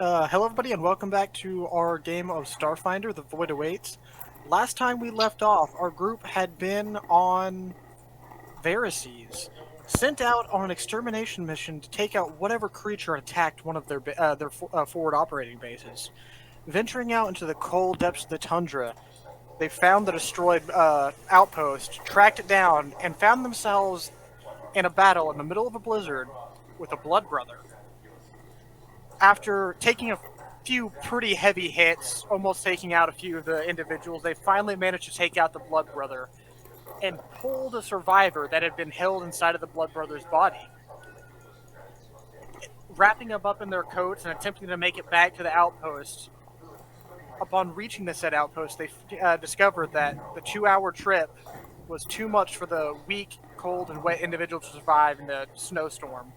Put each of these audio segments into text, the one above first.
Hello, everybody, and welcome back to our game of Starfinder: The Void Awaits. Last time we left off, our group had been on Varices, sent out on an extermination mission to take out whatever creature attacked one of their forward operating bases. Venturing out into the cold depths of the tundra, they found the destroyed outpost, tracked it down, and found themselves in a battle in the middle of a blizzard with a Blood Brother. After taking a few pretty heavy hits, almost taking out a few of the individuals, they finally managed to take out the Blood Brother and pulled a survivor that had been held inside of the Blood Brother's body. Wrapping them up in their coats and attempting to make it back to the outpost, upon reaching the said outpost, they discovered that the 2-hour trip was too much for the weak, cold, and wet individual to survive in the snowstorm,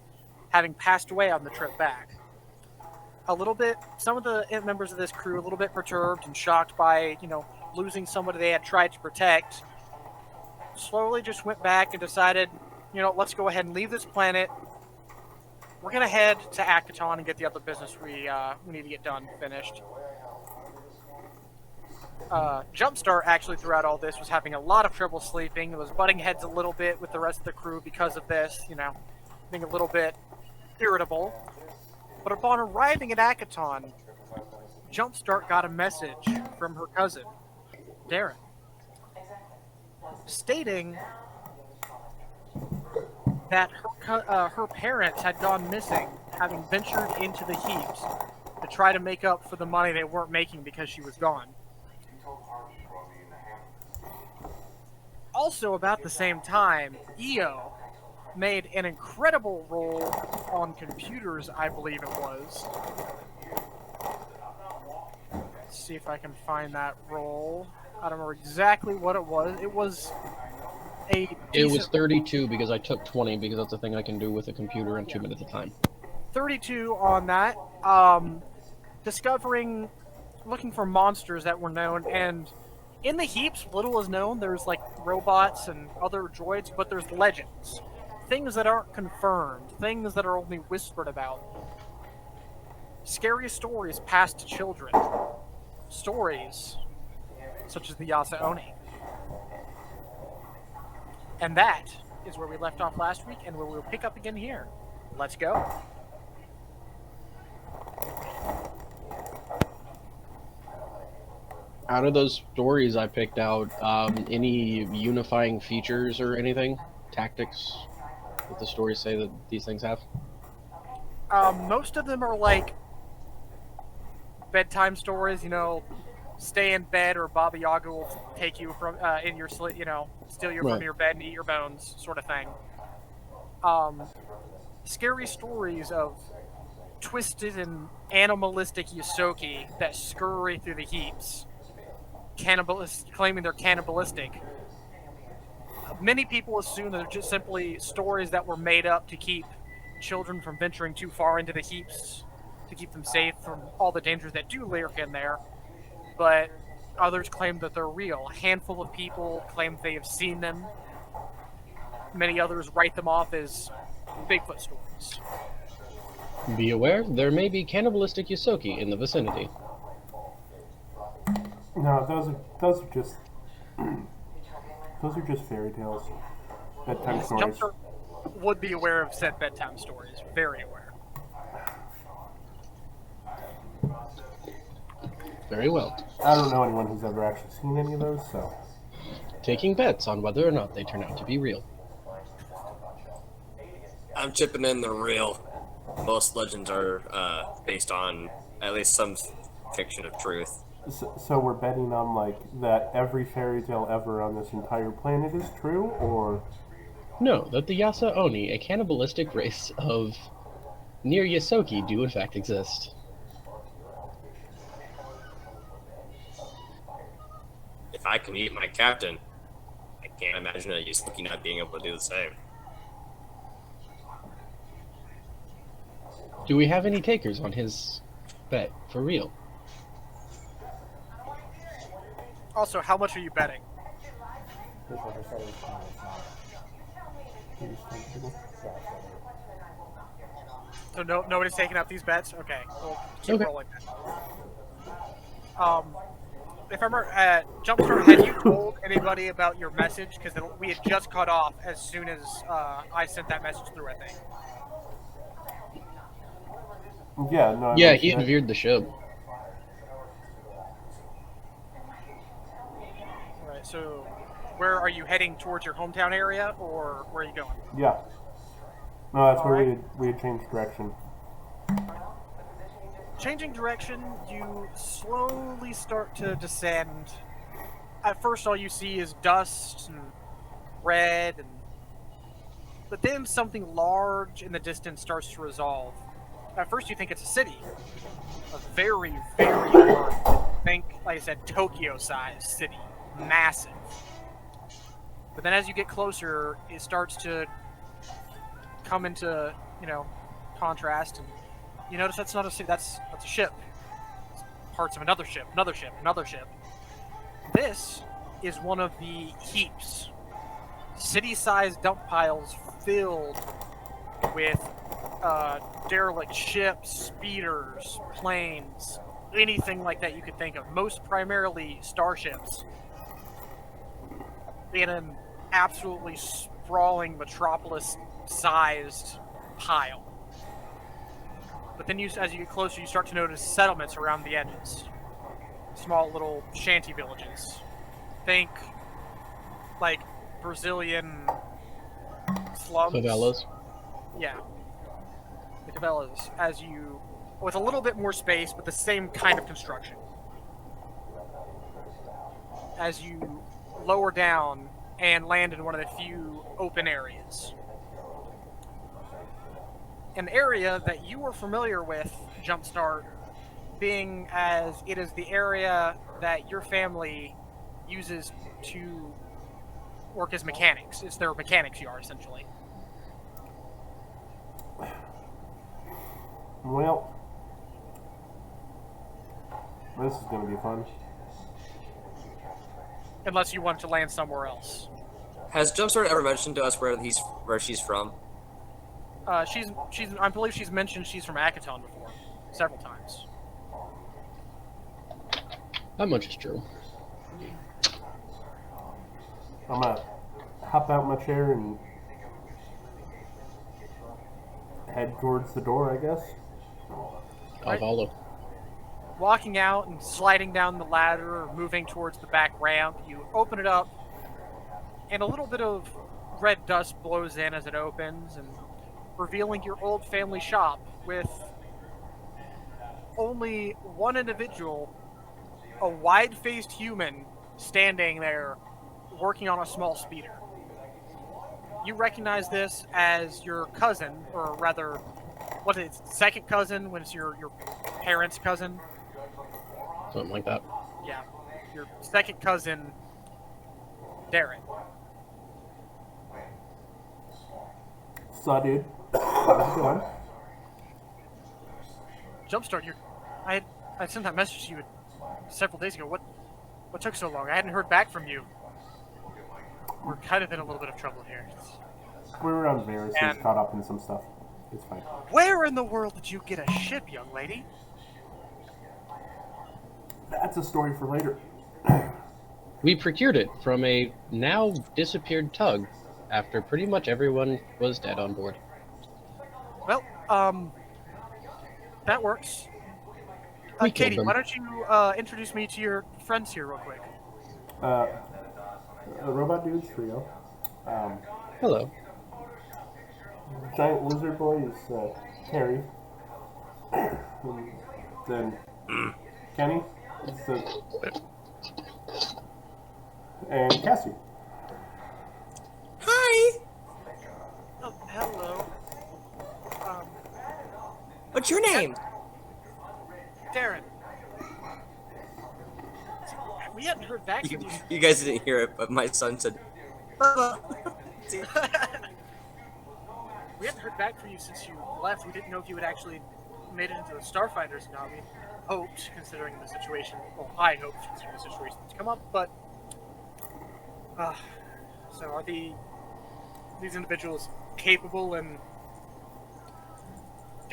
having passed away on the trip back. Some of the members of this crew a little bit perturbed and shocked by, losing somebody they had tried to protect, slowly just went back and decided, let's go ahead and leave this planet. We're going to head to Akaton and get the other business we need to get done, finished. Jumpstart, actually, throughout all this, was having a lot of trouble sleeping. It was butting heads a little bit with the rest of the crew because of this, being a little bit irritable. But upon arriving at Akaton, Jumpstart got a message from her cousin, Darren, stating that her parents had gone missing, having ventured into the heaps to try to make up for the money they weren't making because she was gone. Also, about the same time, EO made an incredible roll on computers, I believe it was. Let's see if I can find that roll. I don't remember exactly what it was. It was It was 32 because I took 20 because that's a thing I can do with a computer in 2 minutes of time. 32 on that. Looking for monsters that were known, and in the heaps, little is known. There's like robots and other droids, but there's legends. Things that aren't confirmed, things that are only whispered about. Scary stories passed to children. Stories such as the Yasa Oni. And that is where we left off last week and where we'll pick up again here. Let's go. Out of those stories I picked out, any unifying features or anything? Tactics that the stories say that these things have? Most of them are like bedtime stories, stay in bed or Baba Yaga will take you from in your sleep, steal you from your bed and eat your bones, sort of thing. Scary stories of twisted and animalistic Ysoki that scurry through the heaps, claiming they're cannibalistic. Many people assume they're just simply stories that were made up to keep children from venturing too far into the heaps, to keep them safe from all the dangers that do lurk in there. But others claim that they're real. A handful of people claim they have seen them. Many others write them off as Bigfoot stories. Be aware, there may be cannibalistic Ysoki in the vicinity. No, those are just fairy tales. Bedtime stories. Jumpstart would be aware of said bedtime stories. Very aware. Very well. I don't know anyone who's ever actually seen any of those, so... Taking bets on whether or not they turn out to be real. I'm chipping in the real. Most legends are based on at least some fiction of truth. So we're betting on, like, that every fairy tale ever on this entire planet is true, or... No, that the Yasa Oni, a cannibalistic race of near Ysoki, do in fact exist. If I can eat my captain, I can't imagine a Ysoki not being able to do the same. Do we have any takers on his bet, for real? Also, how much are you betting? So nobody's taking up these bets. Okay, we'll keep Okay. rolling. Then. If I remember, Jumpstart, had you told anybody about your message? Because we had just cut off as soon as I sent that message through. I think. Yeah, no. I Yeah, mentioned he had that. veered the ship. All right. So, where are you heading towards your hometown area, or where are you going? Yeah. No, that's where Alright. we had changed direction. Changing direction, you slowly start to descend. At first, all you see is dust and red, but then something large in the distance starts to resolve. At first, you think it's a city, a very, very large. Think, like I said, Tokyo-sized city, massive. But then, as you get closer, it starts to come into contrast, and you notice that's not a city. That's a ship. It's parts of another ship, another ship, another ship. This is one of the heaps, city-sized dump piles filled with derelict ships, speeders, planes, anything like that you could think of. Most primarily starships. In an absolutely sprawling metropolis-sized pile. But then, as you get closer, you start to notice settlements around the edges. Small little shanty villages. Think, like, Brazilian slums. Favelas. Yeah. The favelas, with a little bit more space, but the same kind of construction. As you lower down and land in one of the few open areas. An area that you are familiar with, Jumpstart, being as it is the area that your family uses to work as mechanics. It's their mechanics yard, essentially. Well, this is going to be fun. Unless you want to land somewhere else. Has Jumpstart ever mentioned to us where she's from? I believe she's mentioned she's from Akaton before, several times. That much is true. I'm going to hop out my chair and head towards the door, I guess. I'll follow. Walking out and sliding down the ladder or moving towards the back ramp, you open it up, and a little bit of red dust blows in as it opens, and revealing your old family shop with only one individual, a wide-faced human, standing there working on a small speeder. You recognize this as your cousin, or rather, what is it, second cousin when it's your parents' cousin? Something like that. Yeah, your second cousin, Darren. So, dude. How's it going? Jumpstart, I sent that message to you several days ago. What took so long? I hadn't heard back from you. We're kind of in a little bit of trouble here. We were on Varys. He's And- caught up in some stuff. It's fine. Where in the world did you get a ship, young lady? That's a story for later. We procured it from a now disappeared tug after pretty much everyone was dead on board. Well, that works. We killed Katie, them. why don't you introduce me to your friends here real quick? A robot dudes trio. Hello. Giant lizard boy is Terry. Then Kenny is and Cassie. Hi. Oh, hello. What's your name? Darren. We hadn't heard back from you. You guys didn't hear it, but my son said, "Bubba." We hadn't heard back from you since you left. We didn't know if you had actually made it into the Starfighters now. We hoped, considering the situation. Well, I hoped, considering the situation that's come up, but... so are these individuals capable and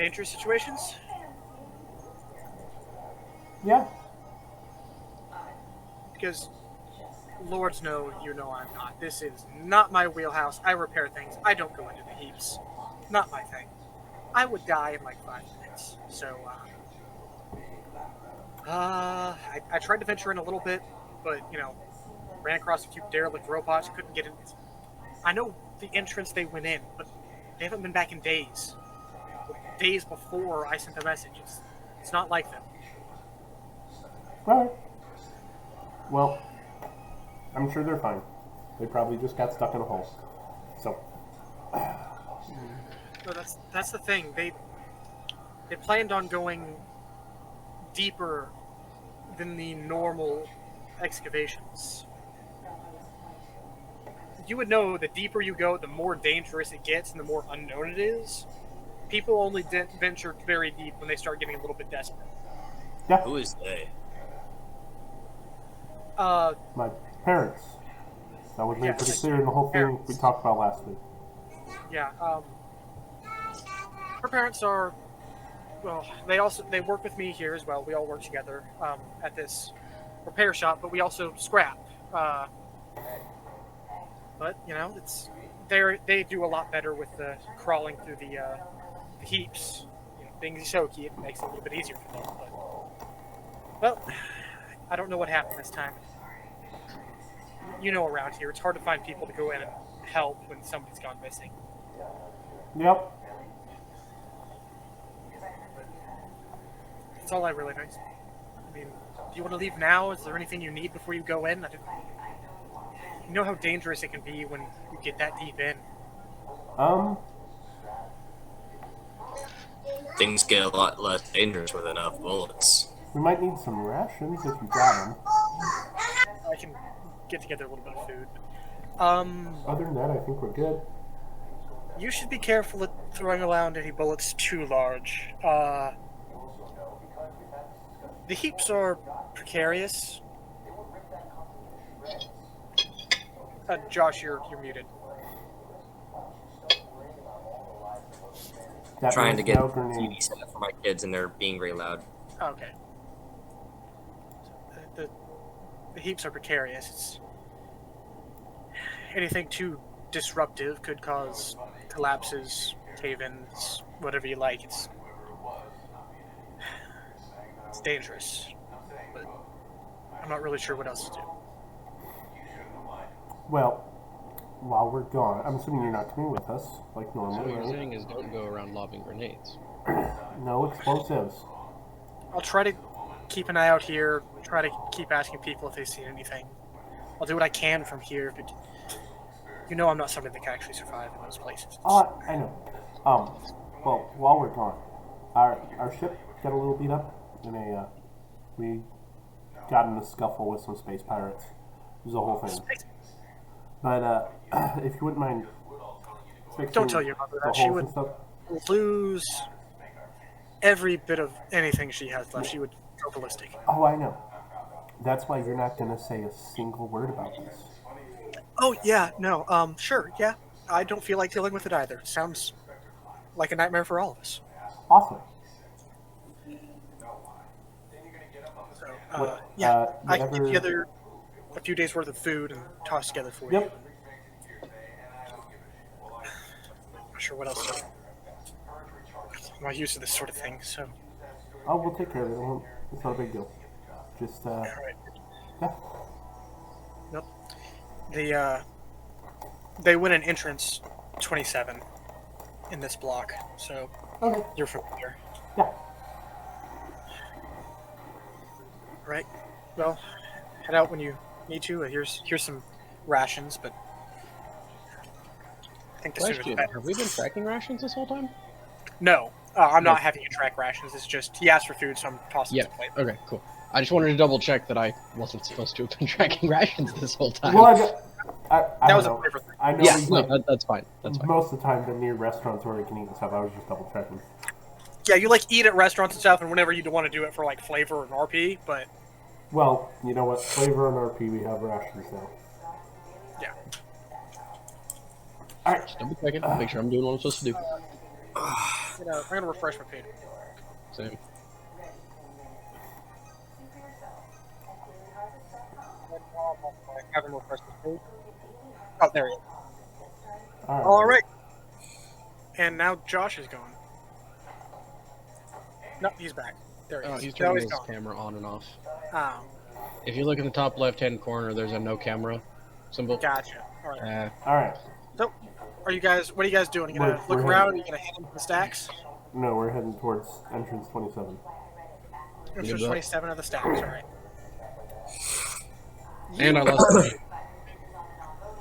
Dangerous situations? Yeah. Because lords know you know I'm not. This is not my wheelhouse. I repair things. I don't go into the heaps. Not my thing. I would die in like 5 minutes. So, I tried to venture in a little bit, but, you know, ran across a few derelict robots, couldn't get in. I know the entrance they went in, but they haven't been back in days. Days before I sent the messages. It's not like them. Alright. Well, I'm sure they're fine. They probably just got stuck in a hole. So, No, that's the thing. They planned on going deeper than the normal excavations. You would know the deeper you go, the more dangerous it gets and the more unknown it is. People only venture very deep when they start getting a little bit desperate. yeah, Who is they? my parents. That was made Yeah, pretty clear in the whole thing parents. we talked about last week. Yeah, her parents are, well, they work with me here as well. We all work together at this repair shop, but we also scrap. But you know, they do a lot better with the crawling through the heaps. You know, being Ishoki, it makes it a little bit easier for them. But well, I don't know what happened this time. You know, around here, it's hard to find people to go in and help when somebody's gone missing. Yep. That's all I really know. I mean, do you want to leave now? Is there anything you need before you go in? You know how dangerous it can be when you get that deep in. Things get a lot less dangerous with enough bullets. We might need some rations if you got them. I can get together a little bit of food. Other than that, I think we're good. You should be careful at throwing around any bullets too large. The heaps are precarious. Josh, you're muted. That Trying to means get no TV grenades. set up for my kids, and they're being very loud. Okay. The heaps are precarious. It's, anything too disruptive could cause collapses, cave-ins, whatever you like. It's dangerous, but I'm not really sure what else to do. Well, while we're gone, I'm assuming you're not coming with us, like So what normally, you're right? saying is don't go around lobbing grenades. No explosives. I'll try to keep an eye out here, try to keep asking people if they've seen anything. I'll do what I can from here, but you know I'm not somebody that can actually survive in those places. Oh, I know. Well, while we're gone, our ship got a little beat up in a, we got in a scuffle with some space pirates. It was a whole thing. But, if you wouldn't mind fixing Don't tell your mother the that. She holes would and stuff. lose every bit of anything she has left. She would go ballistic. Oh, I know. That's why you're not going to say a single word about this. Oh, yeah, no, sure, yeah. I don't feel like dealing with it either. Sounds like a nightmare for all of us. Awesome. So, What, yeah, I can get whatever- together a few days worth of food and toss together for you. Yep. Not sure what else to do. I'm not used to this sort of thing, so. Oh, we'll take care of it. It's not a big deal. Just, Alright. yeah. Nope. They win an entrance 27 in this block, so Okay. you're familiar. Yeah. Right. Well, head out when you need to. Here's some rations, but I think the sooner the Question, better. have we been tracking rations this whole time? No, I'm not having you track rations. It's just he asked for food, so I'm tossing Yeah. some plate. Okay, cool. I just wanted to double check that I wasn't supposed to have been tracking rations this whole time. Well, I That don't was a know. flavor thing. I know Yeah, we no, like, that's fine. That's fine. most of the time been near restaurants where we can eat and stuff. I was just double checking. Yeah, you like eat at restaurants and stuff, and whenever you want to do it for like flavor and RP, but Well, you know what? Flavor and RP, we have rations now. yeah. Alright. Just double checking, make sure I'm doing what I'm supposed to do. I'm gonna refresh my page. Same. I haven't refreshed my page. Oh, there he is. All All right. And now Josh is gone. No, he's back. There he Oh, is. he's No, turning he's his gone. camera on and off. Oh, If you look in the top left-hand corner, there's a no camera symbol. gotcha. All right. All right. So, what are you guys doing? You gonna We're look around? Or are you gonna head into the stacks? No, we're heading towards entrance 27. There's Good luck. 27 of the stacks. All right. And I lost.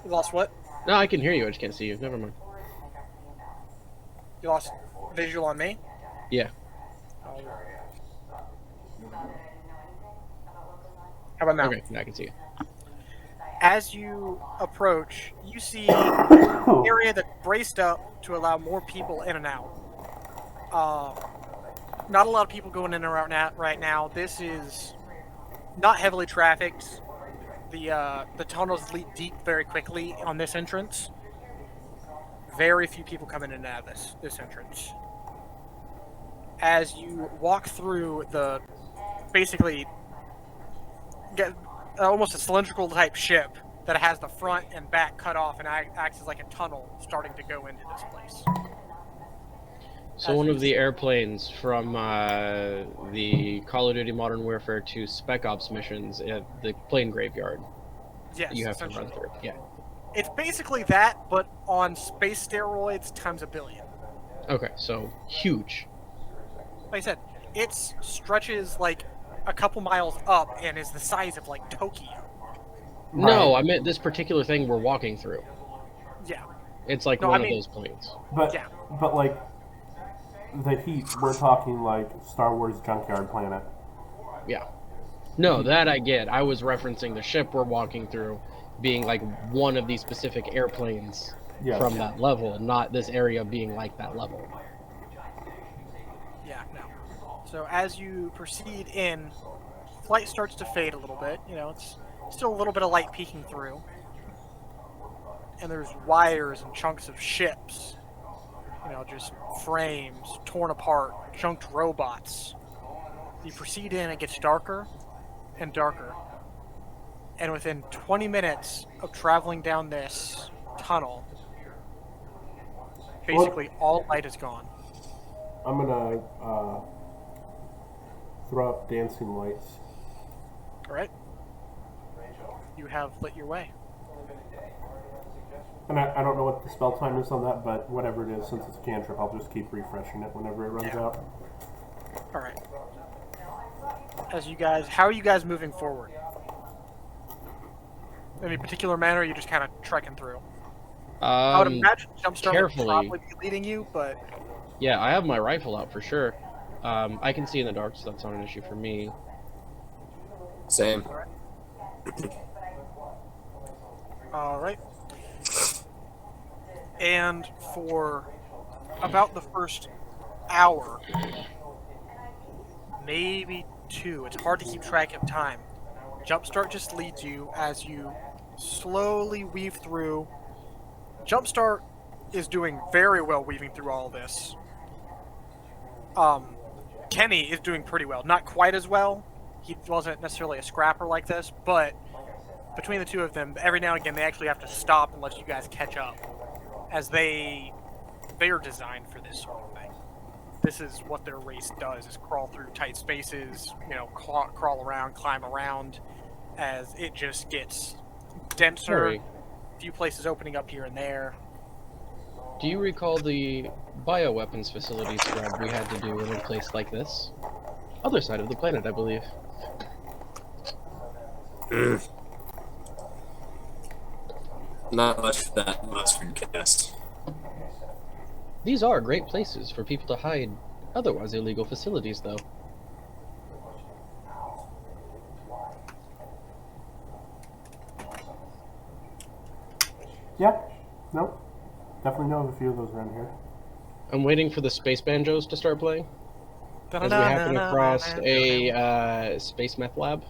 You lost what? No, I can hear you. I just can't see you. Never mind. You lost visual on me? Yeah. Oh. How about now? Okay, now I can see you. As you approach, you see an area that's braced up to allow more people in and out. Not a lot of people going in and out right now. This is not heavily trafficked. The tunnels lead deep very quickly on this entrance. Very few people coming in and out of this entrance. As you walk through the basically get almost a cylindrical type ship that has the front and back cut off and acts as like a tunnel starting to go into this place. So one of the airplanes from the Call of Duty Modern Warfare 2 Spec Ops missions at the plane graveyard. Yes, You have to essentially. run through. Yeah. It's basically that, but on space steroids times a billion. Okay, so huge. Like I said, it stretches like a couple miles up and is the size of like Tokyo. No, I meant this particular thing we're walking through. Yeah. It's like No, one I mean- of those planes. But Yeah. but like the heat, we're talking like Star Wars junkyard planet. Yeah. No, that I get. I was referencing the ship we're walking through being like one of these specific airplanes Yes. from that level, not this area being like that level. Yeah, no. So as you proceed in, light starts to fade a little bit. It's still a little bit of light peeking through. And there's wires and chunks of ships. Just frames, torn apart, junked robots. You proceed in, it gets darker and darker. And within 20 minutes of traveling down this tunnel, basically all light is gone. I'm gonna throw up dancing lights. Alright? You have lit your way. And I don't know what the spell time is on that, but whatever it is, since it's a cantrip, I'll just keep refreshing it whenever it runs Yeah. out. Alright. How are you guys moving forward? Any particular manner, or are you just kind of trekking through? I would imagine Jumpstart would carefully. probably be leading you, but Yeah, I have my rifle out for sure. I can see in the dark, so that's not an issue for me. Same. alright. And for about the first hour, maybe two, it's hard to keep track of time. Jumpstart just leads you as you slowly weave through. Jumpstart is doing very well weaving through all this. Kenny is doing pretty well. Not quite as well. He wasn't necessarily a scrapper like this, but between the two of them, every now and again they actually have to stop and let you guys catch up, as they are designed for this sort of thing. This is what their race does: is crawl through tight spaces, crawl around, climb around, as it just gets denser. Sorry. Few places opening up here and there. Do you recall the bioweapons facility scrub we had to do in a place like this? Other side of the planet, I believe. Not much for that mustard cast. These are great places for people to hide otherwise illegal facilities, though. Yeah. Nope. Definitely know of a few of those around here. I'm waiting for the space banjos to start playing, as we happen across a space meth lab.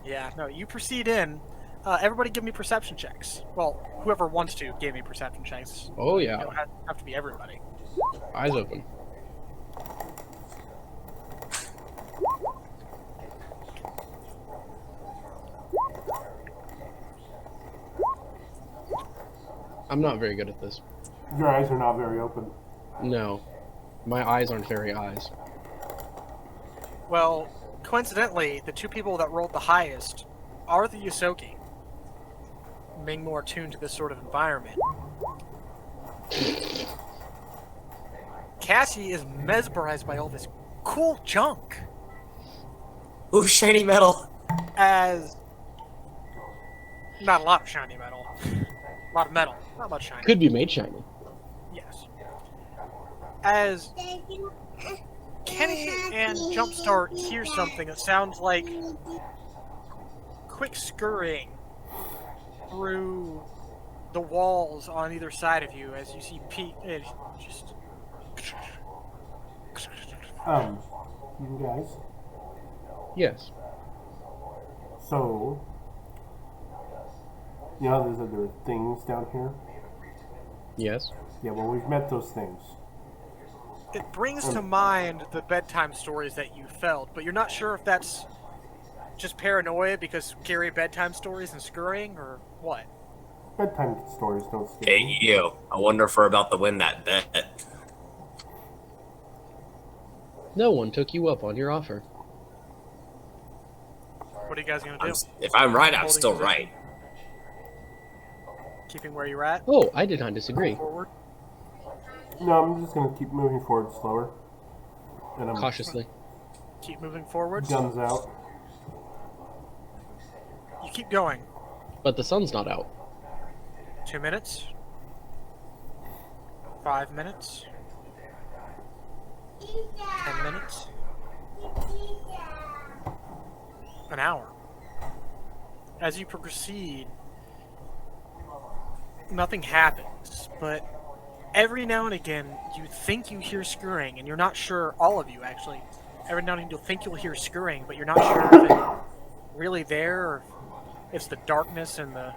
Yeah, no, you proceed in. Everybody give me perception checks. Well, whoever wants to give me perception checks. Oh You yeah, don't have to be everybody. eyes open. I'm not very good at this. Your eyes are not very open. No, my eyes aren't very eyes. Well, coincidentally, the two people that rolled the highest are the Yosoki, being more attuned to this sort of environment. Cassie is mesmerized by all this cool junk, Ooh, shiny metal. as not a lot of shiny metal, a lot of metal, not much shiny. Could be made shiny. Yes. As Kenny and Jumpstart hear something that sounds like quick scurrying through the walls on either side of you as you see Pete just You guys. Yes. So, you know, there are things down here. Yes. Yeah, well, we've met those things. it brings to mind the bedtime stories that you felt, but you're not sure if that's just paranoia because scary bedtime stories and scurrying or what. Bedtime stories don't scare Hey, me. you. I wonder if we're about to win that bet. No one took you up on your offer. What are you guys gonna do? If I'm right, I'm Holding still position? right. Keeping where you're at? Oh, I did not disagree. Forward? No, I'm just gonna keep moving forward slower. And I'm Cautiously. Keep moving forward. guns out. You keep going. But the sun's not out. 2 minutes. 5 minutes. 10 minutes. An hour. As you proceed, nothing happens, but every now and again you think you hear scurrying, and you're not sure, all of you actually, every now and again you'll think you'll hear scurrying, but you're not sure if it's really there, or if it's the darkness and the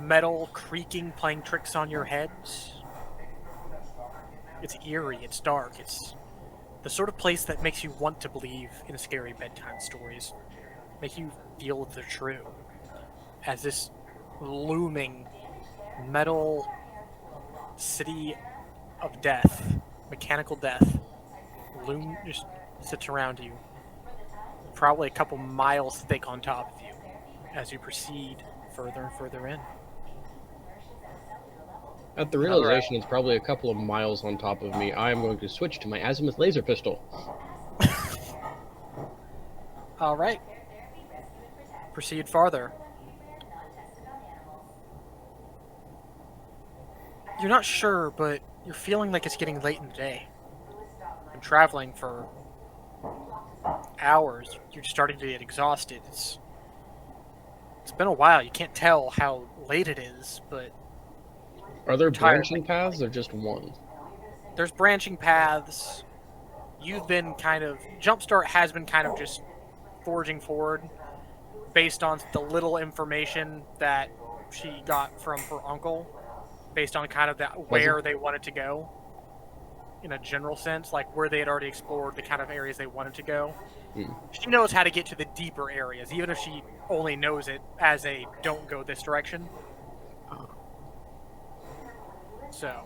metal creaking playing tricks on your heads. It's eerie, it's dark, it's the sort of place that makes you want to believe in scary bedtime stories, make you feel they're true. As this looming metal city of death, mechanical death, just sits around you, probably a couple miles thick on top of you, as you proceed further and further in. At the realization it's probably a couple of miles on top of me, I am going to switch to my azimuth laser pistol. All right. Proceed farther. You're not sure, but you're feeling like it's getting late in the day. And traveling for hours, you're starting to get exhausted. It's been a while. You can't tell how late it is, but Are there Tired. branching paths or just one? there's branching paths. You've been Jumpstart has been kind of just forging forward based on the little information that she got from her uncle, based on kind of that where they wanted to go in a general sense, like where they had already explored the kind of areas they wanted to go. She knows how to get to the deeper areas, even if she only knows it as a don't go this direction. So,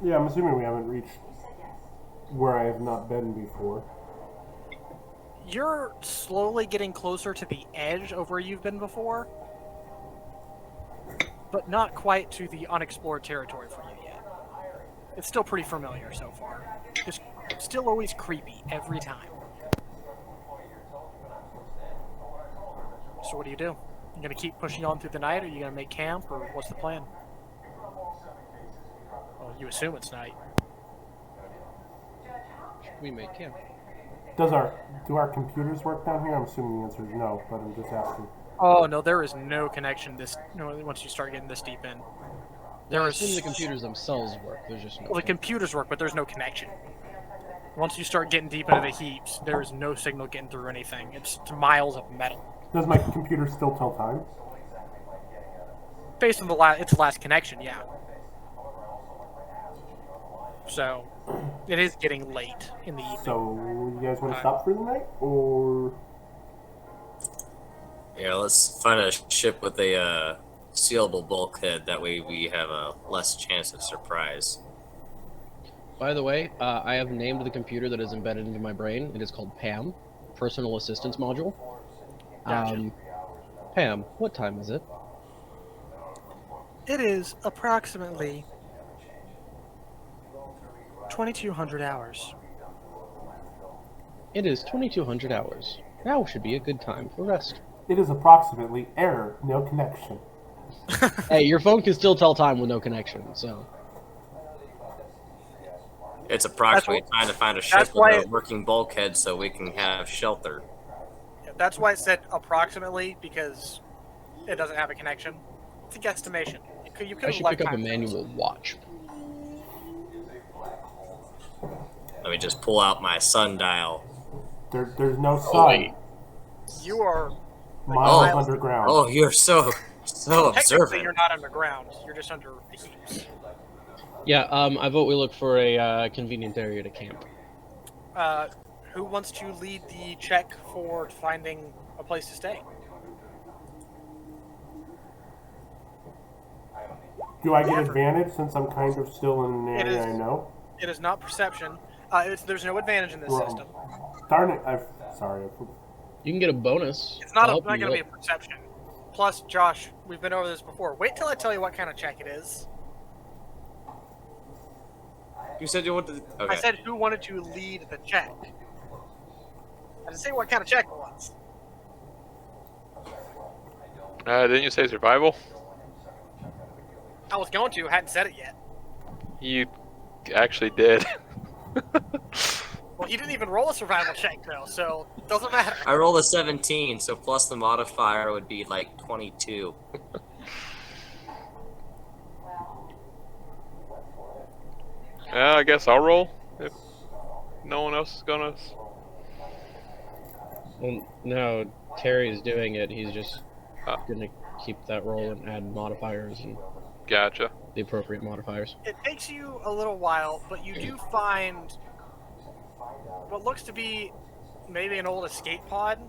Yeah, I'm assuming we haven't reached where I have not been before. you're slowly getting closer to the edge of where you've been before, but not quite to the unexplored territory for you yet. It's still pretty familiar so far. Just still always creepy every time. So what do? You gonna keep pushing on through the night, or are you gonna make camp, or what's the plan? Well, you assume it's night. We make camp. Do our computers work down here? I'm assuming the answer is no, but I'm just asking. Oh no, there is no connection once you start getting this deep in. There I is assume the computers themselves work. There's just no. Well, the computers work, but there's no connection. Once you start getting deep into the heaps, there is no signal getting through anything. It's miles of metal. Does my computer still tell time? Based on its last connection, yeah. So, it is getting late in the evening. So, you guys want to stop for the night, or Yeah, let's find a ship with a sealable bulkhead. That way we have a less chance of surprise. By the way, I have named the computer that is embedded into my brain. It is called Pam, Personal Assistance Module. Gotcha. Pam, what time is it? It is approximately 2200 hours. It is 2200 hours. Now should be a good time for rest. it is approximately error, no connection. Hey, your phone can still tell time with no connection, so. It's approximately time to find a ship with a working bulkhead so we can have shelter. That's why it said approximately, because it doesn't have a connection. It's a guesstimation. You could I have should left pick up a time. manual watch. Let me just pull out my sundial. There's no sun. Oh, wait. You are Miles Oh. underground. Oh, you're so technically observant. you're not underground. You're just under the heaps. Yeah, I vote we look for a convenient area to camp. Who wants to lead the check for finding a place to stay? Do I get advantage since I'm kind of still in an It area is- I know? It is not perception. There's no advantage in this Well, system. Darn it! Sorry. You can get a bonus. It's not I'll going help to you be a out. perception. Plus, Josh, we've been over this before. Wait till I tell you what kind of check it is. You said you wanted to... Okay. I said who wanted to lead the check. I didn't say what kind of check it was. Didn't you say survival? I was going to, hadn't said it yet. You actually did. Well, he didn't even roll a survival check, though, so it doesn't matter. I rolled a 17, so plus the modifier would be like 22. I guess I'll roll if no one else is gonna. Well, no, Terry's doing it. He's just Ah. gonna keep that roll and add modifiers and Gotcha. the appropriate modifiers. It takes you a little while, but you do find what looks to be maybe an old escape pod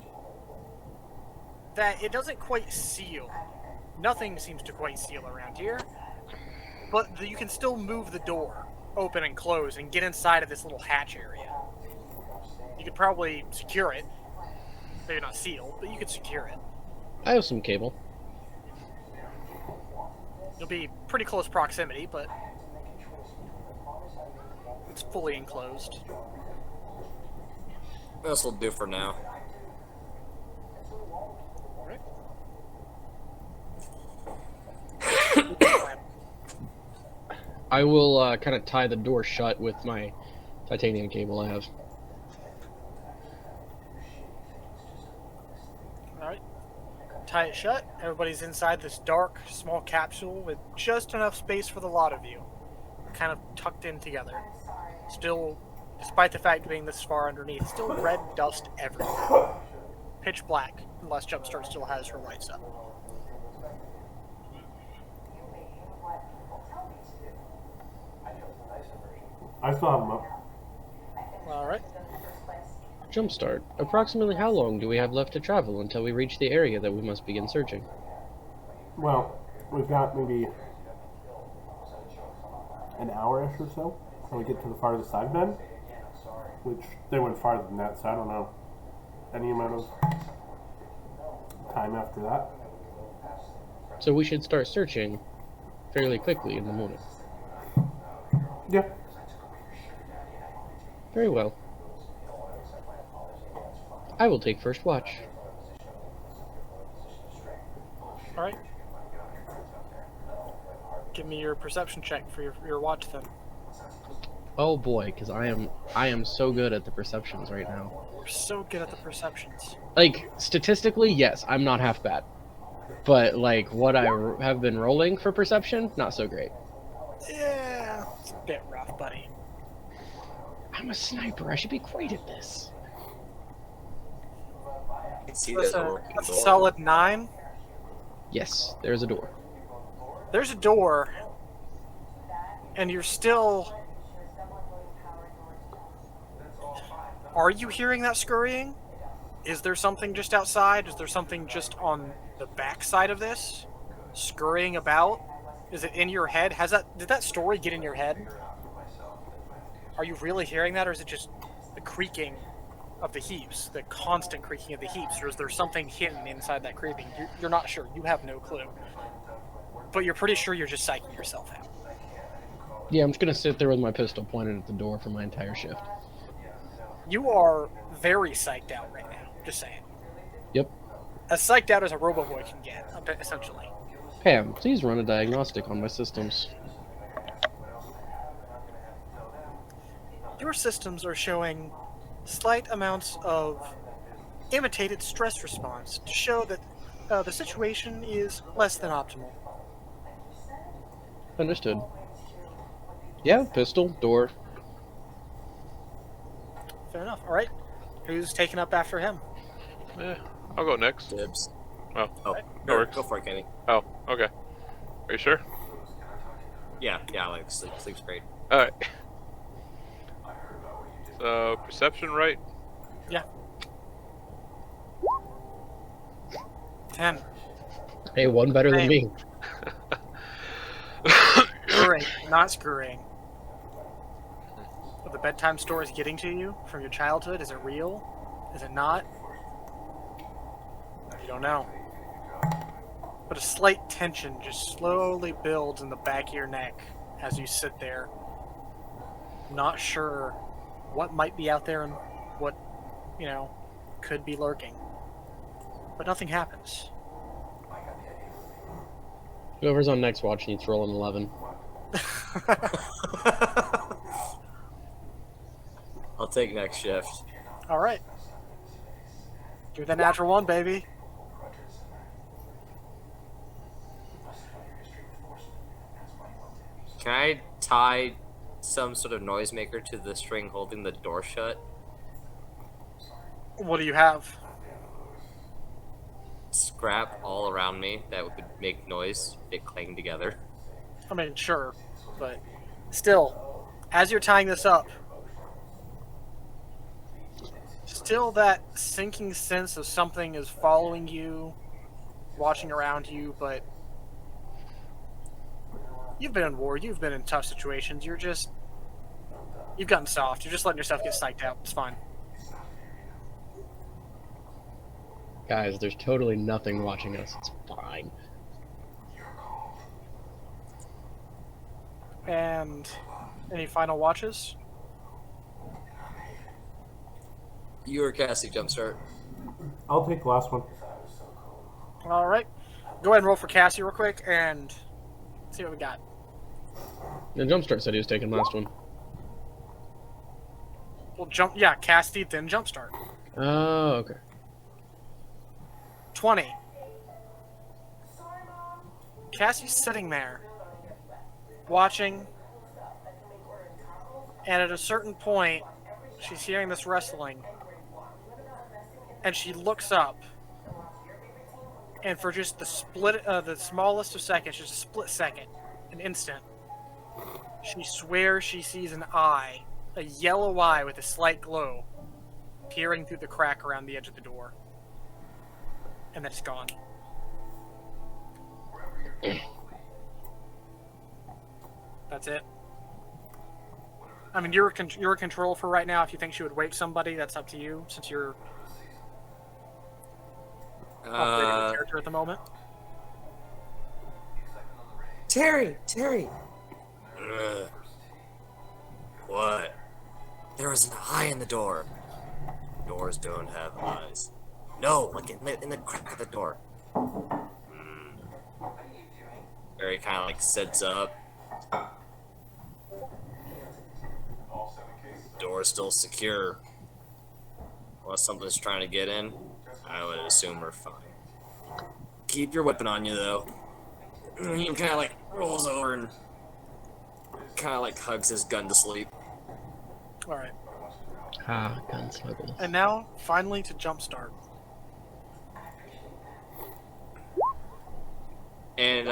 that it doesn't quite seal. Nothing seems to quite seal around here, but you can still move the door open and close and get inside of this little hatch area. You could probably secure it. Maybe not seal, but you could secure it. I have some cable. You'll be pretty close proximity, but it's fully enclosed. This will do for now. Right. I will kind of tie the door shut with my titanium cable I have. Alright. Tie it shut. Everybody's inside this dark, small capsule with just enough space for the lot of you. Kind of tucked in together. Still, despite the fact of being this far underneath, still red dust everywhere. Pitch black, unless Jumpstart still has her lights up. I still have them up. Alright. Jumpstart. Approximately how long do we have left to travel until we reach the area that we must begin searching? Well, we've got maybe an hour-ish or so till we get to the farthest I've been. Which, they went farther than that, so I don't know any amount of time after that. So we should start searching fairly quickly in the morning. Yeah. Very well. I will take first watch. Alright. Give me your perception check for your watch then. Oh boy, because I am so good at the perceptions right now. We're so good at the perceptions. Like, statistically, yes, I'm not half bad. But, like, what I have been rolling for perception, not so great. Yeah, it's a bit rough, buddy. I'm a sniper. I should be great at this. I can see That's there's a a, little that's a door. solid 9. Yes, there's a door. There's a door, and you're still. Are you hearing that scurrying? Is there something just outside? Is there something just on the back side of this? Scurrying about? Is it in your head? Did that story get in your head? Are you really hearing that, or is it just the creaking of the heaps, the constant creaking of the heaps, or is there something hidden inside that creeping? You're not sure. You have no clue. But you're pretty sure you're just psyching yourself out. Yeah, I'm just gonna sit there with my pistol pointed at the door for my entire shift. You are very psyched out right now. Just saying. Yep. As psyched out as a Roboboy can get, essentially. Pam, please run a diagnostic on my systems. Your systems are showing slight amounts of imitated stress response to show that the situation is less than optimal. Understood. Yeah, pistol, door. Fair enough. All right. Who's taking up after him? I'll go next. Dibs. Oh, Oh, that go, works. go for it, Kenny. Oh, okay. Are you sure? Yeah, like sleep's great. All right. So perception, right? Yeah. 10. Hey, one better than me. Screwing, not screwing. Are the bedtime stories getting to you from your childhood? Is it real? Is it not? You don't know. But a slight tension just slowly builds in the back of your neck as you sit there, not sure what might be out there and what, could be lurking. But nothing happens. Whoever's on next watch needs to roll an 11. I'll take next shift. All right. Give that natural 1, baby. Can I tie some sort of noisemaker to the string holding the door shut? What do you have? Scrap all around me that would make noise, they clang together. I mean, sure, but still, as you're tying this up, still that sinking sense of something is following you, watching around you, but you've been in war, you've been in tough situations, you've gotten soft, you're just letting yourself get psyched out, it's fine. Guys, there's totally nothing watching us. It's fine. And any final watches? You or Cassie jumpstart? I'll take the last one. Alright, go ahead and roll for Cassie real quick, and see what we got. The Jumpstart said he was taking last one. Well, Cassie, then Jumpstart. Oh, okay. 20. Cassie's sitting there, watching, and at a certain point, she's hearing this rustling, and she looks up, and for just the smallest of seconds, just a split second, an instant, she swears she sees an eye, a yellow eye with a slight glow, peering through the crack around the edge of the door. And then it's gone. That's it. I mean, you're in control for right now. If you think she would wake somebody, that's up to you, since you're operating the character at the moment. Terry! What? There was an eye in the door. Doors don't have eyes. No, like in the crack of the door. Barry kind of like sits up. Door's still secure. Unless something's trying to get in, I would assume we're fine. Keep your weapon on you though. He kind of like rolls over and kind of like hugs his gun to sleep. All right. Ah, gun snuggles. And now, finally, to jumpstart. And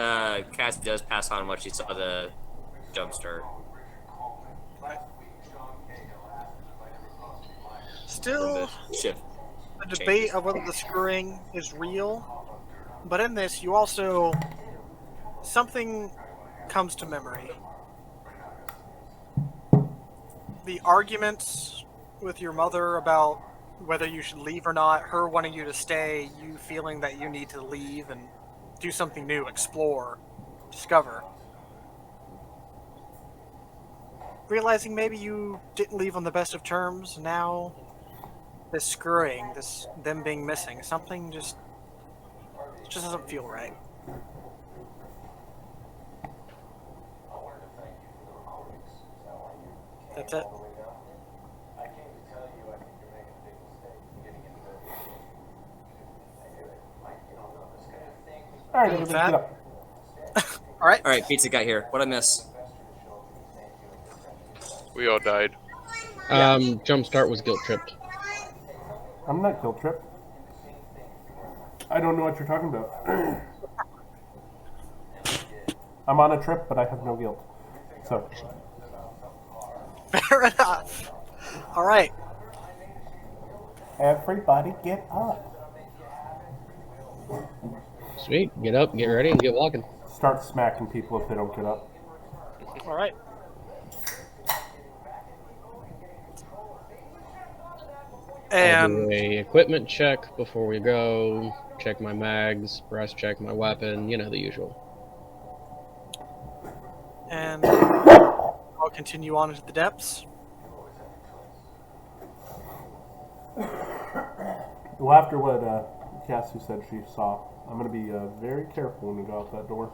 Cassie does pass on what she saw the jumpstart. Still, Shift. a debate of whether the screwing is real. But in this, you also... something comes to memory. The arguments with your mother about whether you should leave or not, her wanting you to stay, you feeling that you need to leave and do something new, explore, discover. Realizing maybe you didn't leave on the best of terms, now this screwing, them being missing, something just doesn't feel right. That's it. All right, everybody, get up. All right. All right, pizza got here. What'd I miss? We all died. Jumpstart was guilt tripped. I'm not guilt tripped. I don't know what you're talking about. I'm on a trip, but I have no guilt. So, Fair enough. All right. everybody get up. Sweet. Get up, get ready, and get walking. Start smacking people if they don't get up. All right. I'll And do a equipment check before we go. Check my mags, breast check my weapon. You know, the usual. I'll continue on into the depths. Well, after what Cassie said she saw, I'm going to be very careful when we go out that door.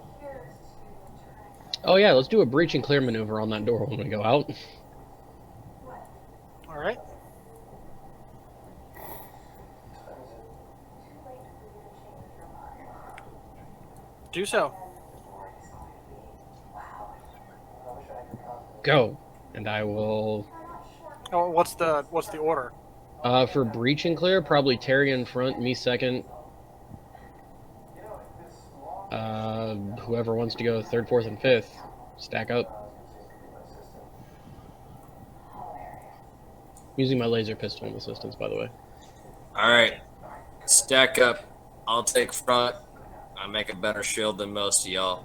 Oh yeah, let's do a breach and clear maneuver on that door when we go out. All right. Do so. Go, and I will. Oh, what's the order? For breach and clear, probably Terry in front, me second. Whoever wants to go third, fourth, and fifth, stack up. Using my laser pistol in assistance, by the way. All right, stack up. I'll take front. I make a better shield than most of y'all.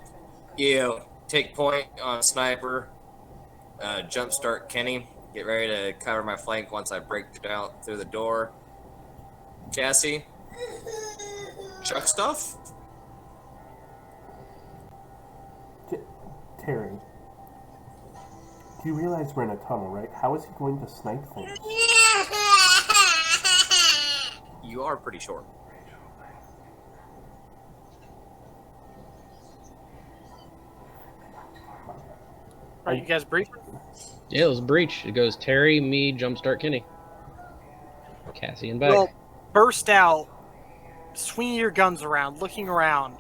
You take point on sniper. Jumpstart Kenny. Get ready to cover my flank once I break out through the door. Cassie, chuck stuff. Terry, do you realize we're in a tunnel, right? How is he going to snipe things? You are pretty short. Are you guys briefing? Yeah, it was a breach. It goes Terry, me, Jumpstart Kenny. Cassie and back. Well, burst out, swinging your guns around, looking around,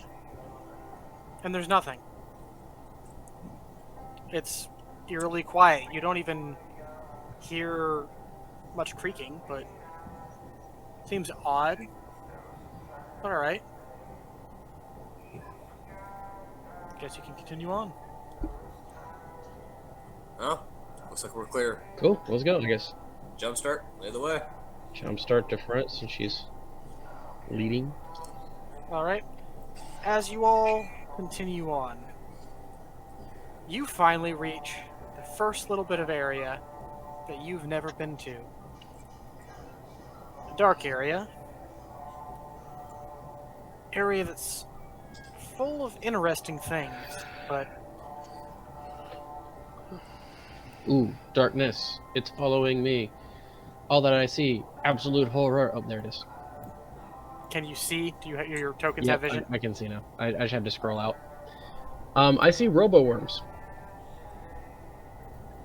and there's nothing. It's eerily quiet. You don't even hear much creaking, but seems odd. But all right. Guess you can continue on. Oh, looks like we're clear. Cool, let's go, I guess. Jumpstart, lead the way. Jumpstart to front since she's leading. All right. As you all continue on, you finally reach the first little bit of area that you've never been to. A dark area. Area that's full of interesting things, but Ooh, darkness. It's following me. All that I see, absolute horror. Oh, there it is. can you see? Do you have your tokens Yeah, have vision? I can see now. I just have to scroll out. I see robo-worms.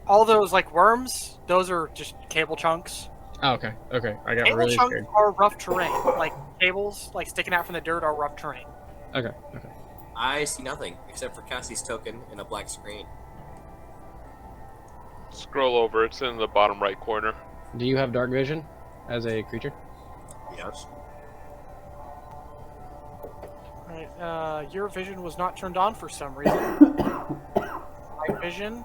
All those like worms, those are just cable chunks. Oh, okay, okay. I got Cable really chunks scared. are rough terrain. Like cables, like sticking out from the dirt, are rough terrain. Okay, okay. I see nothing except for Cassie's token and a black screen. Scroll over. It's in the bottom right corner. Do you have dark vision as a creature? Yes. Alright, your vision was not turned on for some reason. My vision.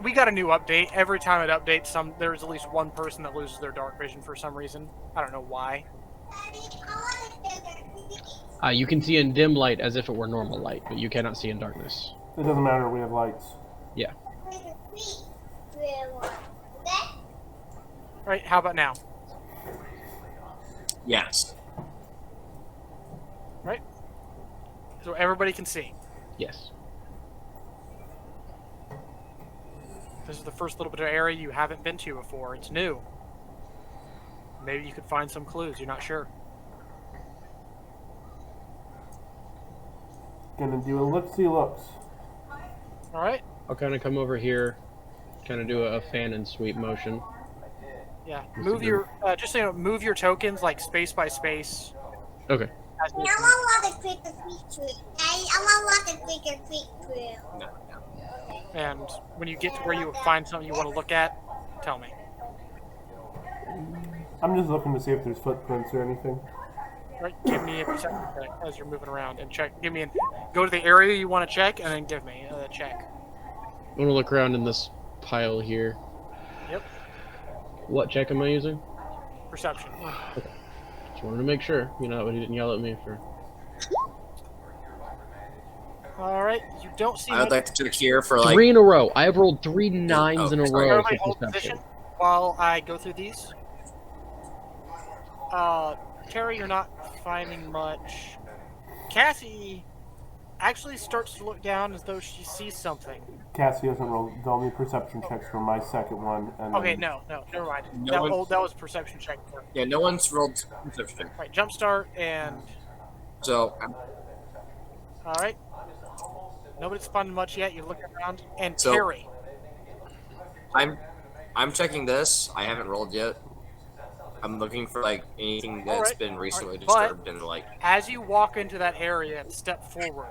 We got a new update. Every time it updates, there's at least one person that loses their dark vision for some reason. I don't know why. You can see in dim light as if it were normal light, but you cannot see in darkness. It doesn't matter. We have lights. Yeah. Right, how about now? Yes. Right? So everybody can see. Yes. This is the first little bit of area you haven't been to before. It's new. Maybe you could find some clues. You're not sure. Gonna do a look-see looks. Alright? I'll kind of come over here, kind of do a fan and sweep motion. Yeah. Move your, just so you know, move your tokens like space by space. Okay. As you- No, no. And when you get to where you find something you want to look at, tell me. I'm just looking to see if there's footprints or anything. Right? Give me a perception check as you're moving around and check. Go to the area you want to check and then give me a check. I'm gonna look around in this pile here. Yep. What check am I using? Perception. Just wanted to make sure, you know, he didn't yell at me for. Alright, you don't see I would much. like to check here for like. 3 in a row. I have rolled 3 9s Oh, in a sorry. row Everybody for hold perception. position while I go through these. Terry, you're not finding much. Cassie actually starts to look down as though she sees something. Cassie hasn't rolled the only perception checks for my second one. And Okay, then no, never mind. No one- That was perception check. Yeah, no one's rolled perception. Right, jumpstart and So all right. Nobody's finding much yet. You're looking around, and So- Terry. I'm checking this. I haven't rolled yet. I'm looking for like anything that's Alright, been recently alright, but- disturbed and like. As you walk into that area and step forward,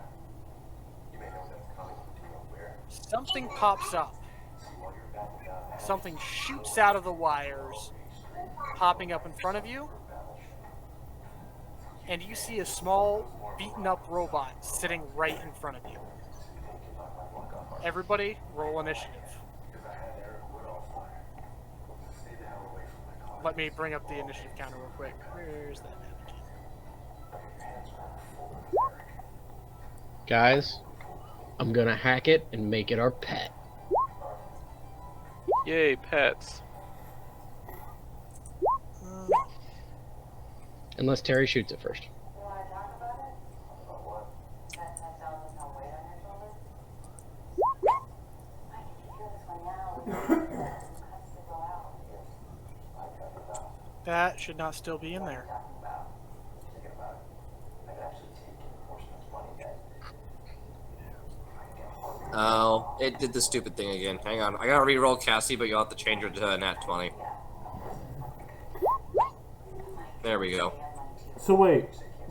something pops up. Something shoots out of the wires, popping up in front of you, and you see a small, beaten-up robot sitting right in front of you. Everybody, roll initiative. Let me bring up the initiative counter real quick. Where's that? Guys, I'm gonna hack it and make it our pet. Yay, pets. Unless Terry shoots it first. That should not still be in there. Oh, it did the stupid thing again. Hang on, I gotta re-roll Cassie, but you'll have to change her to a nat 20. There we go. So wait,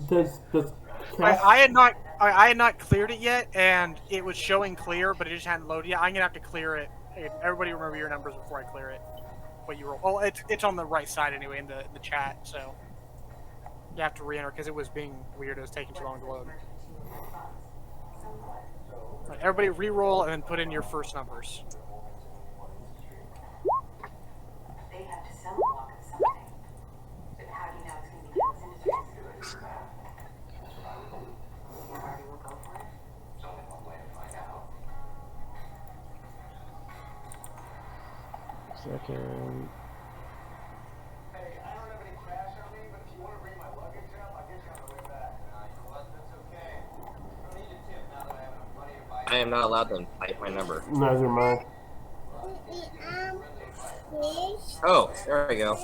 does I had not cleared it yet, and it was showing clear, but it just hadn't loaded yet. I'm gonna have to clear it. Everybody remember your numbers before I clear it. What you roll? Oh, it's on the right side anyway in the chat, so you have to re-enter because it was being weird. It was taking too long to load. Right, everybody re-roll and then put in your first numbers. They have to sell a block of something. But how do you know it's going to be those industries? You already will go for it? There's only one way to find out. Second. Hey, I don't have any cash on me, but if you want to bring my luggage up, I'll get you on the way back. You know what? That's okay. I don't need a tip now that I have enough money to buy. I am not allowed to type my number. neither am I. Oh, there we go.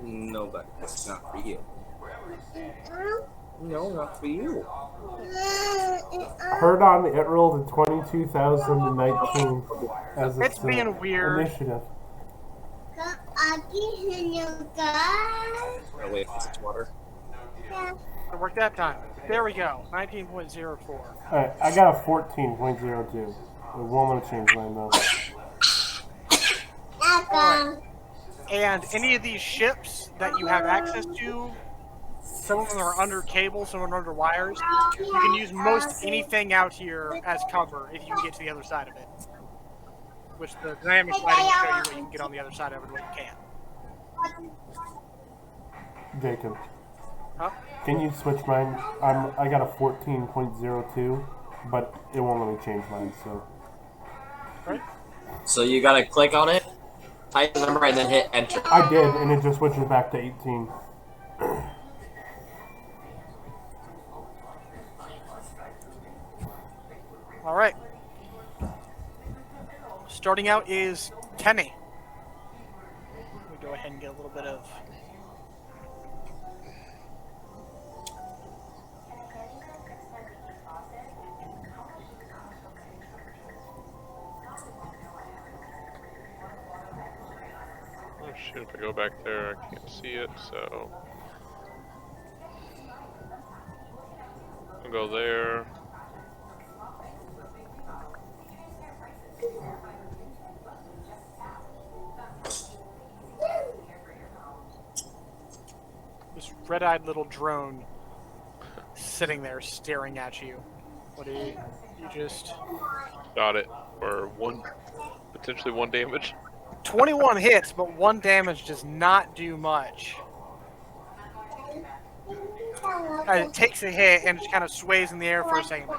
No, but that's not for you. No, not for you. Heard on it rolled a 22,019 as It's being weird. initiative. Oh, wait, is it water? It worked that time. There we go. 19.04. Alright, I got a 14.02. It won't let me change mine though. And any of these ships that you have access to, some of them are under cables, some of them are under wires. You can use most anything out here as cover if you can get to the other side of it. Which the dynamic lighting will show you what you can get on the other side of it and what you can't. Jacob, Huh? can you switch mine? I got a 14.02, but it won't let me change mine. So Right? So you gotta click on it, type the number, and then hit enter. I did, and it just switches back to 18. All right. Starting out is Kenny. We go ahead and get a little bit of. Oh shit, if I go back there, I can't see it, so. I'll go there. This red-eyed little drone sitting there staring at you. What do you just... Got it. For potentially one damage. 21 hits, but 1 damage does not do much. It takes a hit and just kind of sways in the air for a second.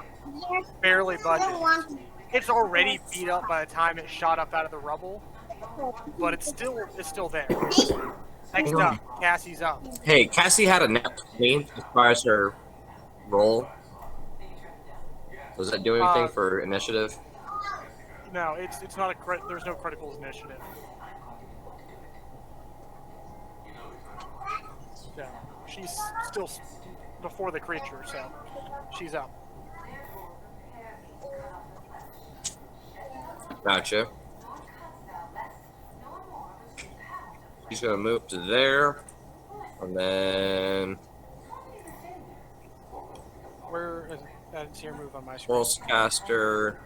Barely budges. It's already beat up by the time it shot up out of the rubble, but it's still there. Next up, Cassie's up. Hey, Cassie had a nat 20 as far as her roll. Does that do anything for initiative? No, it's not a crit. There's no criticals initiative. So she's still before the creature, so she's up. Gotcha. He's gonna move to there, and then Where is I didn't see her move on my screen. Pulsecaster,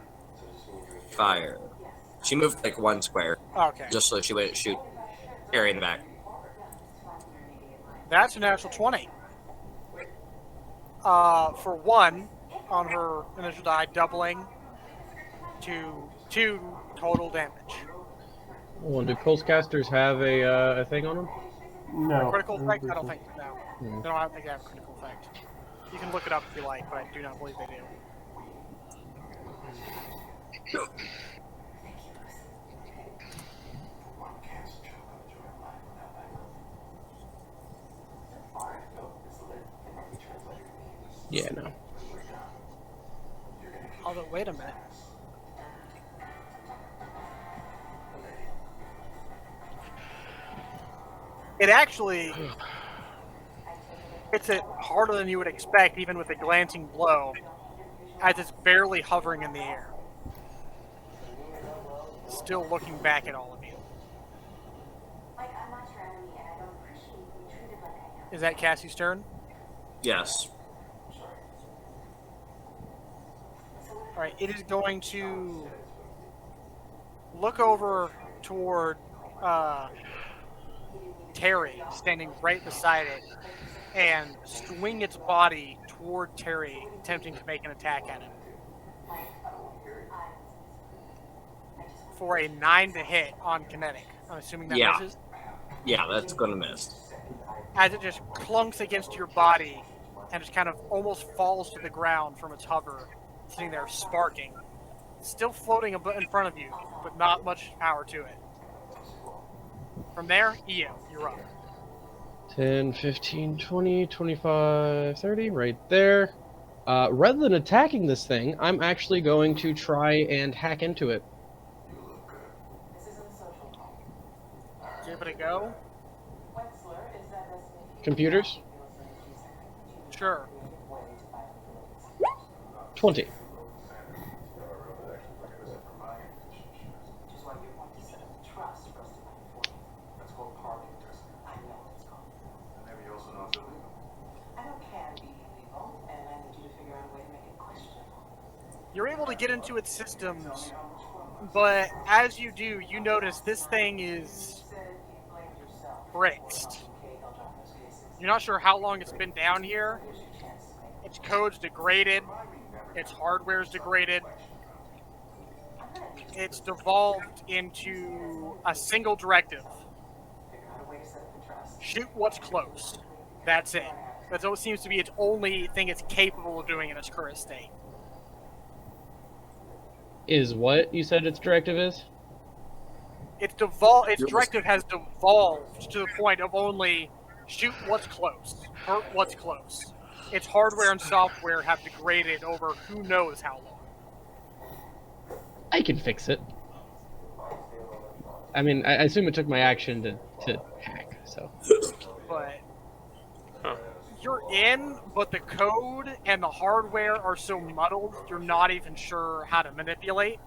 fire. She moved like 1 square, Okay, just so she wouldn't shoot Harry in the back. that's a natural 20. For 1 on her initial die, doubling to 2 total damage. Well, do Pulsecasters have a thing on them? No. Critical effect? I don't think no. Hmm. No, I don't think they have a critical effect. You can look it up if you like, but I do not believe they do. Yeah, no. Although, wait a minute. It actually hits it harder than you would expect, even with a glancing blow, as it's barely hovering in the air. Still looking back at all of you. Like, I'm not your enemy, and I don't appreciate being treated like I am. Is that Cassie's turn? Yes. Alright, it is going to look over toward Terry, standing right beside it, and swing its body toward Terry, attempting to make an attack at him. For a 9 to hit on kinetic. I'm assuming that Yeah. misses. Yeah, that's gonna miss. As it just clunks against your body and just kind of almost falls to the ground from its hover, sitting there sparking. Still floating a bit in front of you, but not much power to it. From there, Io, you're up. 10, 15, 20, 25, 30, right there. Rather than attacking this thing, I'm actually going to try and hack into it. Give it a go. Computers? Sure. 20. Which is why you want to set up a trust for us to find for you. That's called parking, Tessa. I know what it's called. And maybe you also know it's illegal. I know it can be illegal, and I need you to figure out a way to make it questionable. You're able to get into its systems, but as you do, you notice this thing is You said you blamed yourself. bricked. Okay, I'll drop those cases. You're not sure how long it's been down here. Here's your chance to make Its code's degraded. Its hardware's degraded. It's devolved into a single directive. figure out a way to set up the trust. Shoot what's close. That's it. That's what seems to be its only thing it's capable of doing in its current state. Is what you said its directive is? Its directive has devolved to the point of only shoot what's close, hurt what's close. Its hardware and software have degraded over who knows how long. I can fix it. I mean, I assume it took my action to hack, so. But Huh. you're in, but the code and the hardware are so muddled, you're not even sure how to manipulate.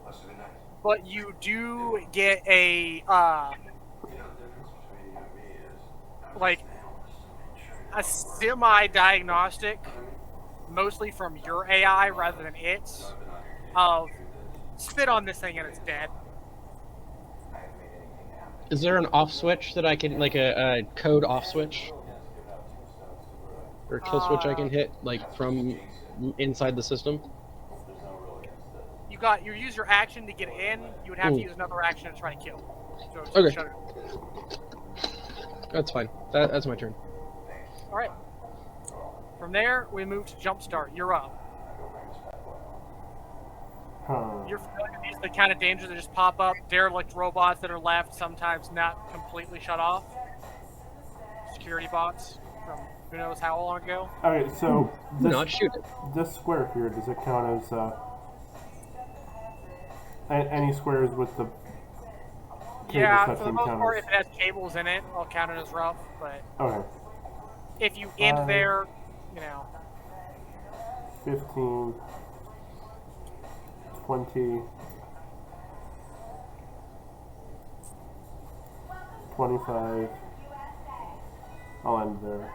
Must have been nice. But you do get a You know, the difference between you and me is like a semi-diagnostic, mostly from your AI rather than its, of spit on this thing and it's dead. Is there an off switch that I can, like a code off switch? Or kill switch I can hit, like from inside the system? You use your action to get in, you would have to Ooh. use another action to try to kill. So Okay. shut it. That's fine. That's my turn. Alright. From there, we move to Jumpstart. You're up. You're familiar with these are the kind of dangers that just pop up. Derelict robots that are left, sometimes not completely shut off. Security bots from who knows how long ago. Alright, so Not shoot it. this square here, does it count as any squares with the cable Yeah, for the section most count part, as- if it has cables in it, I'll count it as rough. But Okay. if you end Uh, there, you know, 15, 20, 25. I'll end there.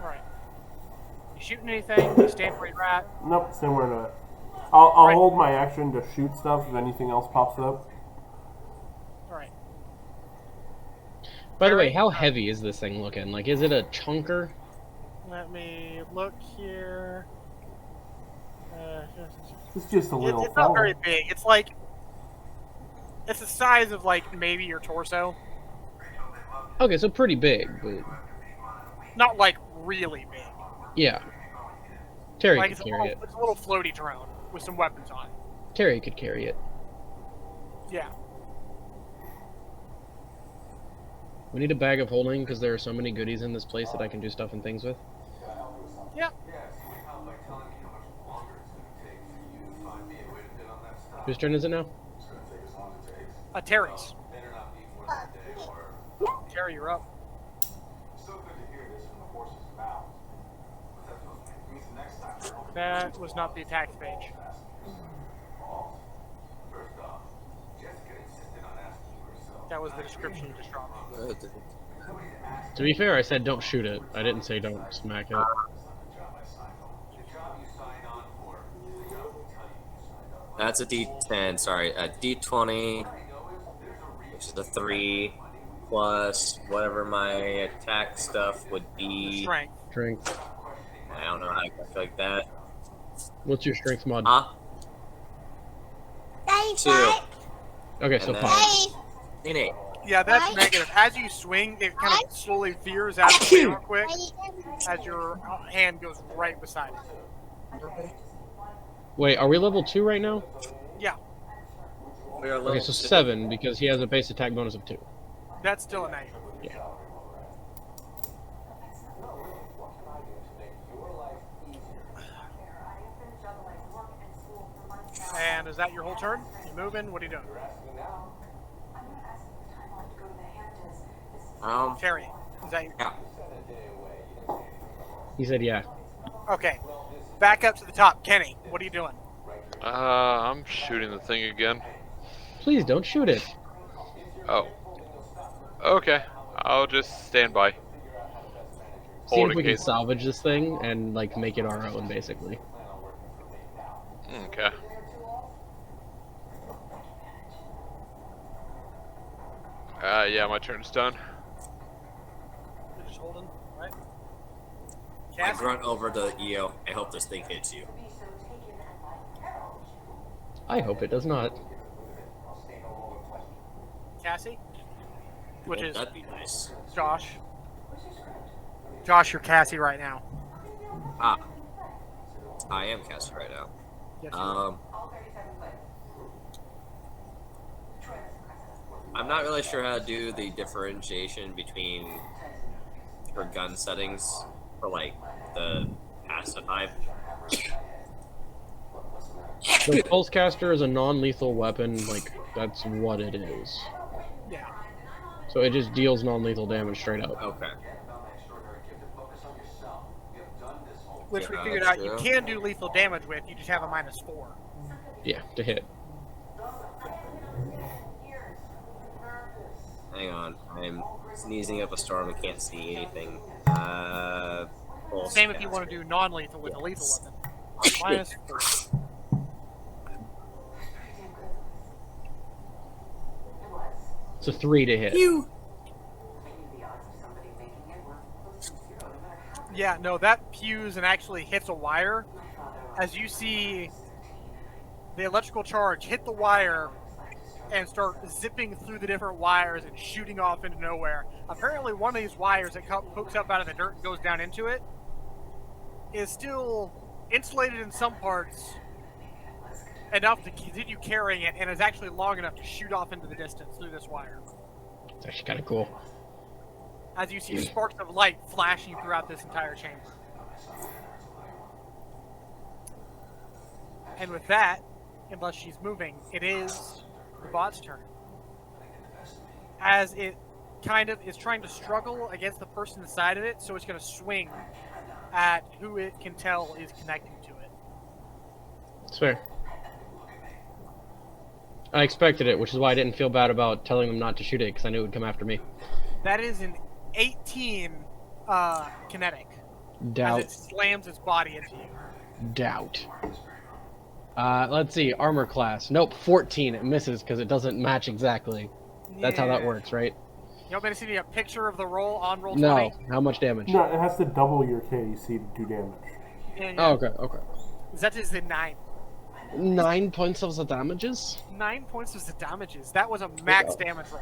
right. You shooting anything? You stand where you're at. Nope, same where I'm at. I'll Right. hold my action to shoot stuff if anything else pops up. Alright. By the way, Very- how heavy is this thing looking? Like, is it a chunker? Let me look here. It's just a little It's not very fella. big. It's the size of like maybe your torso. Okay, so pretty big, but Not like really big. yeah. Terry Like could it's carry it. a little floaty drone with some weapons on it. Terry could carry it. Yeah. We need a bag of holding because there are so many goodies in this place that I can do stuff and things with. Yeah. yes, we help by telling me how much longer it's going to take for you to find me a way to bid on that stuff. Whose turn is it now? It's going to take as long as it takes. Terry's. Better not be more than a day or. Terry, you're up. So good to hear this from the horse's mouth. What's that supposed to mean? It means the next time you're home. That was not the attack page. First off, Jessica insisted on asking you herself. That was the description you just dropped. To be fair, I said don't shoot it. I didn't say don't smack it. The job you sign on for is the job we tell you signed on. That's a D10. Sorry, a D20, which is a 3 plus whatever my attack stuff would be. Strength. Strength. I don't know how to calculate that. What's your strength mod? Huh? 2. Okay, so and then- 5. An 8. Yeah, that's negative. As you swing, it kind of slowly veers out of the way real quick as your hand goes right beside it. Wait, are we level 2 right now? Yeah, We are Okay, so 7 because he has a base attack bonus of 2. that's still a negative. Yeah. And is that your whole turn? You moving? What are you doing? I'm not asking for time off to go to the Hamptons. This is Terry, is that Yeah. He said yeah. Okay. Back up to the top. Kenny, what are you doing? I'm shooting the thing again. Please don't shoot it. Oh. Okay. I'll just stand by. See if Holding we can case. salvage this thing and like make it our own, basically. Okay. Yeah, my turn's done. You're just holding, right? I Cass? grunt over to EO. I hope this thing hits you. I hope it does not. Cassie? Which Oh, is that'd be nice. Josh. Josh, you're Cassie right now. Ah. I am Cassie right now. Yes, you are. I'm not really sure how to do the differentiation between her gun settings for like the passive type. The Pulsecaster is a non-lethal weapon, like, that's what it is. Yeah. So it just deals non-lethal damage straight up. Okay. Which we Yeah, figured out you true. can do lethal damage with, you just have a -4. Yeah, to hit. Hang on. I'm sneezing up a storm and can't see anything. Same if you want to do non-lethal with a lethal weapon. -4. It's a 3 to hit. Yeah, no, that pews and actually hits a wire. As you see the electrical charge hit the wire and start zipping through the different wires and shooting off into nowhere. Apparently one of these wires that pokes up out of the dirt and goes down into it is still insulated in some parts enough to continue carrying it, and is actually long enough to shoot off into the distance through this wire. It's actually kind of cool. As you see sparks of light flashing throughout this entire chamber. And with that, unless she's moving, it is the bot's turn. As it kind of is trying to struggle against the person inside of it, so it's going to swing at who it can tell is connecting to it. It's fair. I expected it, which is why I didn't feel bad about telling them not to shoot it, because I knew it would come after me. That is an 18 kinetic. Doubt. As it slams its body into you. Doubt. Let's see, armor class. Nope, 14. It misses because it doesn't match exactly. That's how that Yeah. works, right? You want me to see a picture of the roll on roll No. 20? How much damage? No, it has to double your KC to do damage. Yeah, Oh, okay, okay. That is the 9. 9 points of the damages? 9 points was the damages. That was a max Okay. damage roll.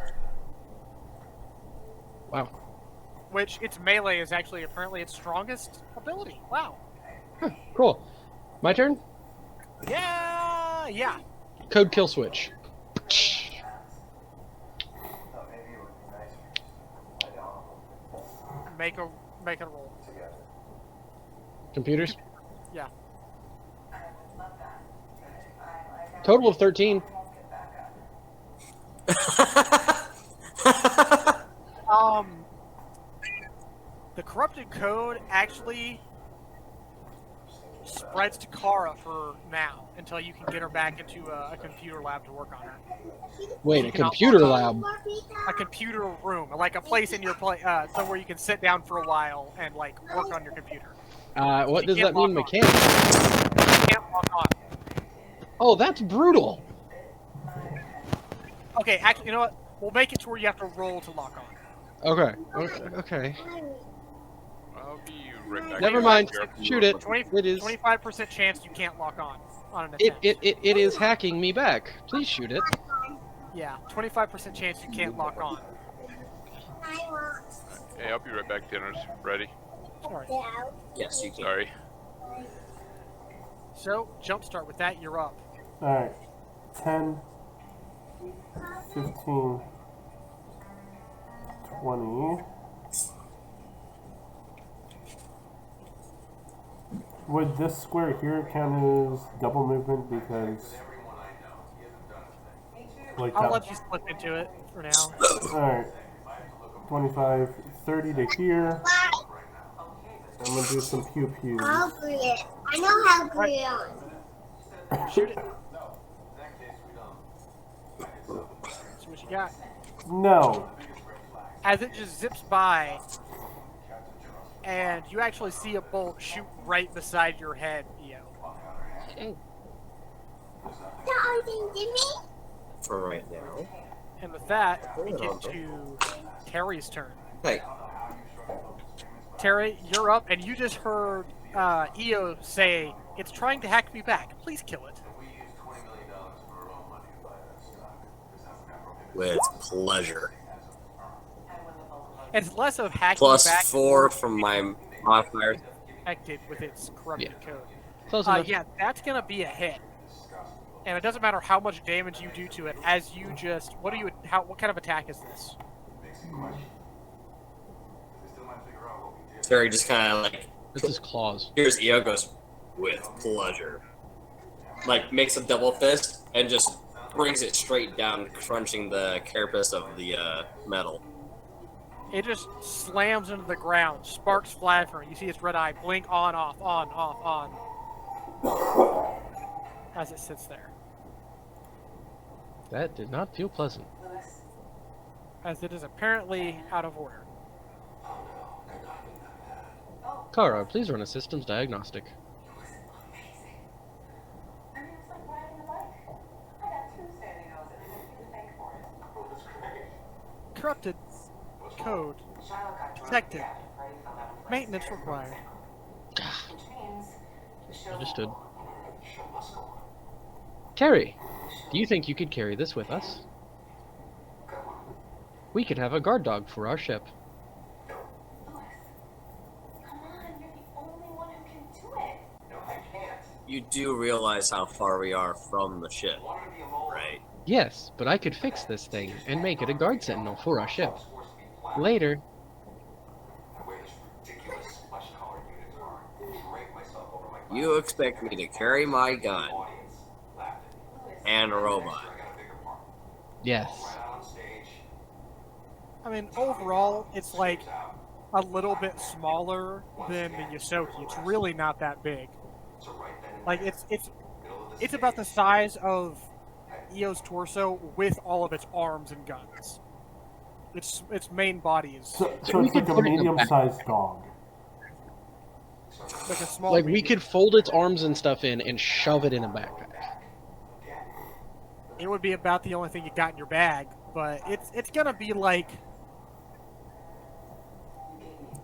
Wow. Which its melee is actually apparently its strongest ability. Wow. Cool. My turn? Yeah. Code kill switch. Make a roll. Computers? Yeah. Total of 13. The corrupted code actually spreads to Kara for now until you can get her back into a computer lab to work on her. Wait, a You can computer unlock lab? A computer room, like a place in your somewhere you can sit down for a while and like work on your computer. What You does can't that mean, lock on. mechanics? You can't log on. Oh, that's brutal. Okay, actually, you know what? We'll make it to where you have to roll to lock on. Okay. I'll be right back. Never mind. Shoot it. 25% chance you can't lock on an It, attempt. it is hacking me back. Please shoot it. Yeah, 25% chance you can't lock on. Hey, I'll be right back. Dinner's ready. Alright. Yes, you can. Sorry. So, jumpstart with that, you're up. Alright. 10, 15, 20. Would this square here count as double movement because like I'll that? let you slip into it for now. Alright. 25, 30 to here. And I'm gonna do some pew pew. I'll glue it. I know how to glue it on. Shoot it. See what you got. No. As it just zips by, and you actually see a bolt shoot right beside your head, Eo. Something to me? For right now. And with that, we get to Terry's turn. Hey, Terry, you're up, and you just heard Eo say, "It's trying to hack me back. Please kill it." with pleasure. It's less of hacking Plus back 4 from my modifier. affected with its corrupted code. Close enough. Yeah, that's gonna be a hit. And it doesn't matter how much damage you do to it, as you just what kind of attack is this? Terry just kind of like, This is claws. here's Eo goes, with pleasure. Like, makes a double fist and just brings it straight down, crunching the carapace of the metal. It just slams into the ground, sparks fly from it. You see its red eye blink on, off, on, as it sits there. That did not feel pleasant. As it is apparently out of order. Kara, please run a systems diagnostic. I mean, it's like riding a bike. I got 2 standing O's and I didn't even thank for it. Oh, that's great. Corrupted code Charlotte got drunk. detected. Yeah, Freddie found out in place. Maintenance required. Which means the show Understood. show must go on. Terry, do you think you could carry this with us? We could have a guard dog for our ship. Louis, come on, you're the only one who can do it. No, I can't. You do realize how far we are from the ship, I wanted to be a mole. right? Yes, but I could fix this thing and make it a guard sentinel for our ship. I was forced to be flat. Later. The way this ridiculous flesh-colored units are. Drape myself over my You expect me to carry my gun audience. Laughed at me. and a robot. I got a bigger part. Yes. Right out on stage. I mean, overall, it's like a little bit smaller than the Yosoki. It's really not that big. So right then and Like there, middle of the it's about the stage, size of Eo's torso with all of its arms and guns. Its main body is So we it's could like a put it in the medium-sized dog. like a small. Like, we medium. could fold its arms and stuff in and shove it in a backpack. It would be about the only thing you got in your bag, but it's gonna be like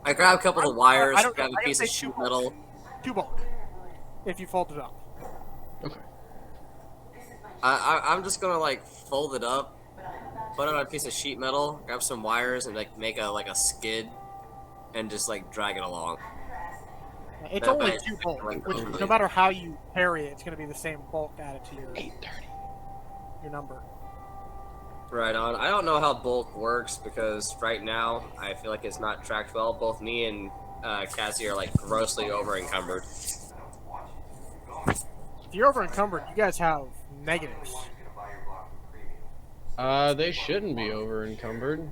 I grab a couple of wires, I don't- grab I a piece of say sheet two metal. 2 bulk if you fold it up. Okay. I'm just gonna like fold it up, put it on a piece of sheet metal, grab some wires, and like make a skid, and just like drag it along. It's That only might- 2 bulk, like, which only- no matter how you carry it, it's gonna be the same bulk added to your 8:30. number. Right on. I don't know how bulk works because right now I feel like it's not tracked well. Both me and Cassie are like grossly over encumbered. If you're over encumbered, you guys have negatives. They shouldn't be over encumbered.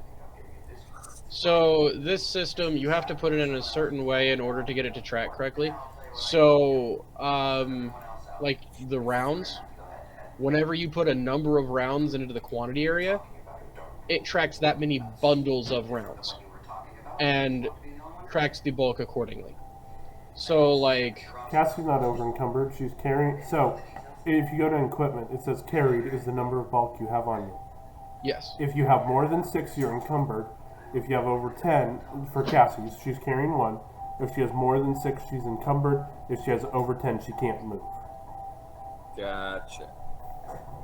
So this system, you have to put it in a certain way in order to get it to track correctly. So, like the rounds, whenever you put a number of rounds into the quantity area, it tracks that many bundles of rounds and tracks the bulk accordingly. So, like, Cassie's not over encumbered. She's carrying. So, if you go to equipment, it says carried is the number of bulk you have on you. yes. If you have more than 6, you're encumbered. If you have over 10, for Cassie, she's carrying 1. If she has more than 6, she's encumbered. If she has over 10, she can't move. Gotcha.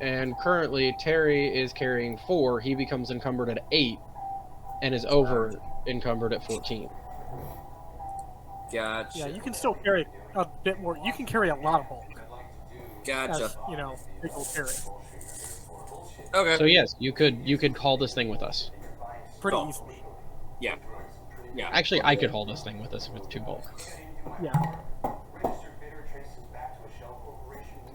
And currently, Terry is carrying 4. He becomes encumbered at 8 and is over encumbered at 14. Gotcha. Yeah, you can still carry a bit more. You can carry a lot of bulk Gotcha. as people carry Okay. So yes, you could haul this thing with us. pretty Oh. easily. Yeah. Yeah. Actually, I could haul this thing with us with 2 bulk. Yeah,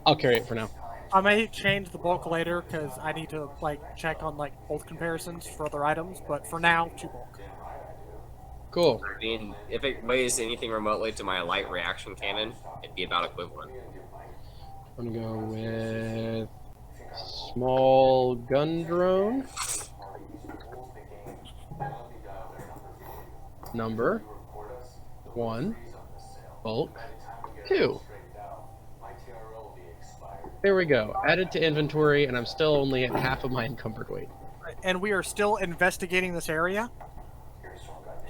I'll carry it for now. I may change the bulk later because I need to check on both comparisons for other items. But for now, 2 bulk. Cool. I mean, if it weighs anything remotely to my light reaction cannon, it'd be about equivalent. I'm gonna go with small gun drone. Number 1. Bulk 2. There we go. Added to inventory, and I'm still only at half of my encumbered weight. And we are still investigating this area.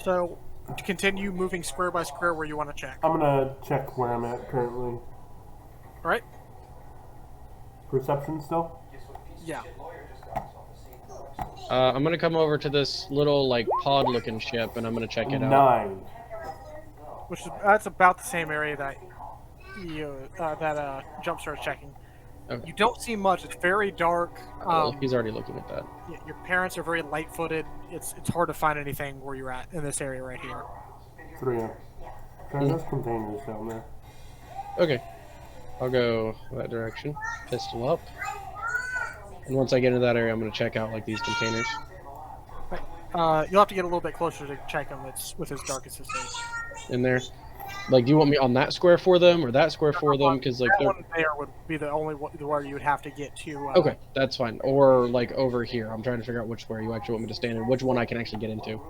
So, to continue moving square by square where you want to check. I'm gonna check where I'm at currently. Right? Perception still? Yeah. I'm gonna come over to this little like pod-looking ship, and I'm gonna check it out. 9. Which is, that's about the same area that Jumpstart's checking. Okay. You don't see much. It's very dark. Well, he's already looking at that. Your parents are very light-footed. It's hard to find anything where you're at in this area right here. 3. There's containers down there. Okay. I'll go that direction. Pistol up. And once I get into that area, I'm gonna check out like these containers. You'll have to get a little bit closer to check them. It's with his darkest estate. In there. Like, do you want me on that square for them or that square for them? Because like, That they're... one there would be the only one where you would have to get to. Okay, that's fine. Or like over here. I'm trying to figure out which square you actually want me to stand in. Which one I can actually get into.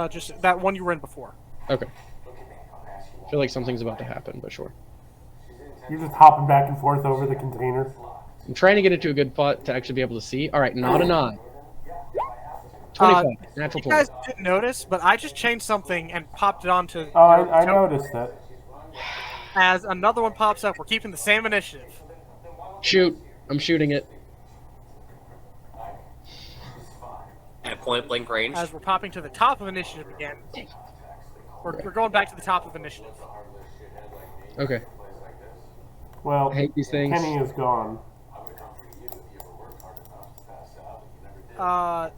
Just that one you were in before. Okay. I feel like something's about to happen, but sure. You're just hopping back and forth over the container. I'm trying to get into a good spot to actually be able to see. All right, not a 9. 25. Natural You 20. guys didn't notice, but I just changed something and popped it onto. Oh, I your- noticed that. As another one pops up, we're keeping the same initiative. Shoot. I'm shooting it. At point blank range. As we're popping to the top of initiative again. We're going back to the top of initiative. Okay. Well, I hate these things. Kenny is gone.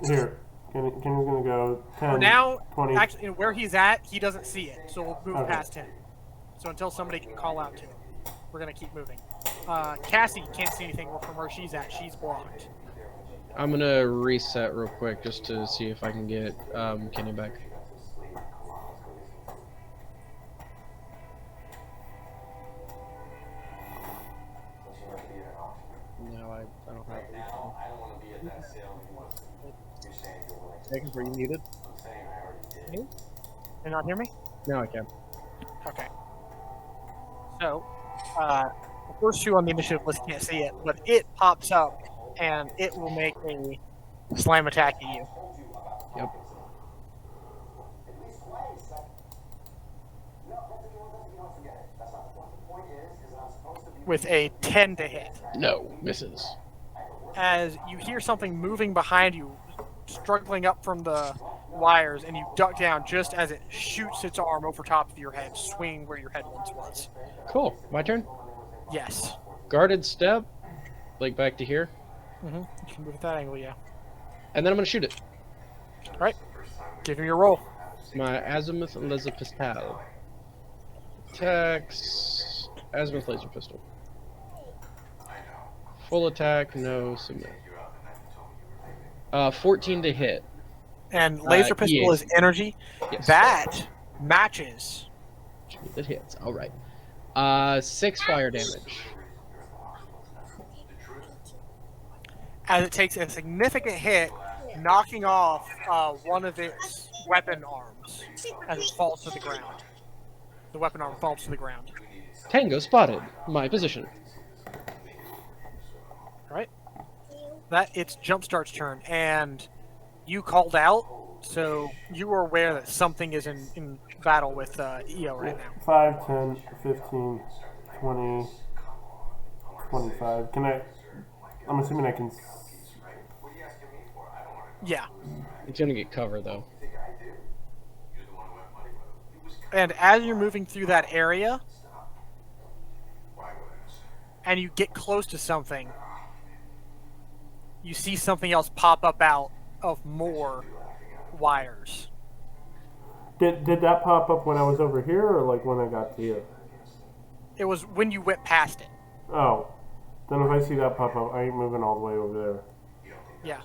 Here. Kenny's gonna go 10, For now, 20. actually, where he's at, he doesn't see it, so we'll move Okay. past him. So until somebody can call out to him, we're gonna keep moving. Cassie can't see anything from where she's at. She's blocked. I'm gonna reset real quick just to see if I can get Kenny back. No, I don't have it. Seconds, were you muted? You not hear me? Now I can. Okay. So, the first two on the initiative list can't see it, but it pops up, and it will make a slam attack at you. Yep. With a 10 to hit. No, misses. As you hear something moving behind you, struggling up from the wires, and you duck down just as it shoots its arm over top of your head, swinging where your head once was. Cool. My turn. Yes. Guarded step, like back to here, You can move at that angle, yeah. and then I'm gonna shoot it. Alright. Give him your roll. My azimuth laser pistol. Attacks. Azimuth laser pistol. Full attack, no submit. 14 to hit. And laser pistol is energy. Yes. That matches. That hits. All right. 6 fire damage. As it takes a significant hit, knocking off one of its weapon arms as it falls to the ground. The weapon arm falls to the ground. Tango spotted. My position. Alright. That it's Jumpstart's turn, and you called out, so you are aware that something is in battle with EO right now. 5, 10, 15, 20, 25. I'm assuming I can... Yeah. It's gonna get cover though. And as you're moving through that area, and you get close to something, you see something else pop up out of more wires. Did that pop up when I was over here, or like when I got to here? It was when you went past it. Oh. Then if I see that pop up, I ain't moving all the way over there. Yeah.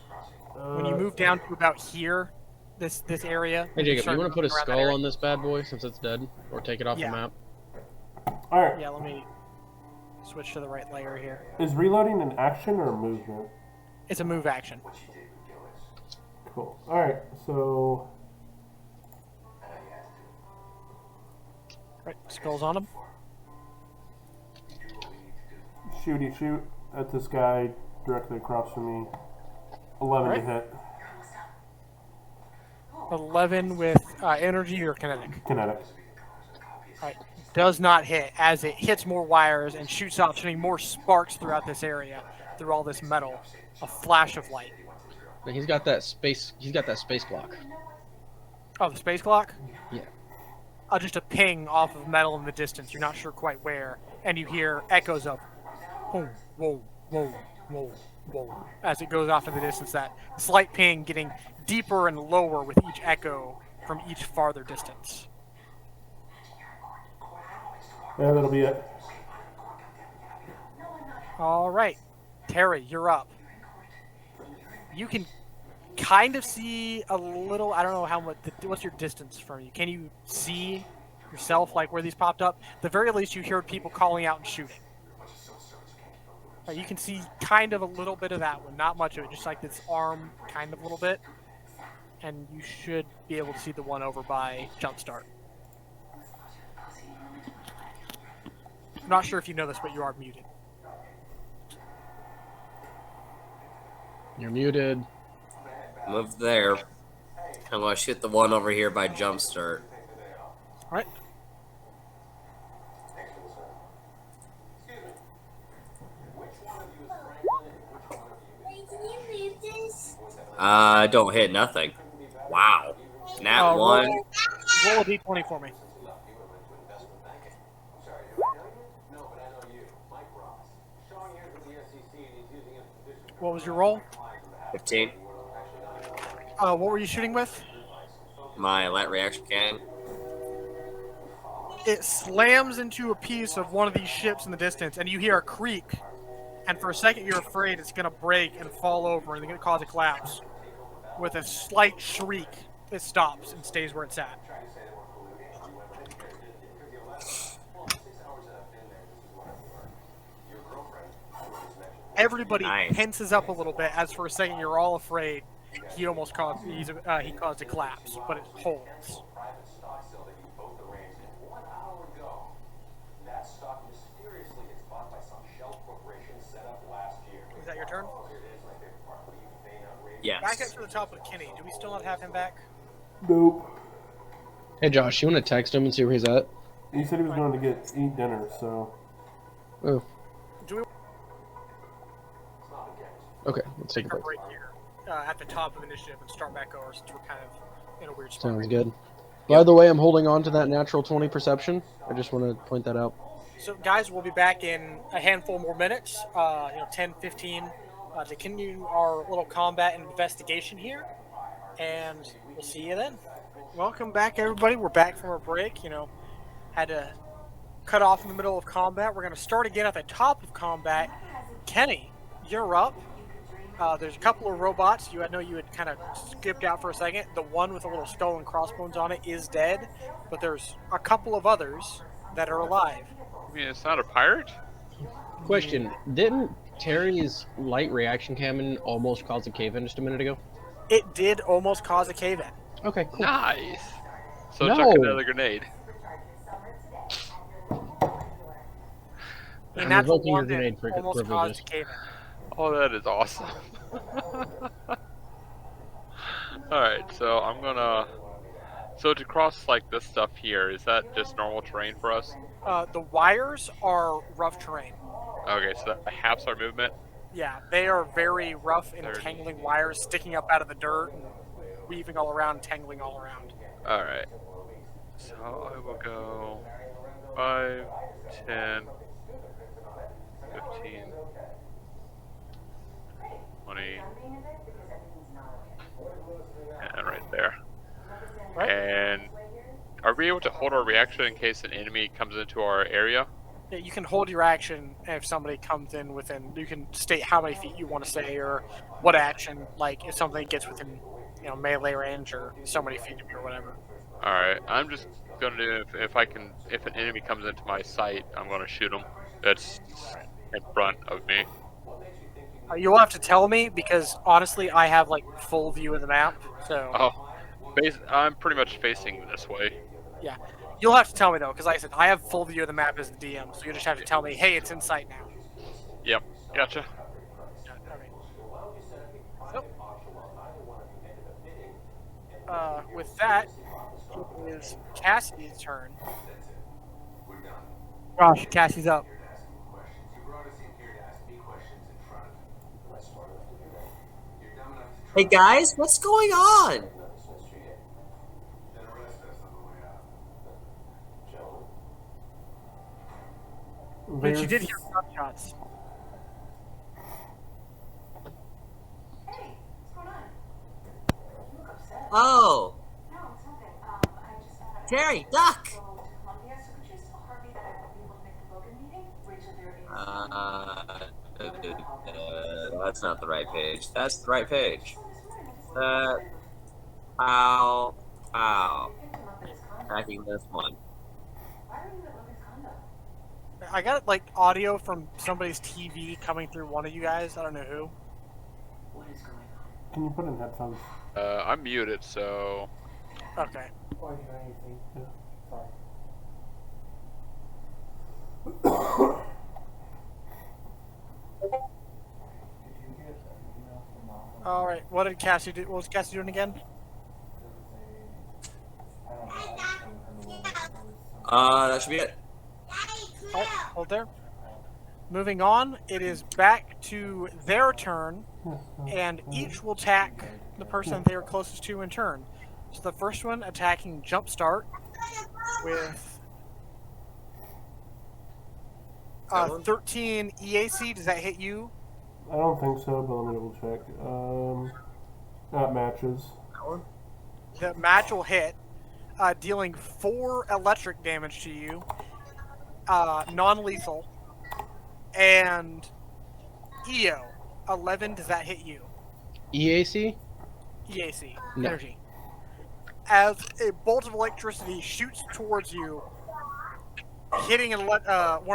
When you move down to about here, this area. Hey Jacob, you Start want to put a moving around that skull area. on this bad boy since it's dead, or take it off Yeah. the map? All right. Yeah, let me switch to the right layer here. Is reloading an action or a movement? It's a move action. Cool. All right. So Right, skulls on him. shooty shoot at this guy directly across from me. 11 to Right. hit. 11 with energy or kinetic. Kinetic. Right. Does not hit as it hits more wires and shoots out, shooting more sparks throughout this area, through all this metal. A flash of light. But he's got that space. He's got that space clock. Oh, the space clock? Yeah. Just a ping off of metal in the distance. You're not sure quite where, and you hear echoes of whoa, whoa, whoa, whoa, whoa, as it goes off in the distance. That slight ping getting deeper and lower with each echo from each farther distance. Yeah, that'll be it. All right, Terry, you're up. You can kind of see a little. I don't know how much. What's your distance from you? Can you see yourself, like where these popped up? At the very least, you heard people calling out and shooting. You can see kind of a little bit of that one, not much of it, just like this arm, kind of a little bit. And you should be able to see the one over by Jumpstart. I'm not sure if you know this, but you are muted. You're muted. Move there. I'm gonna shoot the one over here by Jumpstart. All right. Wait, can you move this? Don't hit nothing. Wow. Nat Oh, one. Roll a d20 for me. What was your roll? 15. What were you shooting with? My light reaction cannon. It slams into a piece of one of these ships in the distance, and you hear a creak. And for a second, you're afraid it's going to break and fall over, and it's going to cause a collapse. With a slight shriek, it stops and stays where it's at. Everybody Nice. tenses up a little bit, as for a second you're all afraid he almost caused he caused a collapse, but it holds. Is that your turn? Back up Yes. to the top with Kenny. Do we still not have him back? Nope. Hey Josh, you want to text him and see where he's at? He said he was going to eat dinner, so Oh, Do we okay. Let's take a have break. right here at the top of initiative and start back over since we're kind of in a weird spot? Sounds good. By the way, I'm holding on to that natural 20 perception. I just want to point that out. So, guys, we'll be back in a handful more minutes, 10, 15, to continue our little combat and investigation here, and we'll see you then. Welcome back, everybody. We're back from our break. Had to cut off in the middle of combat. We're going to start again at the top of combat. Kenny, you're up. There's a couple of robots. I know you had kind of skipped out for a second. The one with a little skull and crossbones on it is dead, but there's a couple of others that are alive. I mean, it's not a pirate? Question: didn't Terry's light reaction cannon almost cause a cave-in just a minute ago? It did almost cause a cave-in. Okay, cool. Nice. So No. chuck another grenade. And I'm that's revoking your one that grenade almost privileges. caused a cave-in. Oh, that is awesome. Alright, so I'm gonna... So to cross, like, this stuff here, is that just normal terrain for us? The wires are rough terrain. Okay, so that halves our movement. Yeah, they are very rough and 30. tangling wires sticking up out of the dirt and weaving all around, tangling all around. Alright. So I will go 5, 10, 15, 20, and right there. Right? And are we able to hold our reaction in case an enemy comes into our area? Yeah, you can hold your action if somebody comes in within. You can state how many feet you want to say or what action, like if something gets within melee range or so many feet of you or whatever. All right, I'm just gonna do if an enemy comes into my sight, I'm gonna shoot him. That's in front of me. You'll have to tell me because honestly, I have like full view of the map. So Oh, I'm pretty much facing this way. yeah, you'll have to tell me though, because like I said, I have full view of the map as the DM. So you just have to tell me, hey, it's in sight now. Yep, gotcha. With that, it is Cassie's turn. Gosh, Cassie's up. Hey guys, what's going on? But you did hear gunshots. Hey, what's going on? You look upset. Oh, No, it's nothing. I just found out. Terry, duck! Go to Columbia, so could you just tell Harvey that I won't be able to make the Logan meeting? Rachel, there is. That's not the right page. That's the right page. So this morning, I just Ow, ow. I picked him up at his condo. Tracking this one. Why are you at Logan's condo? I got like audio from somebody's TV coming through one of you guys. I don't know who. What is going on? Can you put in headphones? I'm muted, so Okay. All right. What did Cassie do? What was Cassie doing again? That should be it. Oh, hold there. Moving on, it is back to their turn, and each will attack the person they are closest to in turn. So the first one attacking Jumpstart with 13 EAC. Does that hit you? I don't think so, but let me double check. That matches. The match will hit, dealing 4 electric damage to you, non-lethal, and EO 11. Does that hit you? EAC? EAC No. energy. As a bolt of electricity shoots towards you, hitting one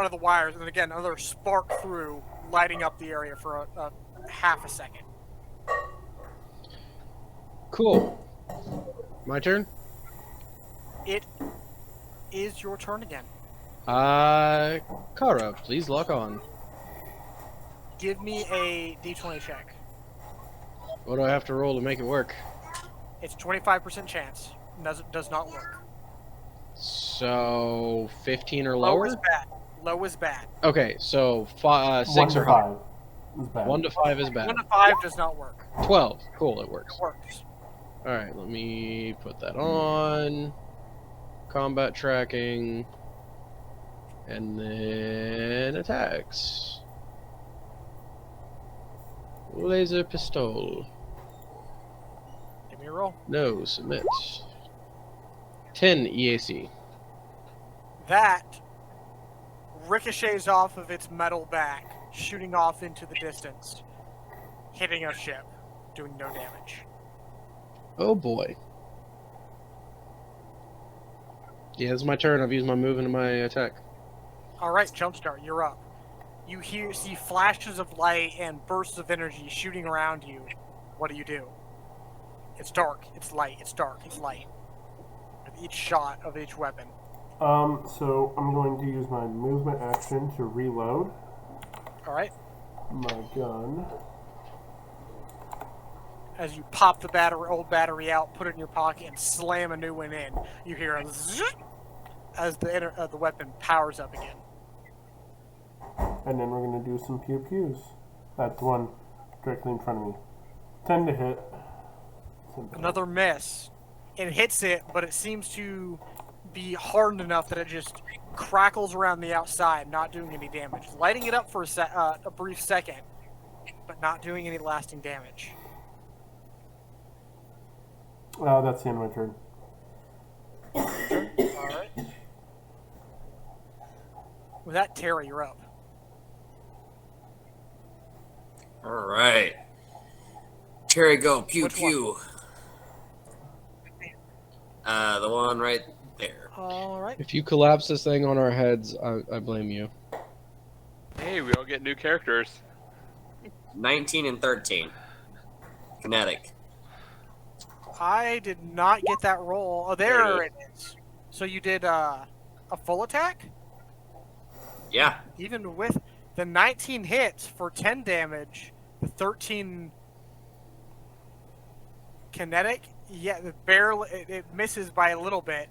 of the wires, and again another spark through, lighting up the area for a half a second. Cool. My turn? It is your turn again. Kara, please lock on. Give me a D20 check. What do I have to roll to make it work? It's 25% chance. Does not work. So, 15 or Low lower? is bad. Low is bad. Okay, so 6 1 to or higher. 5 is bad. 1 to 5 is bad. 1 to 5 does not work. 12. Cool, it works. It works. Alright, let me put that on. Combat tracking. And then attacks. Laser pistol. Give me a roll. No, submit. 10 EAC. That ricochets off of its metal back, shooting off into the distance, hitting a ship, doing no damage. Oh boy. Yeah, it's my turn. I've used my move into my attack. All right, Jumpstart, you're up. You see flashes of light and bursts of energy shooting around you. What do? It's dark. It's light. It's dark. It's light. With each shot of each weapon. So I'm going to use my movement action to reload All right. my gun. As you pop the old battery out, put it in your pocket, and slam a new one in, you hear a zzz as the weapon powers up again. And then we're going to do some pew pews. That's one directly in front of me. 10 to hit. Another miss. It hits it, but it seems to be hardened enough that it just crackles around the outside, not doing any damage. Lighting it up for a brief second, but not doing any lasting damage. That's the end of my turn. Alright. With that, Terry, you're up. All right. Terry, go. Pew Which pew. The one right there. All right. If you collapse this thing on our heads, I blame you. Hey, we all get new characters. 19 and 13. Kinetic. I did not get that roll. Oh, There there it it is. So you did a full attack? Yeah. Even with the 19 hits for 10 damage, the 13 kinetic, yeah, it misses by a little bit.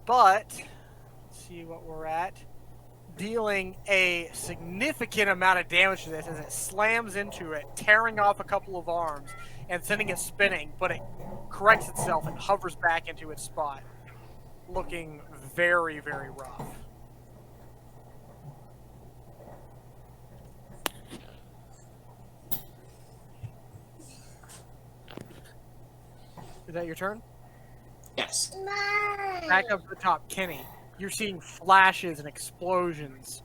But let's see what we're at. Dealing a significant amount of damage to this as it slams into it, tearing off a couple of arms and sending it spinning, but it corrects itself and hovers back into its spot, looking very, very rough. Is that your turn? Yes. Back up to the top, Kenny. You're seeing flashes and explosions,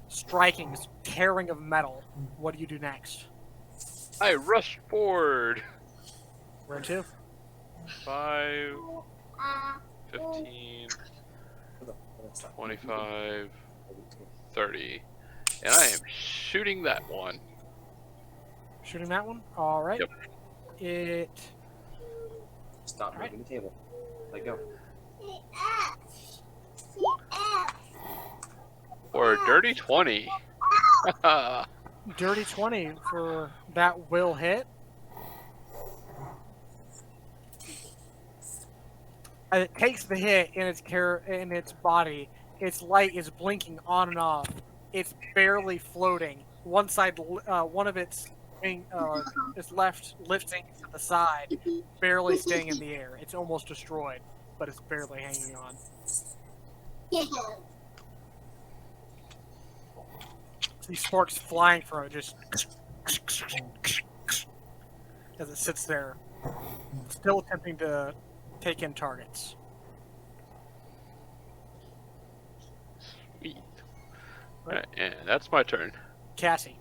strikings, tearing of metal. What do you do next? I rushed forward. Where to? 5, 15, 25, 30. And I am shooting that one. Shooting that one? All right. Yep. It. Stop moving the table. Let go. Or a dirty 20. Dirty 20 for that will hit. As it takes the hit in its body, its light is blinking on and off. It's barely floating. One side, one of its wing, is left lifting to the side, barely staying in the air. It's almost destroyed, but it's barely hanging on. These sparks flying from it, just as it sits there, still attempting to take in targets. Sweet. Alright, and that's my turn. Cassie.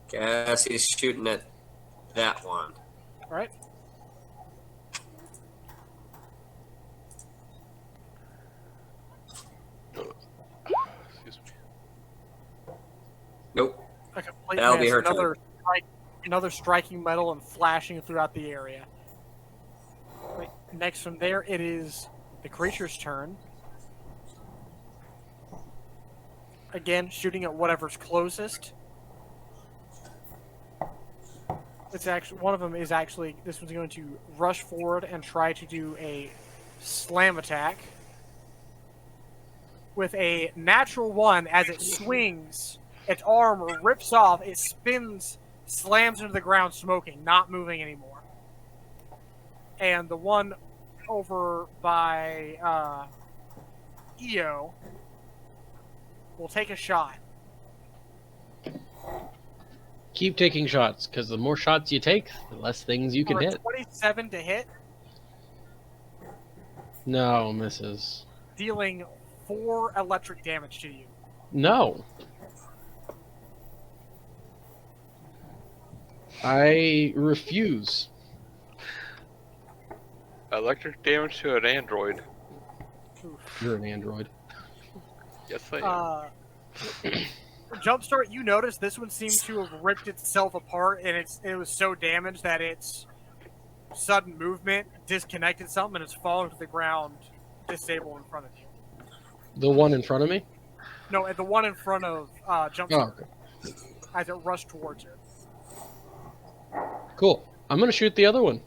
Cassie's shooting at that one. All right. Excuse me. Nope. A complete That'll be miss. her turn. Another striking metal and flashing throughout the area. Right. Next from there, it is the creature's turn. Again, shooting at whatever's closest. It's actually one of them is actually this one's going to rush forward and try to do a slam attack with a natural one. As it swings, its arm rips off. It spins, slams into the ground, smoking, not moving anymore. And the one over by EO will take a shot. Keep taking shots, because the more shots you take, the less things you can For a hit. 27 to hit, No, misses. dealing 4 electric damage to you. No. I refuse. Electric damage to an android. You're an android. Yes, I am. Jumpstart, you notice this one seemed to have ripped itself apart, and it was so damaged that its sudden movement disconnected something, and it's fallen to the ground, disabled in front of you. The one in front of me? No, and the one in front of Jumpstart, Oh, okay. as it rushed towards it. Cool. I'm going to shoot the other one.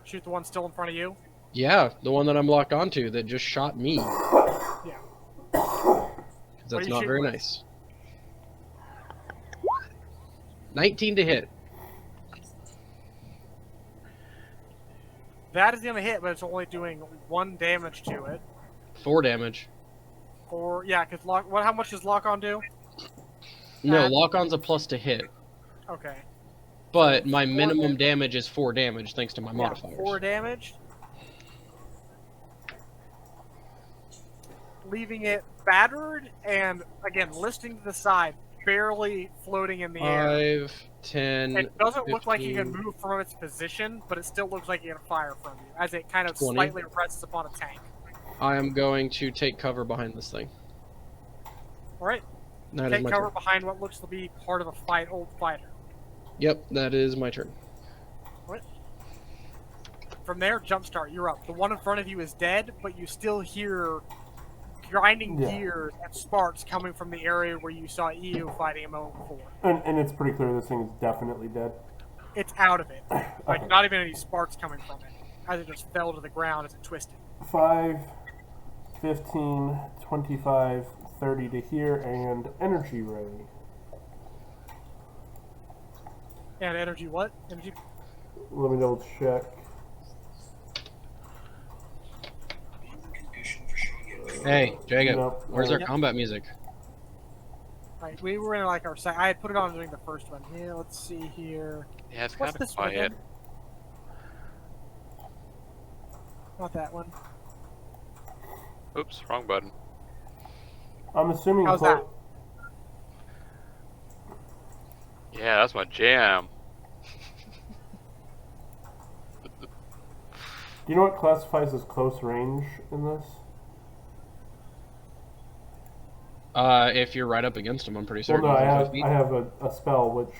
Shoot the one still in front of you. Yeah, the one that I'm locked onto that just shot me. Yeah. 'Cause What that's are you not shooting very with? nice. 19 to hit. That is going to hit, but it's only doing 1 damage to it. 4 damage. Or yeah, because how much does lock on do? No, lock-on's a plus to hit. Okay. But my minimum damage is 4 damage thanks to my modifiers. 4 damage. Leaving it battered and, again, listing to the side, barely floating in the air. 5, 10, It doesn't look like it can 15. move from its position, but it still looks like it can fire from you as it kind of 20. slightly rests upon a tank. I am going to take cover behind this thing. All right, That is take my cover turn. behind what looks to be part of a old fighter. Yep, that is my turn. From there, Jumpstart, you're up. The one in front of you is dead, but you still hear grinding Yeah. gears and sparks coming from the area where you saw EU fighting a moment before. And it's pretty clear this thing is definitely dead. It's out of it. Like, Okay. not even any sparks coming from it, as it just fell to the ground as it twisted. 5, 15, 25, 30 to here, and energy ray. And energy what? Energy. Let me double check. Hey, Jacob, Nope. where's our Yep. combat music? Right, we were in like our I had put it on during the first one. Yeah, let's see here. Yeah, it's What's kind of this one quiet. again? Not that one. Oops, wrong button. I'm assuming. How's that? Yeah, that's my jam. Do you know what classifies as close range in this? If you're right up against him, I'm pretty Well, certain. no, within 5 feet. I have a spell which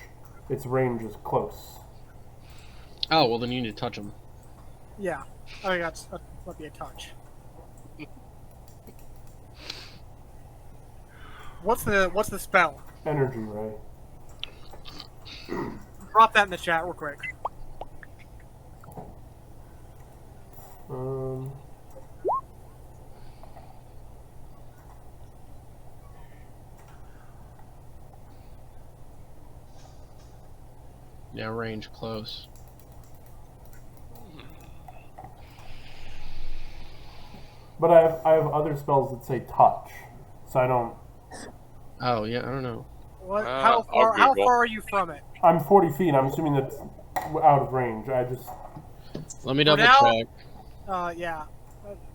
its range is close. Oh, well then you need to touch him. Yeah. I think that'd be a touch. What's the spell? Energy ray. Drop that in the chat real quick. Yeah, range close. But I have other spells that say touch, so I don't. Oh yeah, I don't know. What? I'll How Google. far are you from it? I'm 40 feet. I'm assuming that's out of range. I just. Let me For double now- check. Yeah.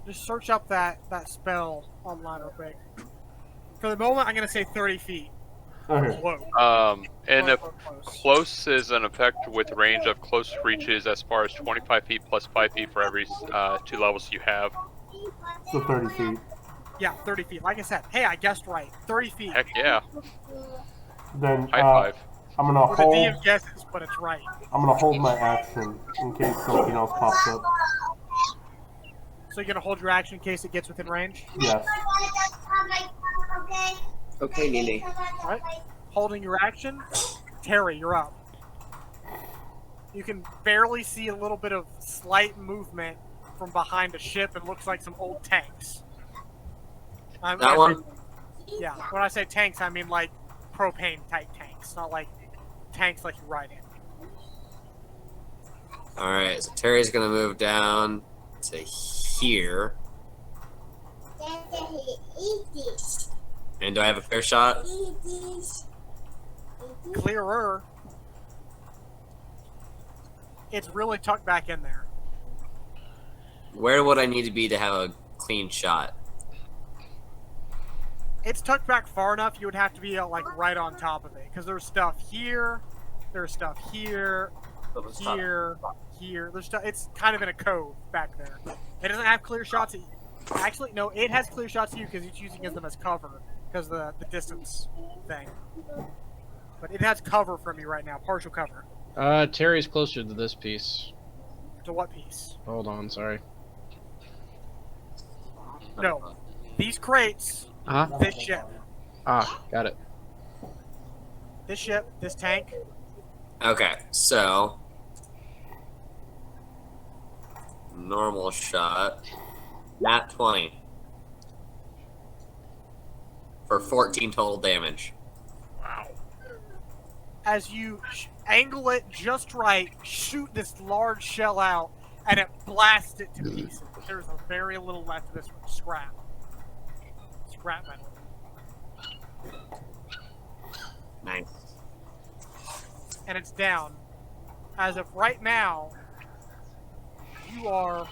Just search up that spell online real quick. For the moment, I'm gonna say 30 feet. Okay. Whoa. And if Close. close is an effect with range of close reaches as far as 25 feet plus 5 feet for every 2 levels you have. So 30 feet. Yeah, 30 feet. Like I said, hey, I guessed right. 30 feet. Heck yeah. Then High five. I'm gonna With a hold. DM guesses, but it's right. I'm gonna hold my action in case something else pops up. So you're gonna hold your action in case it gets within range. Yes. Okay, Nene. Alright. Holding your action. Terry, you're up. You can barely see a little bit of slight movement from behind a ship and looks like some old tanks. That one? Yeah, when I say tanks, I mean like propane type tanks, not like tanks like you ride in. Alright, so Terry's gonna move down to here. And do I have a clear shot? Clearer. It's really tucked back in there. Where would I need to be to have a clean shot? It's tucked back far enough you would have to be like right on top of it because there's stuff here, there's stuff here, here, here. There's stuff. It's kind of in a cove back there. It doesn't have clear shots. Actually, no, it has clear shots to you because it's using them as cover because the distance thing. But it has cover from you right now, partial cover. Terry's closer to this piece. To what piece? Hold on, sorry. No, these crates, Uh-huh. this ship, Got it. this tank. Okay, so normal shot. Nat 20 for 14 total damage. As you angle it just right, shoot this large shell out, and it blasts it to pieces. There's a very little left of this scrap. Scrap metal. Nice. And it's down. As of right now, you are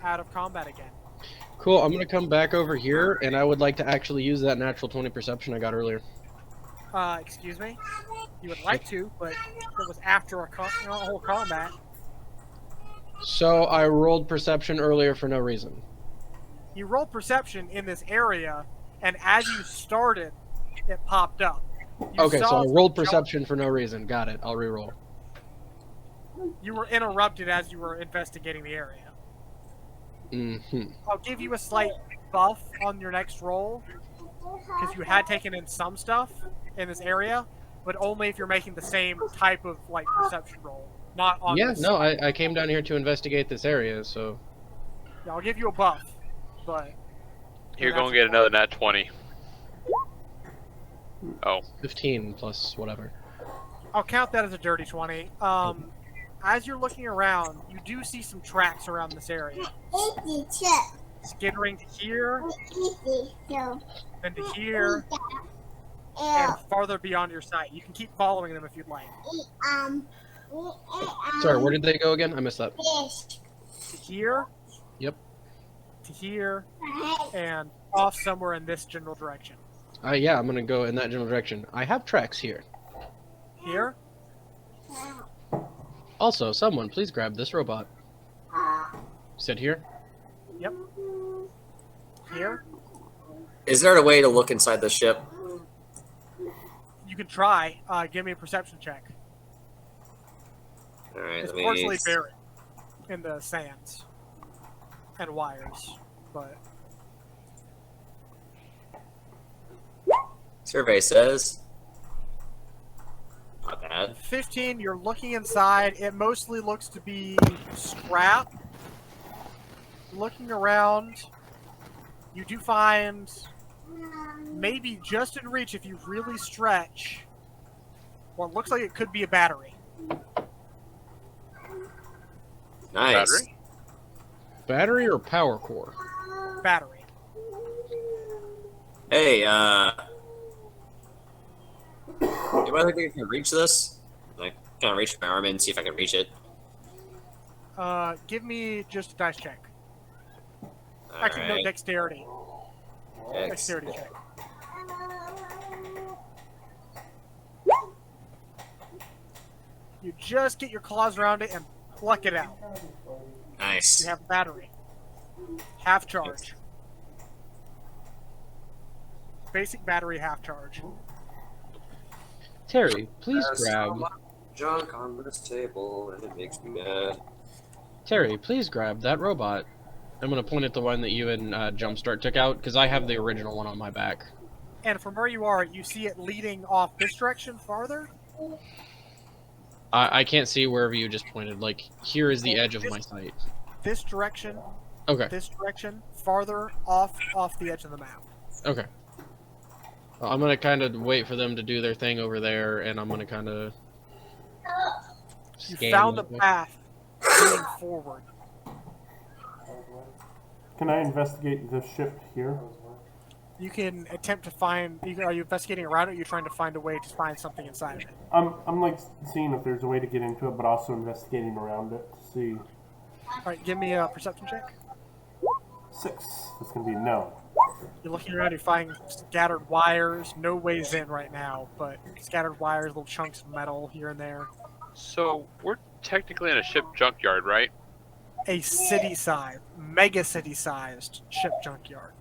out of combat again. Cool, I'm gonna come back over here, and I would like to actually use that natural 20 perception I got earlier. Excuse me? You would like to, but it was after a whole combat. So I rolled perception earlier for no reason. You rolled perception in this area, and as you started, it popped up. You Okay, so saw I rolled some perception for no reason. Got it. I'll re-roll. You were interrupted as you were investigating the area. Mm-hmm. I'll give you a slight buff on your next roll, because you had taken in some stuff in this area, but only if you're making the same type of like perception roll, not on. Yeah, this. no, I came down here to investigate this area, so... Yeah, I'll give you a buff, but You're going to get another nat 20. Oh. 15 plus whatever. I'll count that as a dirty 20. As you're looking around, you do see some tracks around this area. Easy chip. Skittering to here, Easy. So, then to here, and farther beyond your sight. You can keep following them if you'd like. Sorry, where did they go again? I missed that. Fish. To here, Yep. to here, and off somewhere in this general direction. Yeah, I'm gonna go in that general direction. I have tracks here. Here, Also, someone, please grab this robot. Sit here. yep. Here, Is there a way to look inside the ship? you can try. Give me a perception check. All right, It's let me. partially buried in the sands and wires, but Survey says. Not bad. 15. You're looking inside. It mostly looks to be scrap. Looking around, you do find maybe just in reach if you really stretch. What looks like it could be a battery. Nice. Battery? Battery or power core? Battery. Hey, anybody think I can reach this? Like, can I reach my arm in and see if I can reach it? Give me just a dice check. All Actually, no, right. dexterity. Dex. Dexterity check. You just get your claws around it and pluck it out. Nice. You have a battery. Half charge. Basic battery, half charge. Terry, please There's grab. so much junk on this table, and it makes me mad. Terry, please grab that robot. I'm gonna point at the one that you and Jumpstart took out because I have the original one on my back. And from where you are, you see it leading off this direction farther. I can't see wherever you just pointed. Like here is the edge of my sight. This direction, Okay. this direction, farther off the edge of the map. Okay. Well, I'm gonna kind of wait for them to do their thing over there, and I'm gonna kind of. You found the path moving forward. Can I investigate the ship here? You can attempt to find. Are you investigating around it? Or are you trying to find a way to find something inside of it? I'm like seeing if there's a way to get into it, but also investigating around it to see. All right, give me a perception check. 6. That's gonna be no. You're looking around. You find scattered wires. No ways in right now, but scattered wires, little chunks of metal here and there. So we're technically in a ship junkyard, right? A city-sized, mega city-sized ship junkyard.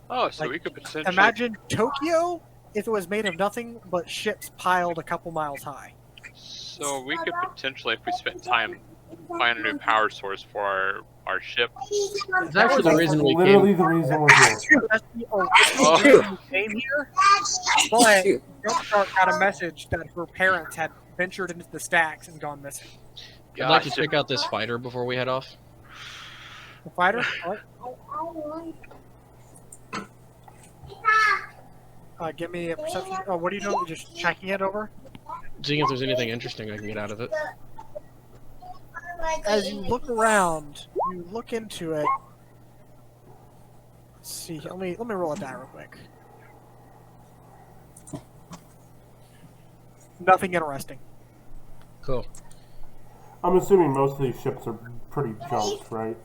Oh, so Like, we could potentially. Imagine Tokyo if it was made of nothing but ships piled a couple miles high. So we could potentially, if we spent time, find a new power source for our ship. It's actually the reason we Literally came. the reason we're here. That's the original reason we came here, but Jumpstart got a message that her parents had ventured into the stacks and gone missing. I'd like to Gotcha. check out this fighter before we head off. The fighter? What? Give me a perception. Oh, what are you doing? You're just checking it over? Seeing if there's anything interesting I can get out of it. As you look around, you look into it. Let's see. Let me roll a die real quick. Nothing interesting. Cool. I'm assuming most of these ships are pretty junked, right?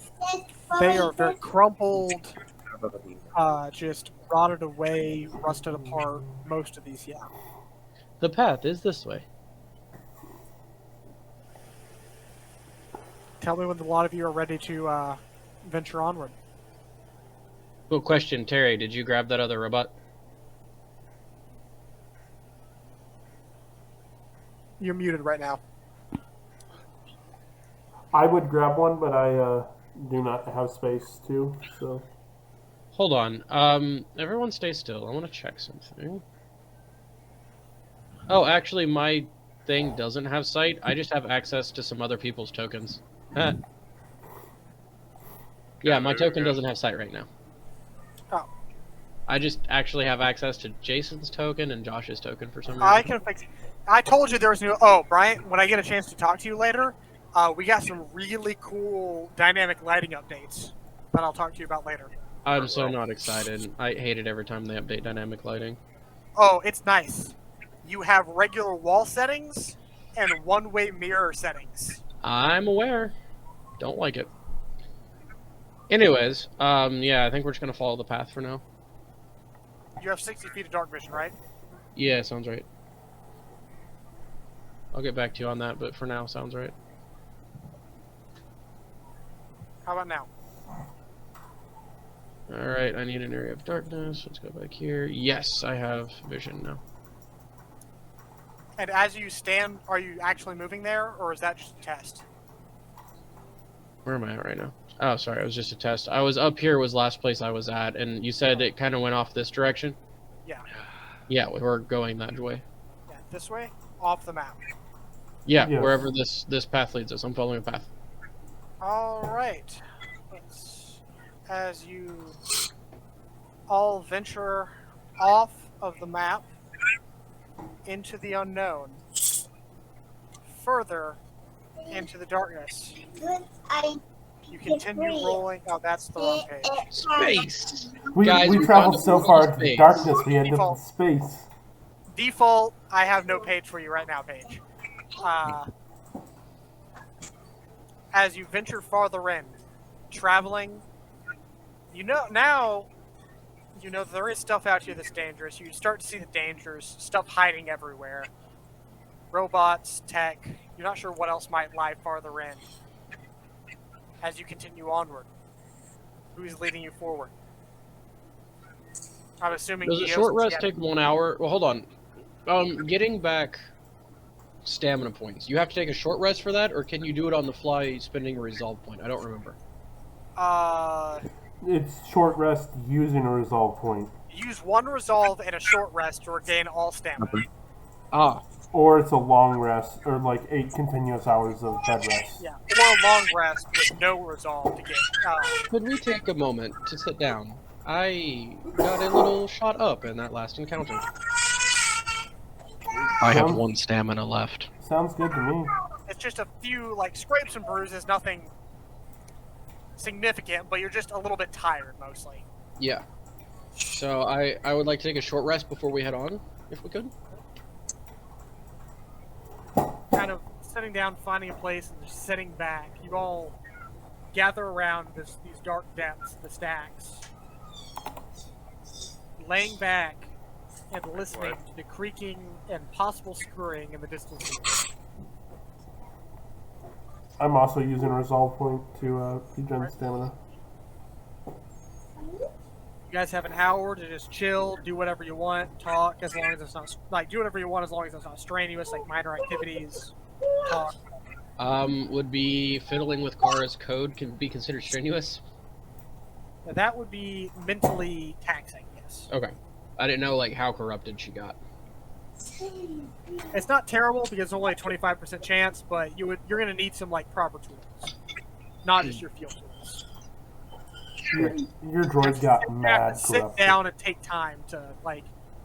They are very crumpled, just rotted away, rusted apart. Most of these, yeah. The path is this way. Tell me when a lot of you are ready to venture onward. Well, question, Terry, did you grab that other robot? You're muted right now. I would grab one, but I do not have space to. So Hold on. Everyone stay still. I want to check something. Oh, actually, my thing doesn't have sight. I just have access to some other people's tokens. Yeah, my token doesn't have sight right now. Oh. I just actually have access to Jason's token and Josh's token for some reason. I can fix. I told you there was new. Oh, Brian, when I get a chance to talk to you later, we got some really cool dynamic lighting updates that I'll talk to you about later. I'm so not excited. I hate it every time they update dynamic lighting. Oh, it's nice. You have regular wall settings and one-way mirror settings. I'm aware. Don't like it. Anyways, yeah, I think we're just gonna follow the path for now. You have 60 feet of dark vision, right? Yeah, sounds right. I'll get back to you on that, but for now, sounds right. How about now? Alright, I need an area of darkness. Let's go back here. Yes, I have vision now. And as you stand, are you actually moving there, or is that just a test? Where am I at right now? Oh, sorry, it was just a test. I was up here was last place I was at, and you said it kind of went off this direction? Yeah. Yeah, we're going that way. Yeah, this way, off the map. Yeah, Yes. wherever this path leads us. I'm following a path. All right. As you all venture off of the map into the unknown, further into the darkness, you continue rolling. Oh, that's the wrong page. Space! we Guys, we traveled found so the far world into space. darkness, we ended up in Default. space. Default, I have no page for you right now, Paige. As you venture farther in, traveling, you know there is stuff out here that's dangerous. You start to see the dangers, stuff hiding everywhere. Robots, tech, you're not sure what else might lie farther in. As you continue onward, who's leading you forward? I'm assuming Does a Eos short and rest Seattle. take 1 hour? Well, hold on. Getting back stamina points. You have to take a short rest for that, or can you do it on the fly spending a resolve point? I don't remember. It's short rest using a resolve point, Use one resolve and a short rest to regain all stamina. Ah, or it's a long rest, or like 8 continuous hours of bed rest. Yeah, or a long rest with no resolve to get. could we take a moment to sit down? I got a little shot up in that last encounter. I have 1 stamina left. Sounds good to me. It's just a few like scrapes and bruises, nothing significant, but you're just a little bit tired mostly. Yeah. So I would like to take a short rest before we head on, if we could. Kind of sitting down, finding a place, and just sitting back. You all gather around these dark depths, the stacks, laying back and listening to the creaking and possible scurrying in the distance. I'm also using a resolve point to regen stamina. You guys have an hour to just chill, do whatever you want, talk as long as it's not do whatever you want as long as it's not strenuous, like minor activities. Talk. Would be fiddling with Kara's code can be considered strenuous? Now, that would be mentally taxing. Yes, Okay. I didn't know like how corrupted she got. it's not terrible because it's only a 25% chance, but you're gonna need some like proper tools, not just your field tools. Your droid got You have mad to sit corrupted. down and take time to like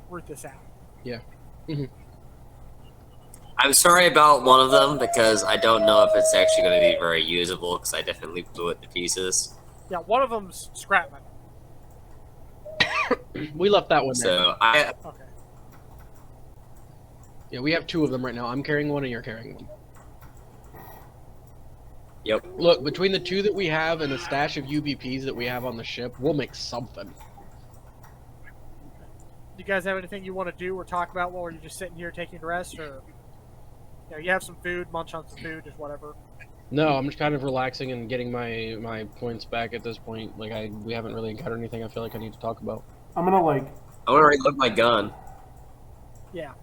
root this out. I'm sorry about one of them because I don't know if it's actually going to be very usable because I definitely blew it to pieces. Yeah, one of them's Scrapman. We left that one there. So I Okay. Yeah, we have 2 of them right now. I'm carrying one and you're carrying one. Yep. Look, between the 2 that we have and the stash of UBPs that we have on the ship, we'll make something. You guys have anything you want to do or talk about while you're just sitting here taking a rest, or you have some food, munch on some food, just whatever. No, I'm just kind of relaxing and getting my points back at this point. Like we haven't really encountered anything I feel like I need to talk about. I'm gonna like. I want to reload my gun. Yeah,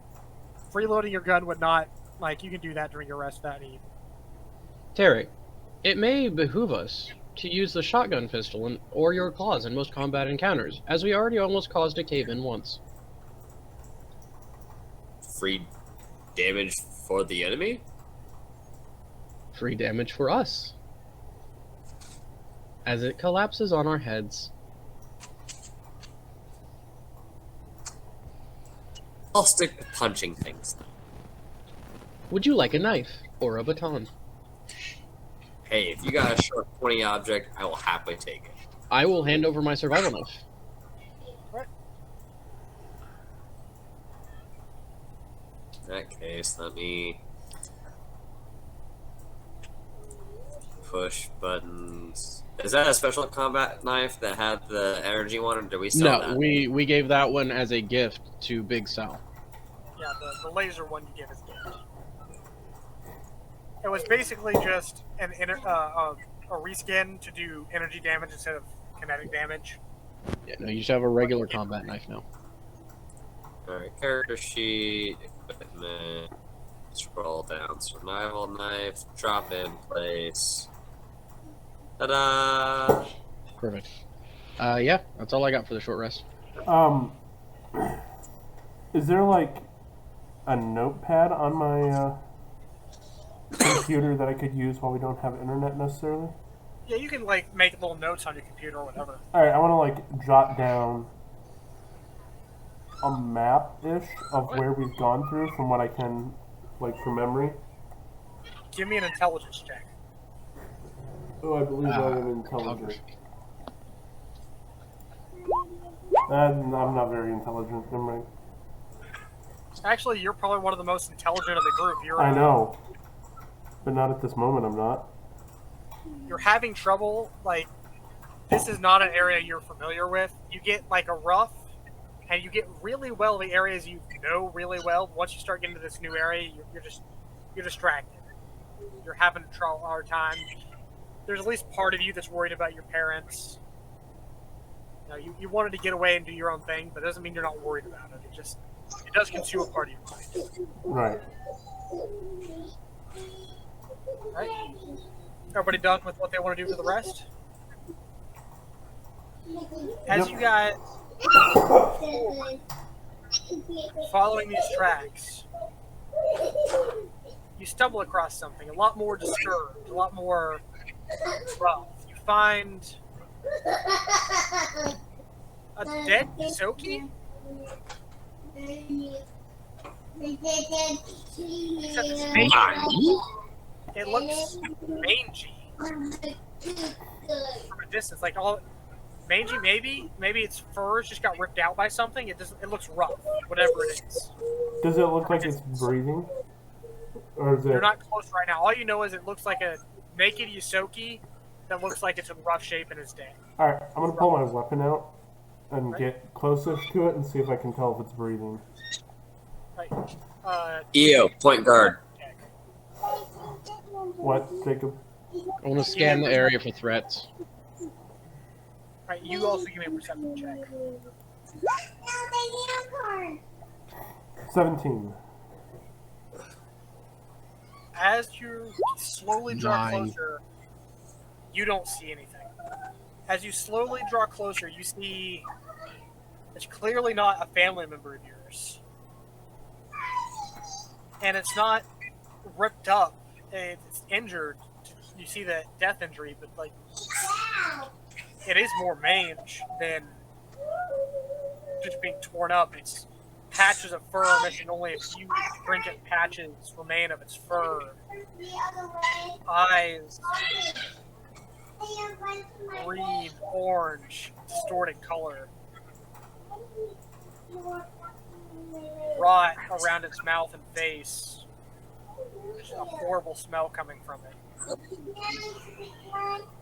freeloading your gun would not you can do that during your rest without any. Tarek, it may behoove us to use the shotgun pistol or your claws in most combat encounters, as we already almost caused a cave-in once. Free damage for the enemy? Free damage for us. As it collapses on our heads. I'll stick to punching things. Would you like a knife or a baton? Hey, if you got a sharp 20 object, I will happily take it. I will hand over my survival knife. In that case, let me push buttons. Is that a special combat knife that had the energy one, or do we sell No, that? we gave that one as a gift to Big Sal. Yeah, the laser one you give as gift. It was basically just a reskin to do energy damage instead of kinetic damage. Yeah, no, you should have a regular combat knife now. Alright, character sheet, equipment, scroll down, survival knife, drop in place. Ta-da! Perfect. Yeah, that's all I got for the short rest. Is there like a notepad on my computer that I could use while we don't have internet necessarily? Yeah, you can make little notes on your computer or whatever. Alright, I want to jot down a map-ish of where we've gone through from what I can, from memory. Give me an intelligence check. Oh, I believe I am intelligent. I'm not very intelligent. Never mind. Actually, you're probably one of the most intelligent of the group. I know. But not at this moment, I'm not. You're having trouble, this is not an area you're familiar with. You get, a rough, and you get really well the areas you know really well. Once you start getting to this new area, you're distracted. You're having a hard time. There's at least part of you that's worried about your parents. You wanted to get away and do your own thing, but it doesn't mean you're not worried about it. It does consume a part of your mind. Right. Right? Everybody done with what they want to do for the rest? As you guys following these tracks, you stumble across something a lot more disturbed, a lot more rough. You find a dead Soki? Except it's mangy. It looks mangy from a distance, mangy. Maybe its furs just got ripped out by something. It looks rough, whatever it is. Does it look like it's breathing? Or is it... You're not close right now. All you know is it looks like a naked Yosoki that looks like it's in rough shape and is dead. Alright, I'm gonna pull my weapon out and get closest to it and see if I can tell if it's breathing. Right. EO, point guard. What, Jacob? I want to scan the area for threats. Right, you also give me a perception check. 17. As you slowly draw 9. closer, you don't see anything. As you slowly draw closer, you see it's clearly not a family member of yours. And it's not ripped up. It's injured. You see the death injury, but it is more mange than just being torn up. It's patches of fur missing. Only a few stringent patches remain of its fur. Eyes, green, orange, distorted color. Rot around its mouth and face. There's a horrible smell coming from it.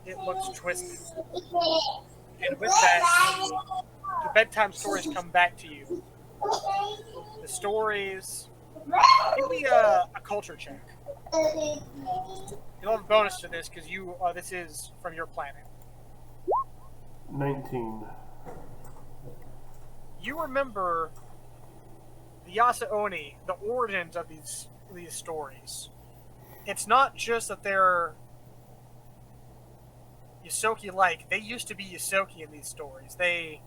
It looks twisted. And with that, the bedtime stories come back to you. The stories. Give me a culture check. You'll have a bonus to this because this is from your planet. 19. You remember the Yasa Oni, the origins of these stories. It's not just that they're Yosoki-like. They used to be Yosoki in these stories. They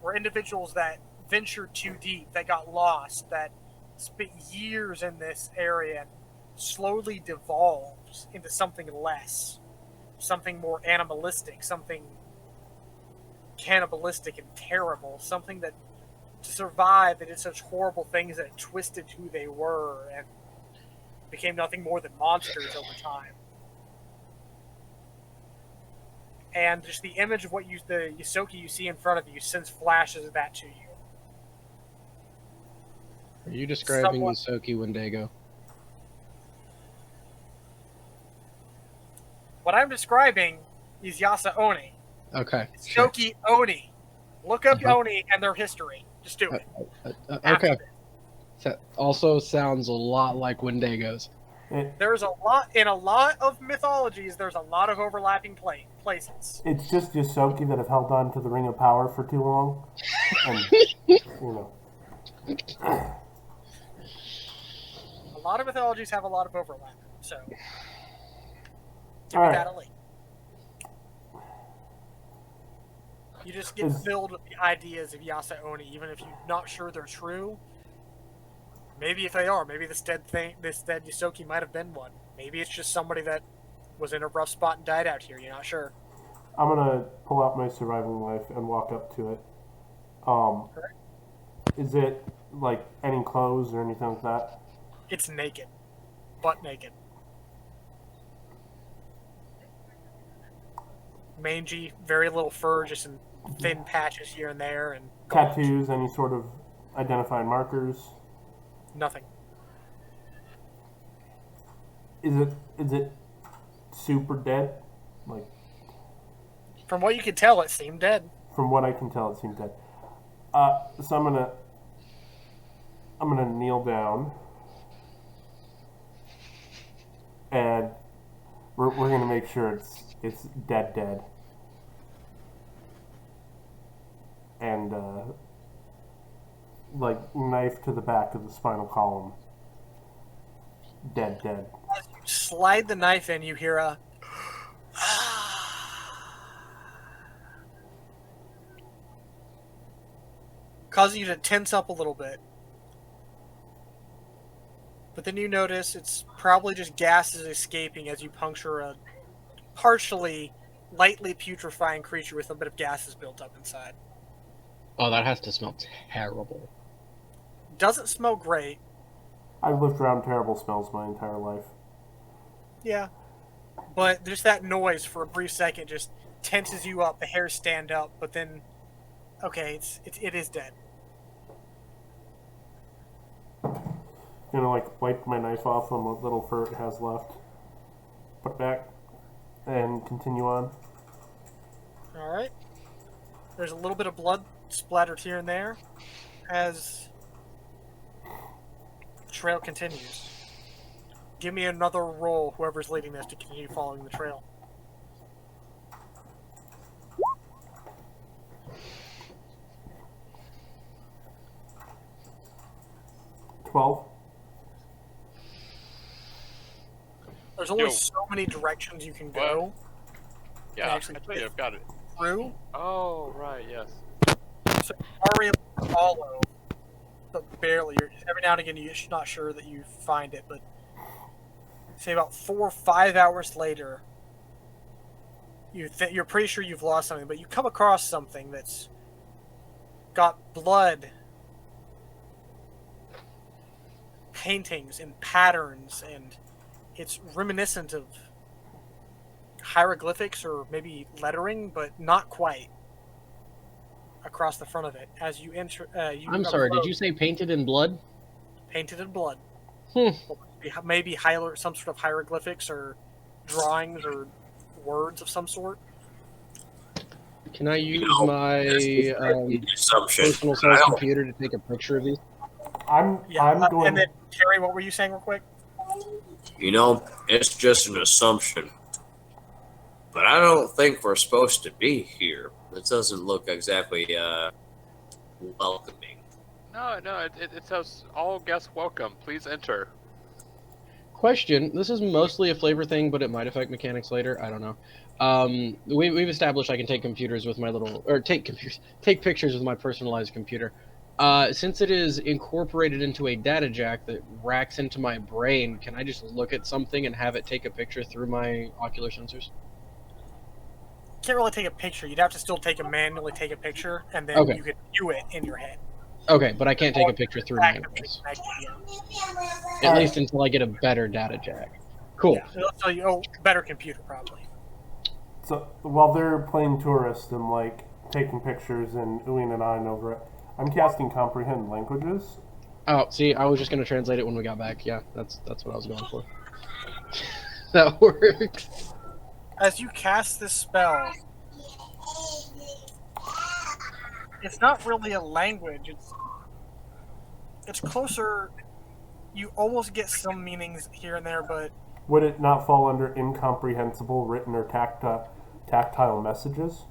were individuals that ventured too deep, that got lost, that spent years in this area and slowly devolved into something less, something more animalistic, something cannibalistic and terrible, something that to survive they did such horrible things that it twisted who they were and became nothing more than monsters over time. And just the image of the Yosoki you see in front of you sends flashes of that to you. Are you describing Somewhat- Yosoki Wendigo? What I'm describing is Yasa Oni. Okay. Sure. Yosoki Oni. Look up Uh-huh. Oni and their history. Just do it. Okay. That also sounds a lot like Wendigos. There's a lot of mythologies. There's a lot of overlapping places. It's just Yosoki that have held on to the Ring of Power for too long. And, you know. A lot of mythologies have a lot of overlap. So, give me Alright. that a link. You just get filled with the ideas of Yasa Oni, even if you're not sure they're true. Maybe if they are, maybe this dead Yosoki might have been one. Maybe it's just somebody that was in a rough spot and died out here. You're not sure. I'm gonna pull out my surviving knife and walk up to it. Is it like any clothes or anything like that? It's naked, butt naked, mangy, very little fur, just in thin patches here and there, and gaunt. Tattoos, any sort of identifying markers? Nothing. Is it super dead? Like, From what you could tell, it seemed dead. from what I can tell, it seems dead. So I'm gonna kneel down, and we're gonna make sure it's dead, and like knife to the back of the spinal column. Dead. As you slide the knife in, you hear a causing you to tense up a little bit. But then you notice it's probably just gases escaping as you puncture a partially, lightly putrefying creature with a bit of gases built up inside. Oh, that has to smell terrible. Doesn't smell great. I've lived around terrible smells my entire life. Yeah. But just that noise for a brief second just tenses you up, the hairs stand up, but then, okay, it is dead. Gonna like wipe my knife off on what little fur it has left, put it back, and continue on. Alright. There's a little bit of blood splattered here and there as the trail continues. Give me another roll, whoever's leading this, to continue following the trail. $12. There's only Yo. so many directions you can go Yeah, actually actually, I've got it. through. Oh, right, yes. So you are able to follow, but barely. Every now and again, you're not sure that you find it, but say about 4 or 5 hours later, you're pretty sure you've lost something, but you come across something that's got blood, paintings and patterns, and it's reminiscent of hieroglyphics or maybe lettering, but not quite. Across the front of it, as you enter, I'm sorry, did you say painted in blood? painted in blood? Hmm. Maybe some sort of hieroglyphics or drawings or words of some sort. Can I use know, my assumption. personal I size don't- computer to take a picture of these? I'm going. And then Terry, what were you saying real quick? You know, it's just an assumption. But I don't think we're supposed to be here. This doesn't look exactly welcoming. No, it says all guests welcome. Please enter. Question: This is mostly a flavor thing, but it might affect mechanics later. I don't know. We've established I can take computers with my take pictures with my personalized computer. Since it is incorporated into a data jack that racks into my brain, can I just look at something and have it take a picture through my ocular sensors? Can't really take a picture. You'd have to still manually take a picture, and then Okay. you could view it in your head. Okay, but I can't take a picture through my eyes. At least until I get a better data jack. Cool. Yeah, it'll tell you, better computer probably. So while they're playing tourist and like taking pictures and oohing and ahhing over it, I'm casting comprehend languages. Oh, see, I was just gonna translate it when we got back. Yeah, that's what I was going for. That works. As you cast this spell, it's not really a language. It's closer. You almost get some meanings here and there, but Would it not fall under incomprehensible written or tactile messages?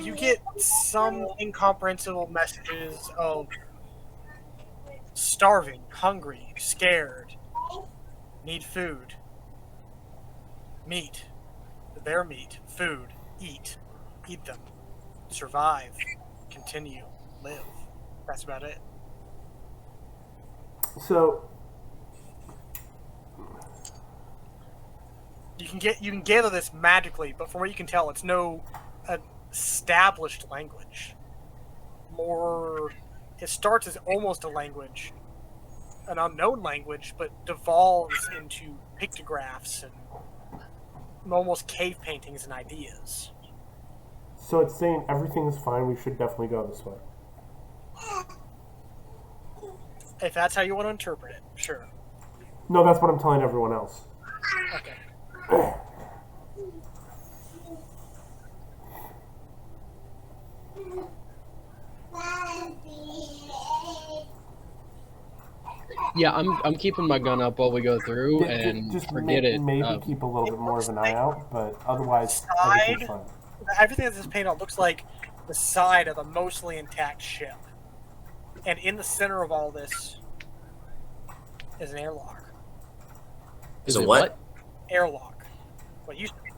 you get some incomprehensible messages of starving, hungry, scared, need food, meat, their meat, food, eat them, survive, continue, live. That's about it. So You can gather this magically, but from what you can tell, it's no established language. More, it starts as almost a language, an unknown language, but devolves into pictographs and almost cave paintings and ideas. So it's saying everything's fine. We should definitely go this way. If that's how you want to interpret it, sure. No, that's what I'm telling everyone else. Okay. Yeah, I'm keeping my gun up while we go through, and forget it. Maybe keep a little bit more of an eye out, but otherwise everything's fine. Everything that's painted out looks like the side of a mostly intact ship. And in the center of all this is an airlock. Is it what? Airlock. What used to be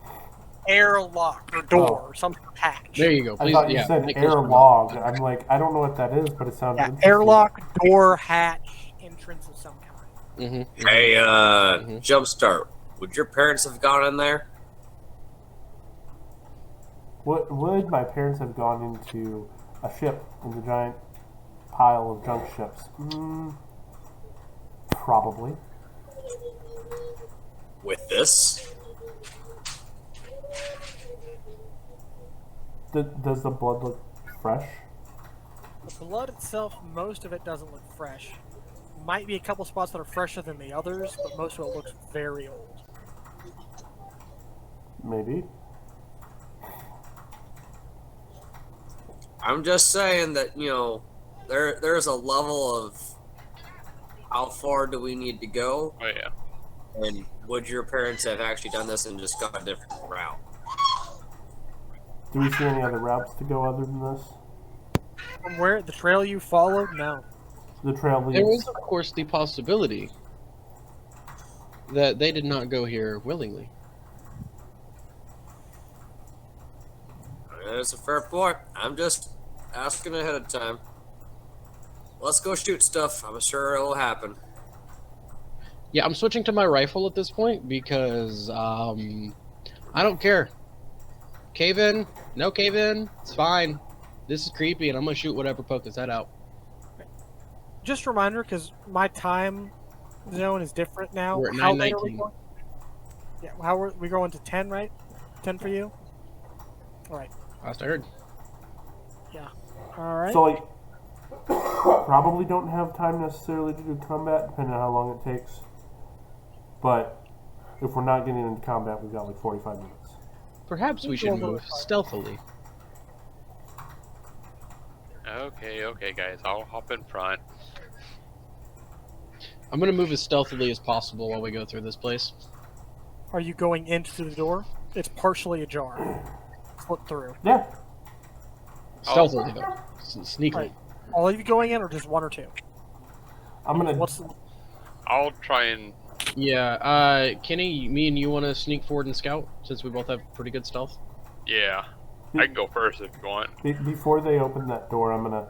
airlock or door or some hatch. There you go. I Please, thought you yeah, said make those airlog. I'm like, I don't know what that is, but it sounds Yeah, interesting. airlock, door, hatch, entrance of some kind. Mm-hmm. Hey, Jumpstart, would your parents have gone in there? Would my parents have gone into a ship in the giant pile of junk ships? Probably. With this? Does the blood look fresh? The blood itself, most of it doesn't look fresh. Might be a couple spots that are fresher than the others, but most of it looks very old. Maybe. I'm just saying that, there's a level of how far do we need to go, Oh yeah. and would your parents have actually done this and just gone a different route? Do we see any other routes to go other than this? From where the trail you followed? No. The trail There leads. is, of course, the possibility that they did not go here willingly. That's a fair point. I'm just asking ahead of time. Let's go shoot stuff. I'm sure it'll happen. Yeah, I'm switching to my rifle at this point because I don't care. Cave in, no cave in, it's fine. This is creepy, and I'm gonna shoot whatever pokes its head out. Just a reminder, because my time zone is different now. We're at How late are we 9:19. going? Yeah, how are we going to 10, right? 10 for you? Alright. Last I heard. Alright. So, like, probably don't have time necessarily to do combat, depending on how long it takes. But if we're not getting into combat, we've got like 45 minutes. Perhaps we should move stealthily. Okay, guys. I'll hop in front. I'm gonna move as stealthily as possible while we go through this place. Are you going into the door? It's partially ajar. Slip through. Yeah. Stealthily, though. Sneakily. Right. All of you going in, or just one or two? I'm gonna. What's the, I'll try and. Yeah, Kenny, me and you want to sneak forward and scout, since we both have pretty good stealth? Yeah. I can go first if you want. Before they open that door, I'm gonna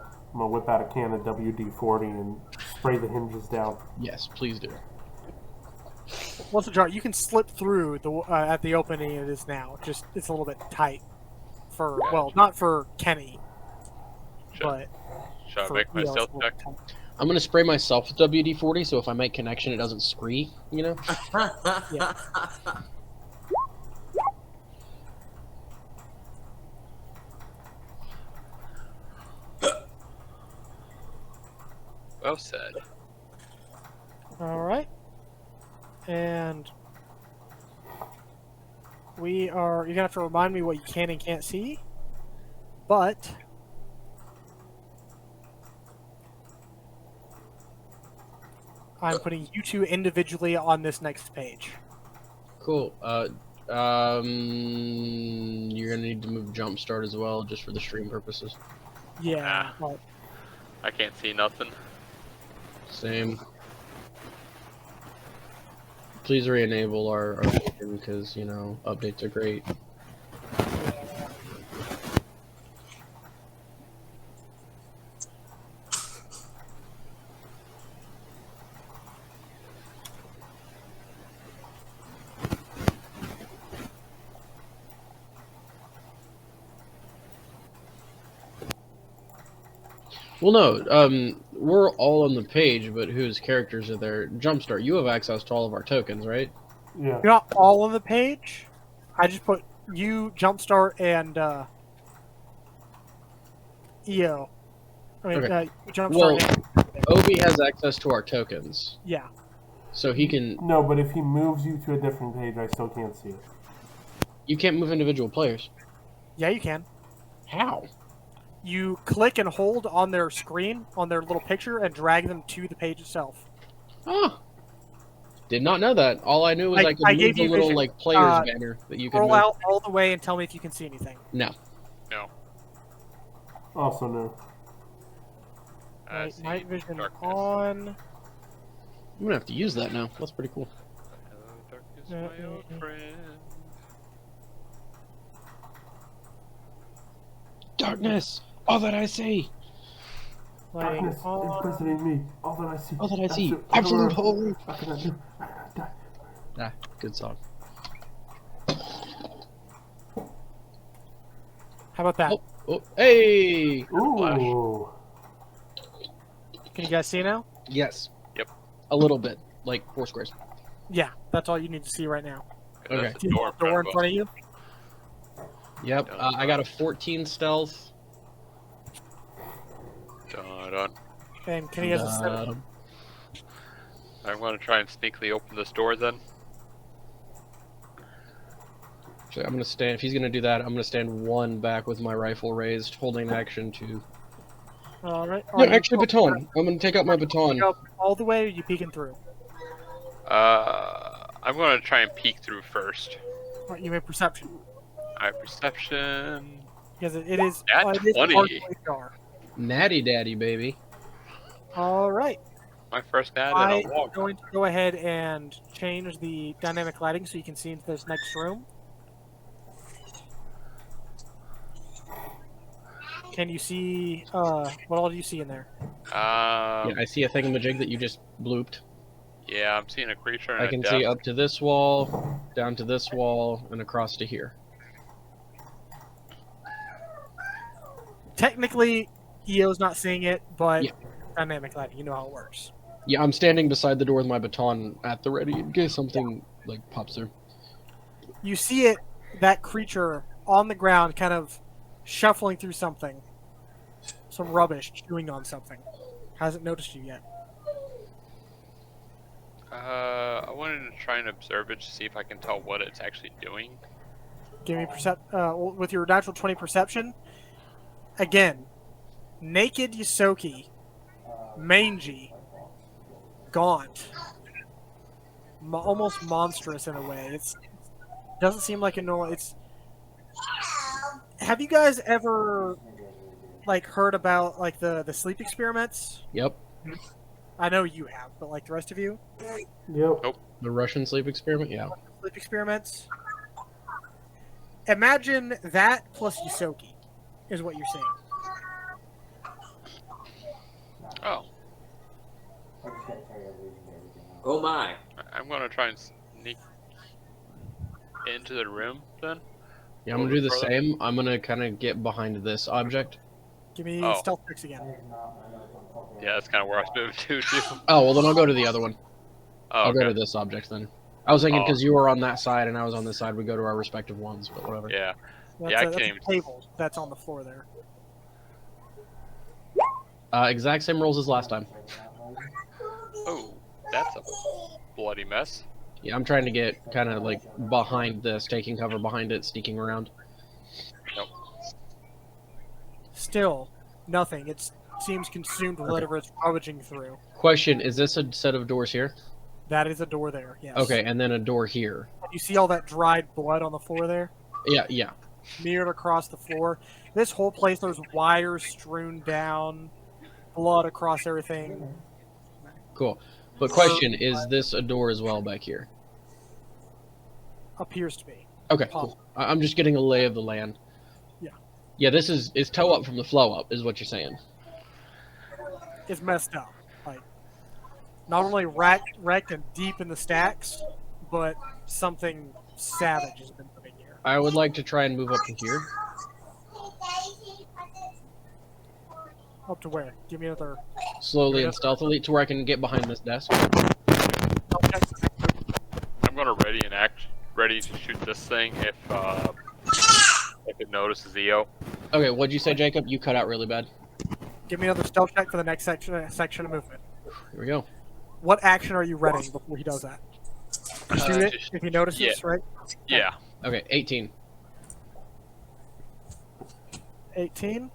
whip out a can of WD-40 and spray the hinges down. Yes, please do. what's the jar? You can slip through the at the opening it is now. Just it's a little bit tight for not for Kenny, but Should I for make my Leo, stealth it's a check? little tight. I'm gonna spray myself with WD-40, so if I make connection, it doesn't scree, you know? Yeah. Well said. All right, and you're gonna have to remind me what you can and can't see, but I'm putting you two individually on this next page. Cool. You're gonna need to move Jumpstart as well, just for the stream purposes. Yeah, well, I can't see nothing. Same. Please re-enable our vision, because, you know, updates are great. Well, no, we're all on the page, but whose characters are there? Jumpstart, you have access to all of our tokens, right? Yeah. you're not all on the page. I just put you, Jumpstart, and EO. I mean, Okay. Jumpstart. Well, and, Obi has access to our tokens, yeah. so he can. No, but if he moves you to a different page, I still can't see it. You can't move individual players. Yeah, you can. How? You click and hold on their screen, on their little picture, and drag them to the page itself. Oh, did not know that. All I knew was I could I move gave the you little vision. like players banner that you could Roll move. out all the way and tell me if you can see anything. No. No. Also, no. I Right, see night vision darkness. on. I'm gonna have to use that now. That's pretty cool. Hello, darkness, my old friend. Darkness, all that I see. Lighting Darkness on. imprisoning me. All that I see. All that I see. Absolute horror. What can I do? Die. Ah, good song. How about that? Oh, hey. Ooh. Can you guys see now? Yes. Yep. A little bit, like 4 squares. Yeah, that's all you need to see right now. Okay. That's the door in Door in front front of you. Yep. I got a 14 stealth. of us. And Kenny has a 7. I'm going to try and sneakily open this door then. So I'm gonna stand. If he's gonna do that, I'm gonna stand 1 back with my rifle raised, holding action to. All right. No, actually, baton. I'm gonna take out my baton. Up all the way. Or you peeking through? I'm going to try and peek through first. All right, you make perception I have perception. because it is. Nat it is 20. partially dark. Natty daddy, baby. All right. My first nat I and am a walk. going to go ahead and change the dynamic lighting so you can see into this next room. Can you see? What all do you see in there? Yeah, I see a thingamajig that you just blooped. Yeah, I'm seeing a creature and I a can death. see up to this wall, down to this wall, and across to here. Technically, EO's not seeing it, but Yeah. dynamic lighting, you know how it works. Yeah, I'm standing beside the door with my baton at the ready in case something like pops through. You see it, that creature on the ground, kind of shuffling through something, some rubbish, chewing on something. Hasn't noticed you yet. I wanted to try and observe it to see if I can tell what it's actually doing. Give me with your natural 20 perception. Again, naked Yosoki, mangy, gaunt, almost monstrous in a way. It doesn't seem like a normal. Have you guys ever like heard about like the sleep experiments? Yep. I know you have, but like the rest of you, Yep. The Russian sleep experiment. Yeah. sleep experiments. Imagine that plus Yosoki is what you're saying. Oh, Oh my. I'm gonna try and sneak into the room then. Yeah, I'm gonna do the same. I'm gonna kind of get behind this object. Give me Oh. stealth checks again. Yeah, that's kind of where I was moving to too. Oh well, then I'll go to the other one. Oh, I'll go to okay. this object then. I was thinking Oh. because you were on that side and I was on this side, we go to our respective ones, but whatever. Yeah. That's Yeah, I that's can't a even- table that's on the floor there. Exact same rolls as last time. Oh, that's a bloody mess. Yeah, I'm trying to get kind of like behind this, taking cover behind it, sneaking around. Still, nothing. It seems consumed with whatever it's rummaging through. Question: is this a set of doors here? That is a door there. Yes. Okay, and then a door here. You see all that dried blood on the floor there, Yeah, yeah. smeared across the floor. This whole place, there's wires strewn down, blood across everything. Cool. But question: is this a door as well back here? Appears to be. Okay, cool. I'm just getting a lay of the land. Yeah. Yeah, this is toe up from the flow up, is what you're saying. It's messed up. Like, not only wrecked and deep in the stacks, but something savage has been put in here. I would like to try and move up to here. Up to where? Give me another. Slowly and stealthily to where I can get behind this desk. I'm gonna ready to shoot this thing if it notices EO. Okay, what'd you say, Jacob? You cut out really bad. Give me another stealth check for the next section of movement. Here we go. What action are you readying before he does that? Shoot it if he notices, yeah. right? Yeah. Okay, 18. 18.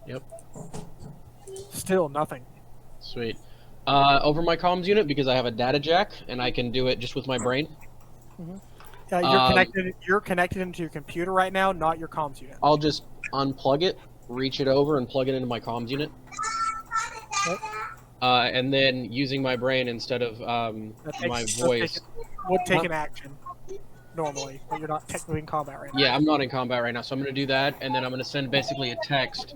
Yep. Still nothing. Sweet. Over my comms unit, because I have a data jack, and I can do it just with my brain. You're connected into your computer right now, not your comms unit. I'll just unplug it, reach it over, and plug it into my comms unit. Okay. And then using my brain instead of my voice. Would take an action normally, but you're not technically in combat right now. Yeah, I'm not in combat right now, so I'm going to do that, and then I'm going to send basically a text,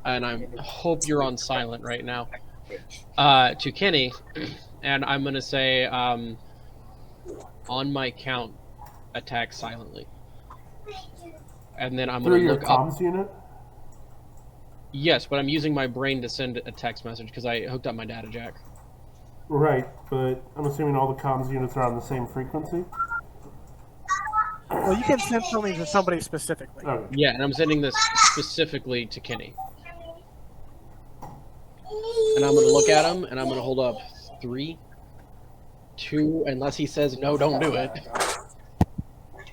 and I hope you're on silent right now, to Kenny, and I'm going to say, on my count, attack silently. And then I'm Through going to your look up. comms unit? Yes, but I'm using my brain to send a text message because I hooked up my data jack. Right, but I'm assuming all the comms units are on the same frequency? Well, you can send something to somebody specifically. Okay. Yeah, and I'm sending this specifically to Kenny. And I'm going to look at him, and I'm going to hold up 3, 2, unless he says, no, don't do it.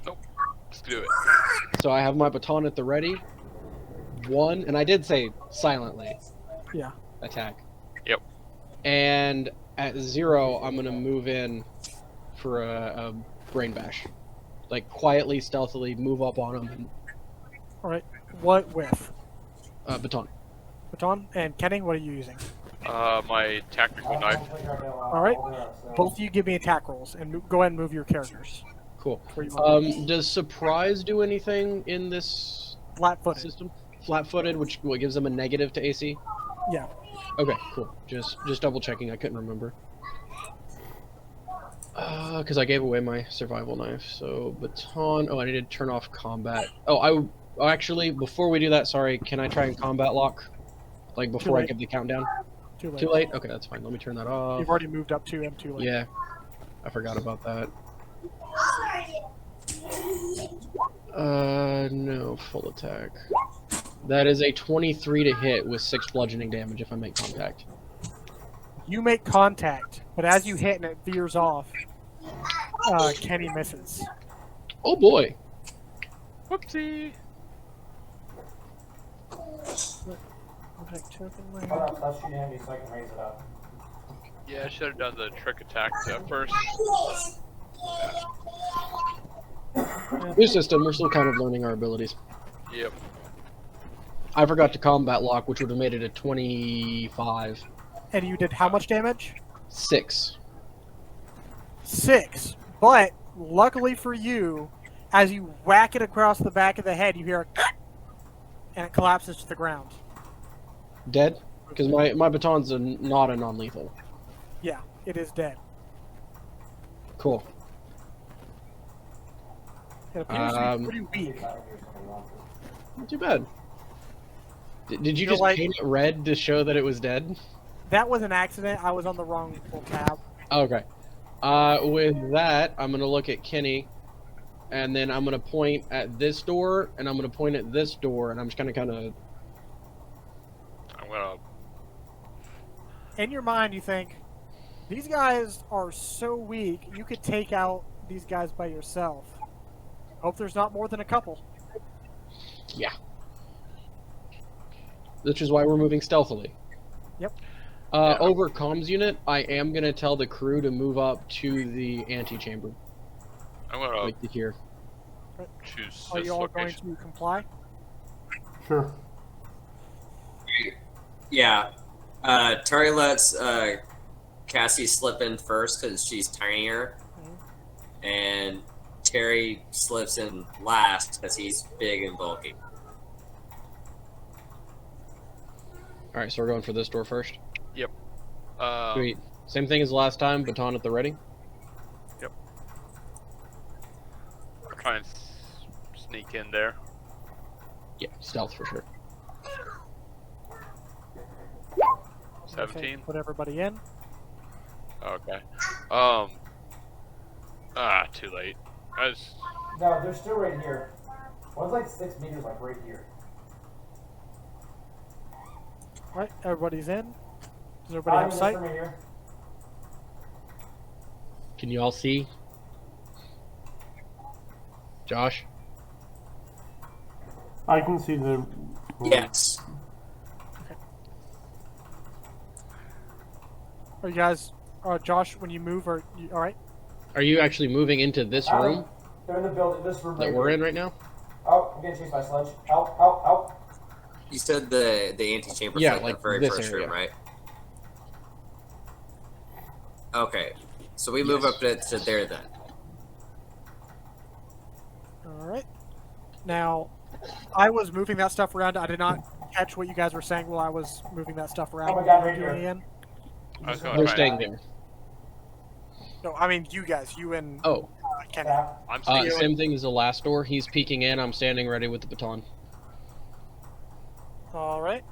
Nope. Let's do it. So I have my baton at the ready. 1, and I did say silently. Yeah. Attack. Yep. And at 0, I'm going to move in for a brain bash. Like, quietly, stealthily, move up on him. All right. What with? Baton. Baton and Kenny, what are you using? My tactical knife. All right. Both of you give me attack rolls and go ahead and move your characters. Cool. Where you want Does surprise do anything in this flat-footed. system? Flat-footed, which what gives them a negative to AC? Yeah. Okay, cool. Just double checking. I couldn't remember. Because I gave away my survival knife. So baton. Oh, I need to turn off combat. Actually, before we do that, sorry. Can I try and combat lock? Like before I late. give the countdown. Too late. Too late. Okay, that's fine. Let me turn that off. You've already moved up to him. Too late. Yeah, I forgot about that. No, full attack. That is a 23 to hit with 6 bludgeoning damage if I make contact. You make contact, but as you hit and it veers off, Kenny misses. Oh boy. Whoopsie. Object token Hold land. up, let's shoot Andy so I can raise it up. Yeah, I should have done the trick attacks at first. New system, we're still kind of learning our abilities. Yep. I forgot to combat lock, which would have made it a 25. And you did how much damage? 6. 6. But luckily for you, as you whack it across the back of the head, you hear a and it collapses to the ground. Dead? Because my baton's not a non-lethal. Yeah, it is dead. Cool. It appears to be pretty weak. Not too bad. Did you Feel just like- paint it red to show that it was dead? That was an accident. I was on the wrong full tab. Okay. With that, I'm gonna look at Kenny, and then I'm gonna point at this door, and I'm gonna point at this door, and I'm just gonna kind of. I'm gonna. In your mind, you think, these guys are so weak, you could take out these guys by yourself. Hope there's not more than a couple. Yeah. Which is why we're moving stealthily. Yep. Over comms unit, I am gonna tell the crew to move up to the antechamber, I'm gonna like to here. choose Are this you all location. going to comply? Sure. Yeah. Terry lets Cassie slip in first because she's tinier, and Terry slips in last because he's big and bulky. All right, so we're going for this door first. Sweet. Same thing as last time. Baton at the ready. I'll try and sneak in there. Yeah, stealth for sure. 17. Okay, put everybody in. Okay. Too late. No, they're still right here. One's like 6 meters, like right here. Right, everybody's in. Does everybody have sight? Here. Can you all see? Josh? I can see the. Yes. Are you guys, Josh, when you move, are you all right? Are you actually moving into this room They're in the building. This room. that we're in right now? Oh, I'm getting chased by sludge. Help! Help! Help! You said the antechamber Yeah, like like the very this first area. room, right? Okay. So we move Yes. up to there then. All right. Now, I was moving that stuff around. I did not catch what you guys were saying while I was moving that stuff around. Oh my God, right Doing here. Ian. I was going They're to try staying and, there. No, I mean you guys, you and Oh, Kenny. I'm sneaking. same thing as the last door. He's peeking in. I'm standing ready with the baton. All right.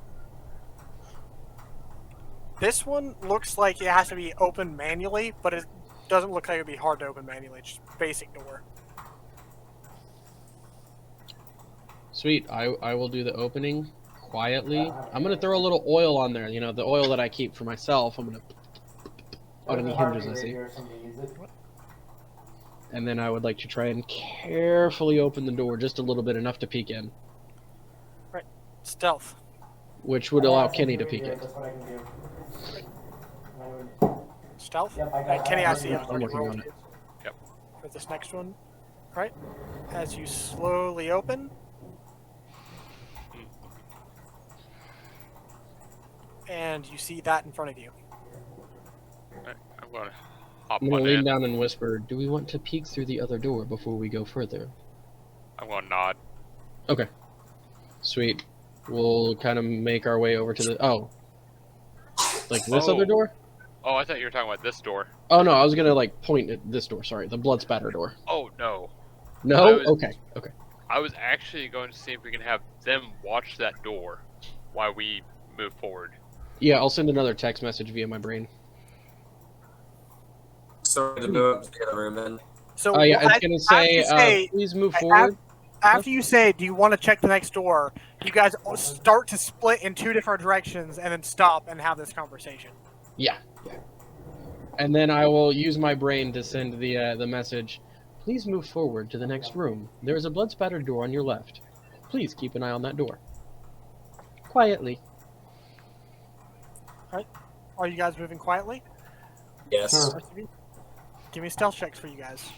This one looks like it has to be opened manually, but it doesn't look like it would be hard to open manually. It's just basic door. Sweet. I will do the opening quietly. I'm gonna throw a little oil on there. You know, the oil that I keep for myself. I'm gonna on any hinges I see. And then I would like to try and carefully open the door just a little bit, enough to peek in, Stealth. which would allow Kenny to peek in. That's what I can do. Stealth? Yep, I got Kenny, I that. see. I'm working on it. Yep. For this next one. Right? As you slowly open. And you see that in front of you. I'm going to hop I'm gonna on lean in. down and whisper, "Do we want to peek through the other door before we go further?" I'm going to nod. Okay. Sweet. We'll kind of make our way over to the... Oh. Like this Oh. other door? Oh, I thought you were talking about this door. Oh, no. I was going to, like, point at this door. Sorry. The blood spatter door. Oh, no. No? I was- Okay. Okay. I was actually going to see if we can have them watch that door while we move forward. Yeah, I'll send another text message via my brain. So to move up to the other room then. So Oh, yeah. It's I- going to say, after you say- please move I- forward. After you say, do you want to check the next door, you guys start to split in two different directions and then stop and have this conversation. Yeah. And then I will use my brain to send the message. Please move forward to the next room. There is a blood-spattered door on your left. Please keep an eye on that door. Quietly. Are you guys moving quietly? Yes. Sure. Give me stealth checks for you guys.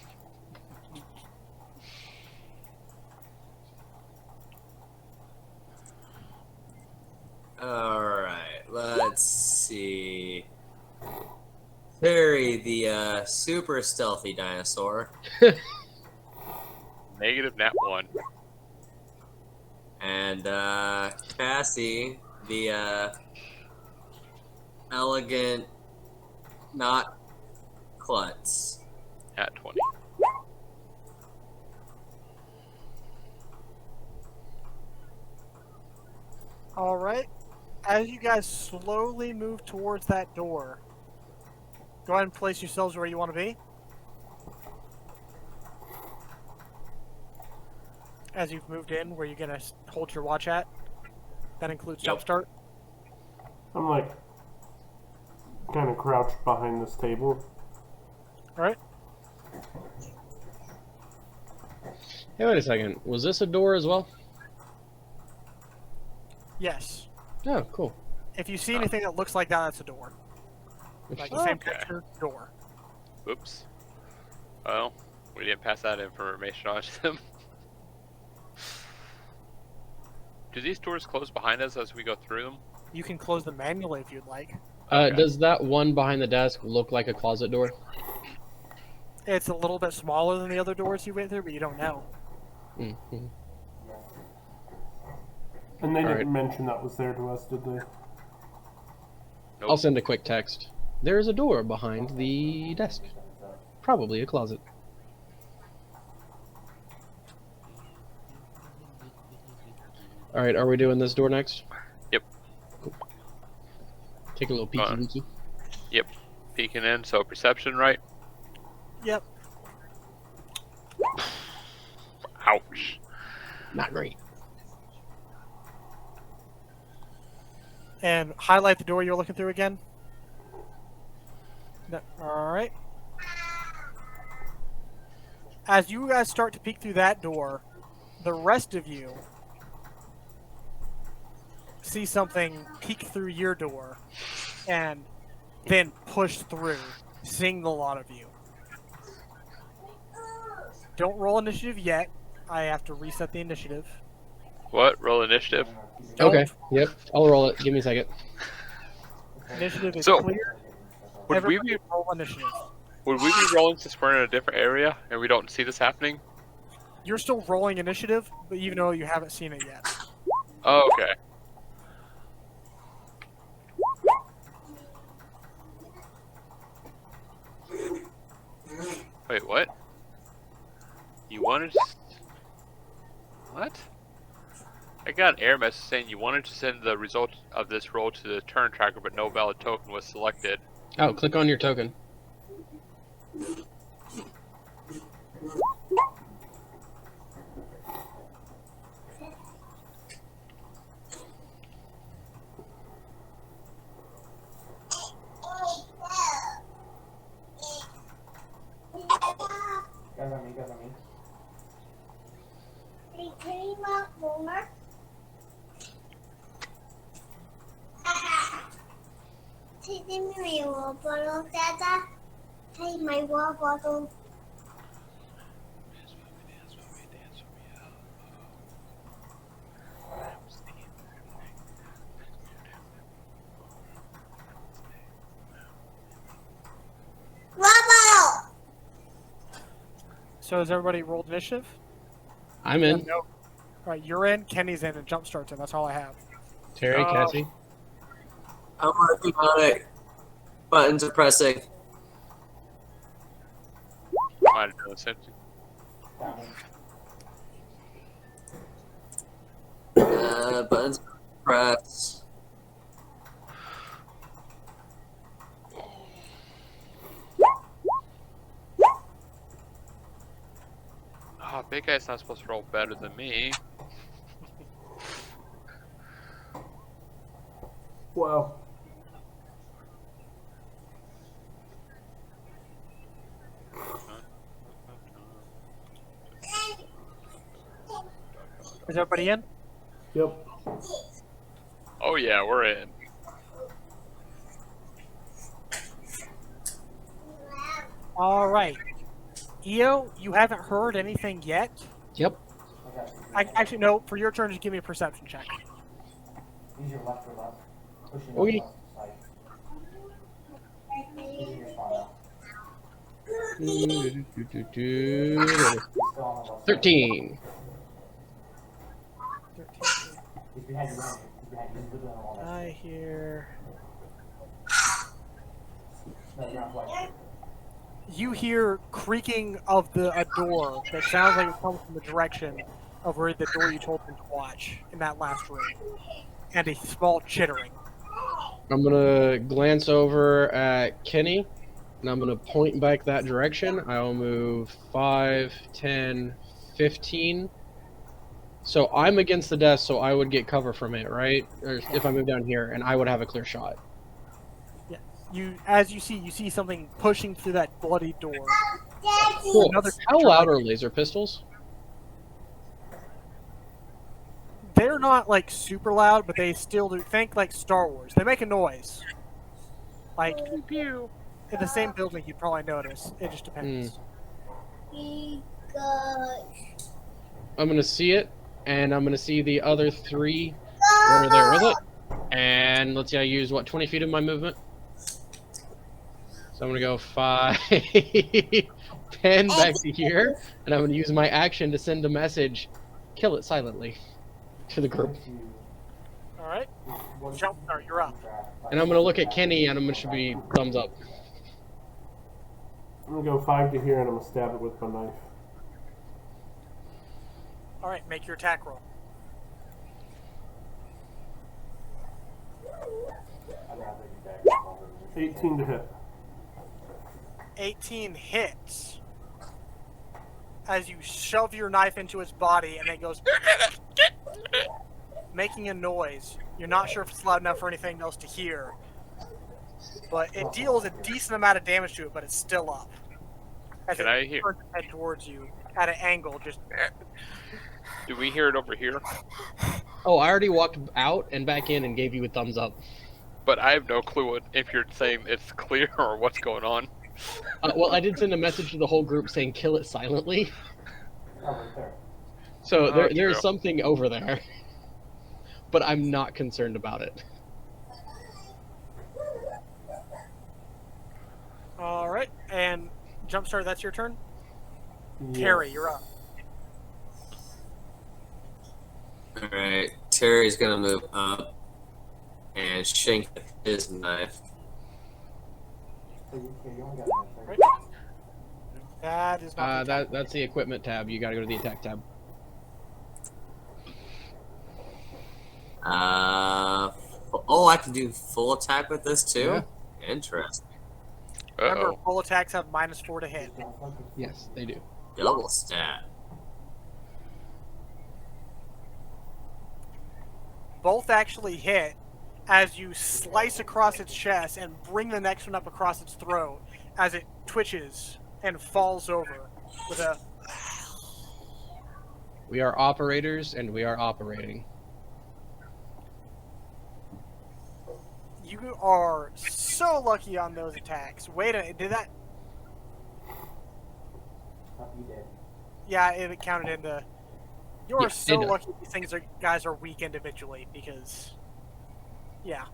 Alright, let's see. Terry, the super stealthy dinosaur, Negative nat 1. and Cassie, the elegant, not klutz. At 20. All right. As you guys slowly move towards that door, go ahead and place yourselves where you want to be. As you've moved in, where you're gonna hold your watch at. That includes Yep. jumpstart. I'm like kind of crouched behind this table. All right. Hey, wait a second. Was this a door as well? Yes. Oh, cool. If you see anything that looks like that, that's a door. Like the same Okay. texture, door. Oops. Well, we didn't pass that information on to them. Do these doors close behind us as we go through them? You can close them manually if you'd like. Okay. Does that one behind the desk look like a closet door? It's a little bit smaller than the other doors you went through, but you don't know. Mm-hmm. And they All didn't mention that was there to us, did they? I'll send a quick text. There is a door behind the desk. Probably a closet. Alright, are we doing this door next? Yep. Cool. Take a little peeky weeky. Yep. Peeking in, so perception, right? Yep. Ouch. Not great. And highlight the door you're looking through again. No, all right. As you guys start to peek through that door, the rest of you see something peek through your door and then push through, seeing the lot of you. Don't roll initiative yet. I have to reset the initiative. What? Roll initiative? Don't. Okay, yep. I'll roll it. Give me a second. Initiative is So, clear. Would we Everybody be roll initiative. rolling since we're in a different area and we don't see this happening? You're still rolling initiative, but even though you haven't seen it yet. Oh, okay. Wait, what? You wanted to... What? I got an error message saying you wanted to send the result of this roll to the turn tracker, but no valid token was selected. Oh, click on your token. Hey, can you walk more? Thì đi mèo bottle dada. Hey, my water bottle. Water. So has everybody rolled initiative? I'm in. No. All right, you're in. Kenny's in, and Jumpstart's in. That's all I have. Terry, Oh. Cassie. I'm working on it. Buttons are pressing. Might have done the same thing. Buttons press. Oh, big guy's not supposed to roll better than me. Wow. Is everybody in? Yep. Oh yeah, we're in. All right. Io, you haven't heard anything yet. Yep. Actually, no. For your turn, just give me a perception check. Use your left or left. Push your Okay. left side. Use your spawn now. Still on the left side. 13. 13. He's behind you, He's behind you. He's literally on the wall next to I hear. you. No, you're on white. You hear creaking of a door that sounds like it comes from the direction of where the door you told them to watch in that last room, and a small chittering. I'm gonna glance over at Kenny, and I'm gonna point back that direction. I'll move 5, 10, 15. So I'm against the desk, so I would get cover from it, right? Or if I move down here, and I would have a clear shot. As you see something pushing through that bloody door. Cool. Another How creature loud like- are laser pistols? They're not like super loud, but they still do. Think like Star Wars. They make a noise. Like pew pew. In the same building, you'd probably notice. It just depends. I'm gonna see it, and I'm gonna see the other 3 that are there with it. And let's see, I use what, 20 feet of my movement? So I'm gonna go 5, 10 back to here, and I'm gonna use my action to send a message, kill it silently, to the group. All right. Jump start. You're up. And I'm gonna look at Kenny, and I'm gonna should be thumbs up. I'm gonna go 5 to here, and I'm gonna stab it with my knife. All right. Make your attack roll. I'd rather you back longer than 18 to hit. 18 hits. As you shove your knife into its body, and it goes making a noise. You're not sure if it's loud enough for anything else to hear, but it deals a decent amount of damage to it. But it's still up. As Can it I hear- turns its head towards you at an angle, just Do we hear it over here? Oh, I already walked out and back in and gave you a thumbs up. But I have no clue if you're saying it's clear or what's going on. Well, I did send a message to the whole group saying kill it silently. Oh, right there. So Oh, there's true. something over there. But I'm not concerned about it. all right. And Jumpstart, that's your turn. Yes. Terry, you're up. Alright, Terry's gonna move up and shank his knife. So you only got a minute. Right. That is not. the attack. That's the equipment tab. You gotta go to the attack tab. Oh, I can do full attack with this too? Interesting. Remember, Uh-oh. full attacks have -4 to hit. Yes, they do. Double stat. Both actually hit as you slice across its chest and bring the next one up across its throat as it twitches and falls over with a. We are operators, and we are operating. You are so lucky on those attacks. Wait a minute, did that? Oh, you did. Yeah, it counted in the. You're Yeah, so it- lucky these guys are weak individually because. Yeah,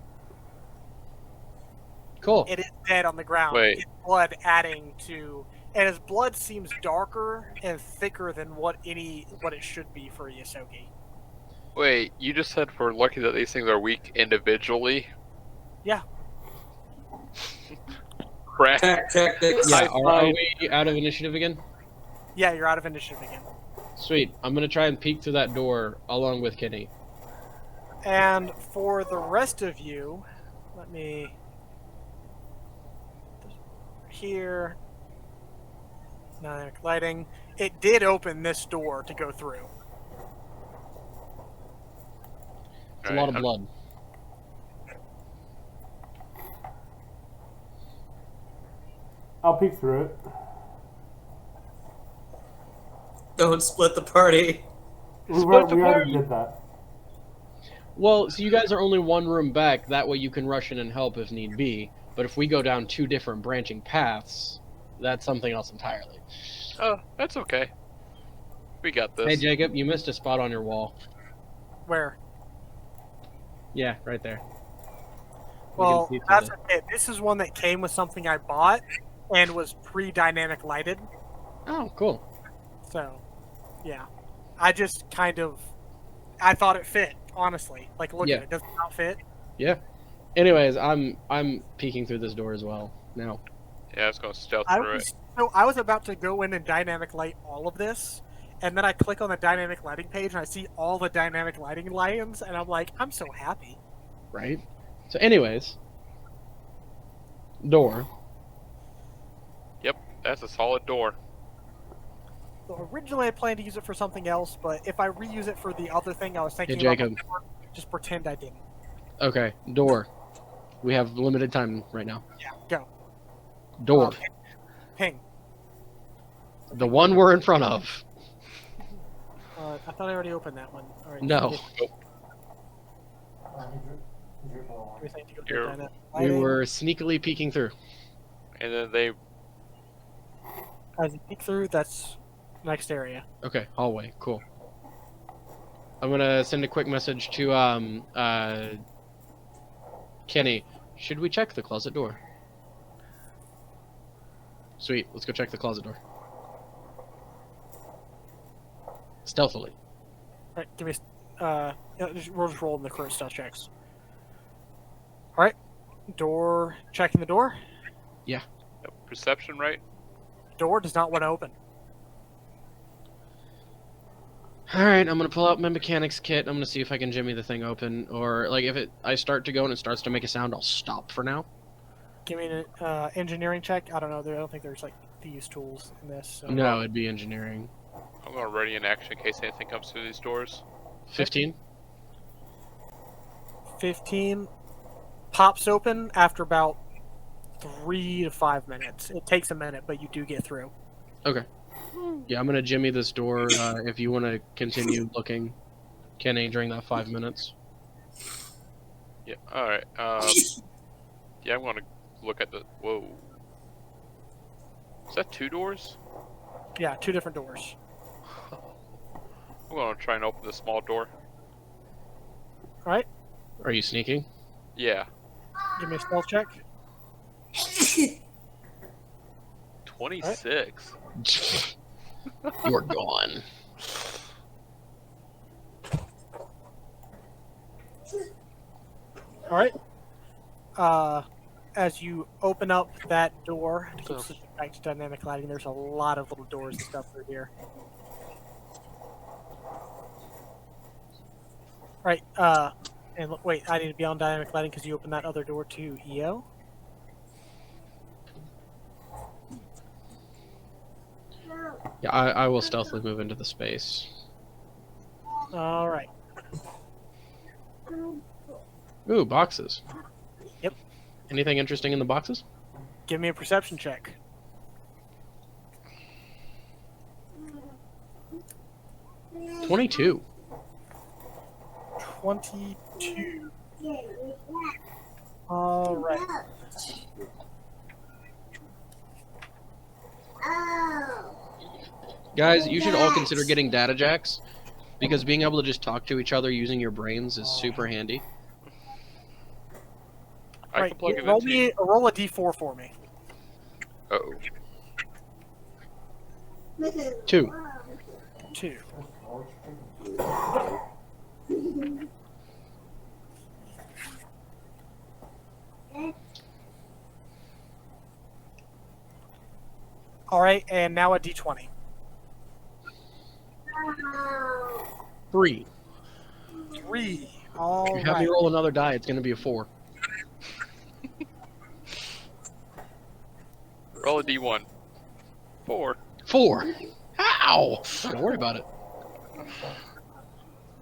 Cool. it is dead on the ground. Wait. Its blood adding to. And his blood seems darker and thicker than what it should be for a Yosoki. Wait, you just said we're lucky that these things are weak individually? Yeah. Crap. Tactics. Yeah, I are find- we out of initiative again? Yeah, you're out of initiative again. Sweet. I'm gonna try and peek through that door along with Kenny. And for the rest of you, let me here. Dynamic lighting. It did open this door to go through. It's a lot of blood. I'll peek through it. Don't split the party. We Split the already party. did that. Well, so you guys are only one room back. That way you can rush in and help if need be. But if we go down two different branching paths, that's something else entirely. Oh, that's okay. We got this. Hey, Jacob, you missed a spot on your wall. Where? Yeah, right there. We Well, can see through that's the- it. This is one that came with something I bought and was pre-dynamic lighted. Oh, cool. So, yeah. I just kind of... I thought it fit, honestly. Like, look Yeah. at it. Does it not fit? Yeah. Anyways, I'm peeking through this door as well now. Yeah, I was going to stealth I through it. I was about to go in and dynamic light all of this, and then I click on the dynamic lighting page and I see all the dynamic lighting lions, and I'm like, I'm so happy. Right? So, anyways, door. Yep, that's a solid door. So originally I planned to use it for something else, but if I reuse it for the other thing I was thinking Jacob. about before, just pretend I didn't. Okay, door. We have limited time right now. Yeah, go. Door. Ping. The one we're in front of. I thought I already opened that one. All right. No. Everything to go You're- through dynamic We lighting. were sneakily peeking through. And then they... As you peek through, that's next area. Okay, hallway. Cool. I'm gonna send a quick message to Kenny. Should we check the closet door? Sweet. Let's go check the closet door. Stealthily. All right, give me. We'll just roll in the current stealth checks. All right, door. Checking the door. Yep, perception, right? Door does not want to open. Alright, I'm gonna pull out my mechanics kit. I'm gonna see if I can jimmy the thing open. Or, like, if I start to go and it starts to make a sound, I'll stop for now. Give me an engineering check. I don't know. I don't think there's like these tools in this. So. No, it'd be engineering. I'm going to ready in action in case anything comes through these doors. 15? 15 pops open after about 3 to 5 minutes. It takes a minute, but you do get through. Okay. Yeah, I'm gonna jimmy this door if you want to continue looking, Kenny, during that 5 minutes. Yeah, alright. Yeah, I'm going to look at the... Whoa. Is that 2 doors? Yeah, 2 different doors. I'm going to try and open the small door. All right, Are you sneaking? Yeah. give me a stealth check. 26. You're gone. All right. As you open up that door to keep switching back to dynamic lighting, there's a lot of little doors and stuff through here. All right. And look, wait, I need to be on dynamic lighting because you opened that other door too, EO. Yeah, I will stealthily move into the space. All right. Ooh, boxes. Yep. Anything interesting in the boxes? Give me a perception check. Mm. 22. 22. All right. Guys, you should all consider getting data jacks, because being able to just talk to each other using your brains is super handy. I Right, can plug it roll into... me roll a d4 for me. Uh-oh. 2. 2. All right, and now a d20. 3. 3. All If you have me right. roll another die, it's going to be a 4. Roll a d1. 4. 4. Ow! Don't worry about it.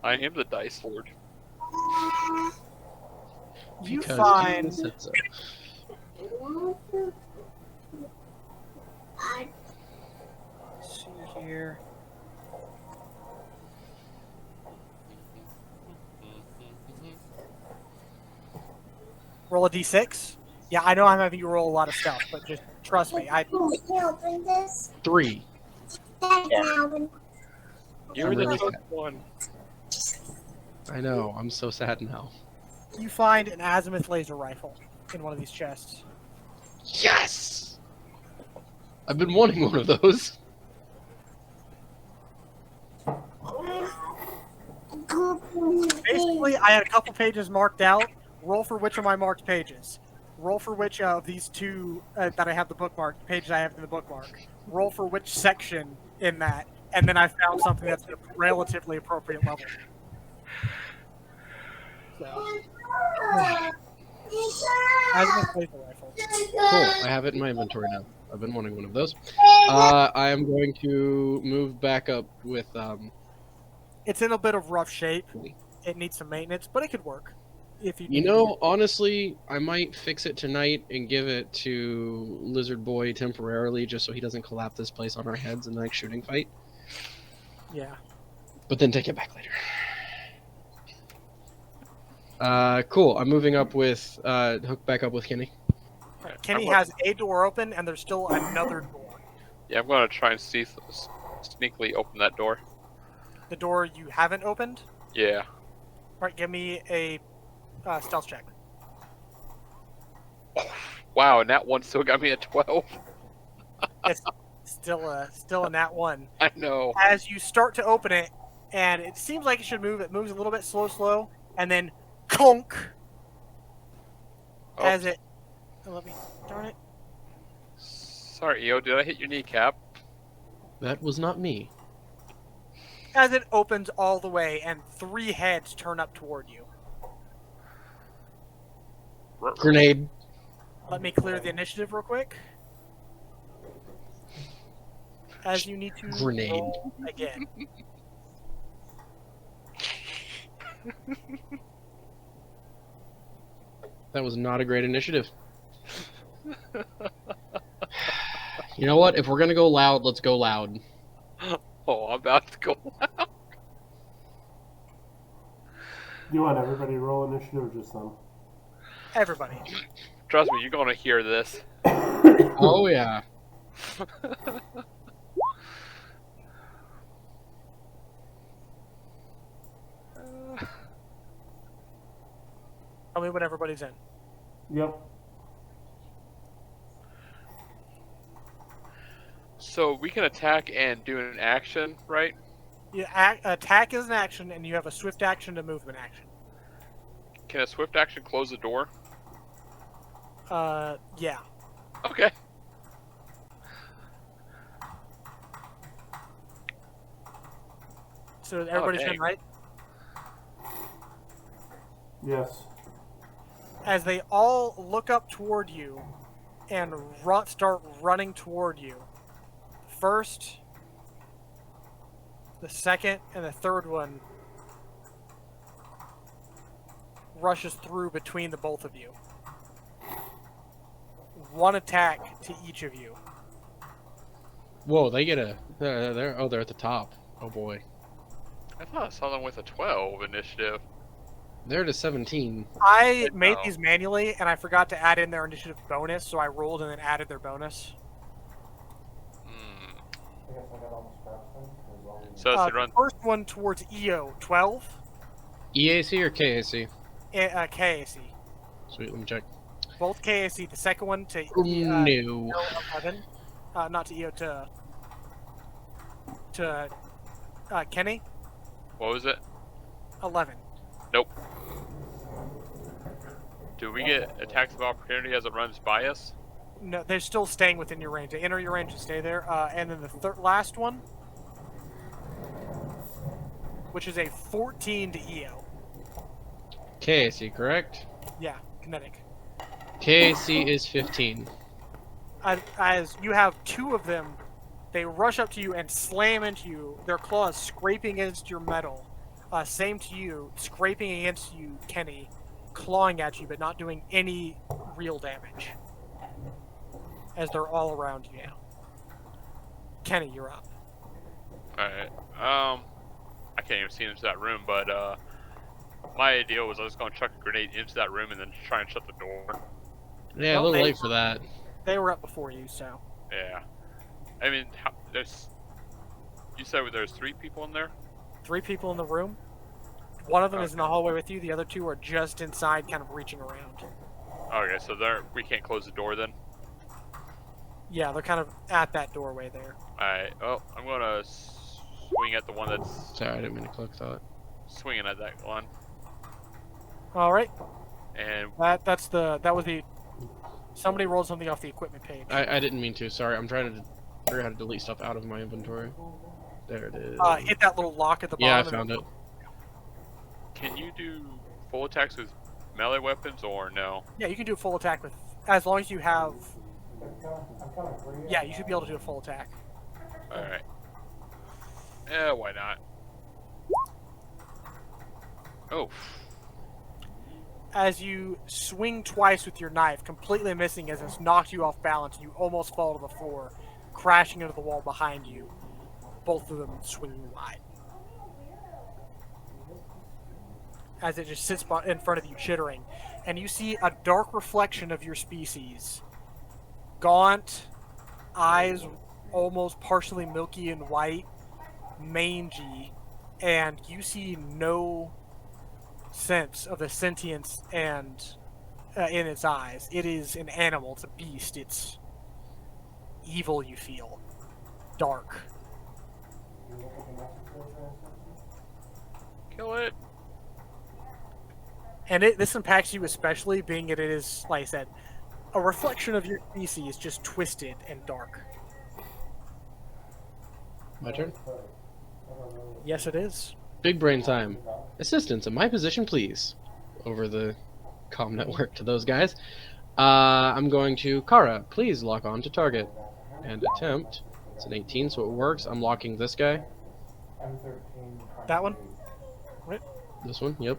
I am the dice lord. You Because find Jesus said so. let's see here. Roll a d6. Yeah, I know I'm having you roll a lot of stuff, but just trust me. Can you open this? 3. Dad, can I open? You're I'm the really first sad. one. I know. I'm so sad now. You find an azimuth laser rifle in one of these chests. Yes! I've been wanting one of those. Basically, I had a couple pages marked out. Roll for which of my marked pages. Roll for which of these two that I have the bookmark pages I have in the bookmark. Roll for which section in that, and then I found something that's a relatively appropriate level. So, azimuth laser rifle. Cool. I have it in my inventory now. I've been wanting one of those. I am going to move back up with It's in a bit of rough shape. It needs some maintenance, but it could work. If you You need know, honestly, I might fix it tonight and give it to Lizard Boy temporarily, just so he doesn't collapse this place on our heads in the next shooting fight. Yeah. But then take it back later. Cool. I'm moving up with hook back up with Kenny. Right. Kenny has a door open, and there's still another door. Yeah, I'm gonna try and sneakily open that door. The door you haven't opened. Yeah. All right, give me a stealth check. Wow, and that one still got me at 12. It's still a nat 1. I know. As you start to open it, and it seems like it should move. It moves a little bit slow, and then conk Oh, as it. Let me darn it. sorry, Eo, did I hit your kneecap? That was not me. As it opens all the way, and 3 heads turn up toward you. Grenade. Let me clear the initiative real quick. As you need to Grenade. roll again. That was not a great initiative. You know what? If we're gonna go loud, let's go loud. Oh, I'm about to go. You want everybody to roll initiative or just some? Everybody. Trust me, you're gonna hear this. Oh yeah. Tell me when everybody's in. Yep. So we can attack and do an action, right? Attack is an action, and you have a swift action to movement action. Can a swift action close the door? Yeah. Okay. So everybody's in, dang. right? Yes. As they all look up toward you and start running toward you. First, the second, and the third one rushes through between the both of you. 1 attack to each of you. Whoa, they get a. They're at the top. Oh boy. I thought I saw them with a 12 initiative. They're at a 17. I made No. these manually, and I forgot to add in their initiative bonus, so I rolled and then added their bonus. Hmm. So as they The run. first one towards EO, 12. EAC or KAC? KAC. Sweet, let me check. Both KAC. The second one to No. EO 11. Not to EO, to Kenny, What was it? 11. Nope. Do we get attacks of opportunity as it runs by us? No, they're still staying within your range. They enter your range and stay there. And then the last one, which is a 14 to EO. KAC, correct? Yeah, kinetic. KAC is 15. As you have 2 of them, they rush up to you and slam into you, their claws scraping against your metal. Same to you, scraping against you, Kenny, clawing at you, but not doing any real damage. As they're all around you now. Kenny, you're up. Alright. I can't even see into that room, but My idea was I was going to chuck a grenade into that room and then try and shut the door. Yeah, a Well, little they- late for that. They were up before you, so. Yeah. I mean, there's. You said there's 3 people in there? 3 people in the room. One of them is in the hallway with you. The other 2 are just inside, kind of reaching around. Okay, so we can't close the door then? Yeah, they're kind of at that doorway there. Alright, well, I'm gonna swing at the one that's Sorry, I didn't mean to click that. swinging at that one. All right, And that was the. Somebody rolled something off the equipment page. I didn't mean to. Sorry, I'm trying to figure out how to delete stuff out of my inventory. There it is. Hit that little lock at the Yeah, I bottom. found it. can you do full attacks with melee weapons or no? Yeah, you can do a full attack with, as long as you have. Yeah, you should be able to do a full attack. Alright. Yeah, why not? Oh. As you swing twice with your knife, completely missing as it's knocked you off balance, you almost fall to the floor, crashing into the wall behind you. Both of them swinging wide. As it just sits in front of you, chittering, and you see a dark reflection of your species. Gaunt, eyes almost partially milky and white, mangy, and you see no sense of the sentience and in its eyes. It is an animal. It's a beast. It's evil. You feel dark. Kill it. And this impacts you especially, being that it is, like I said, a reflection of your species, just twisted and dark. My turn. Yes, it is. Big brain time. Assistance in my position, please. Over the comm network to those guys. I'm going to Kara. Please lock on to target and attempt. It's an 18, so it works. I'm locking this guy. That one? This one, yep.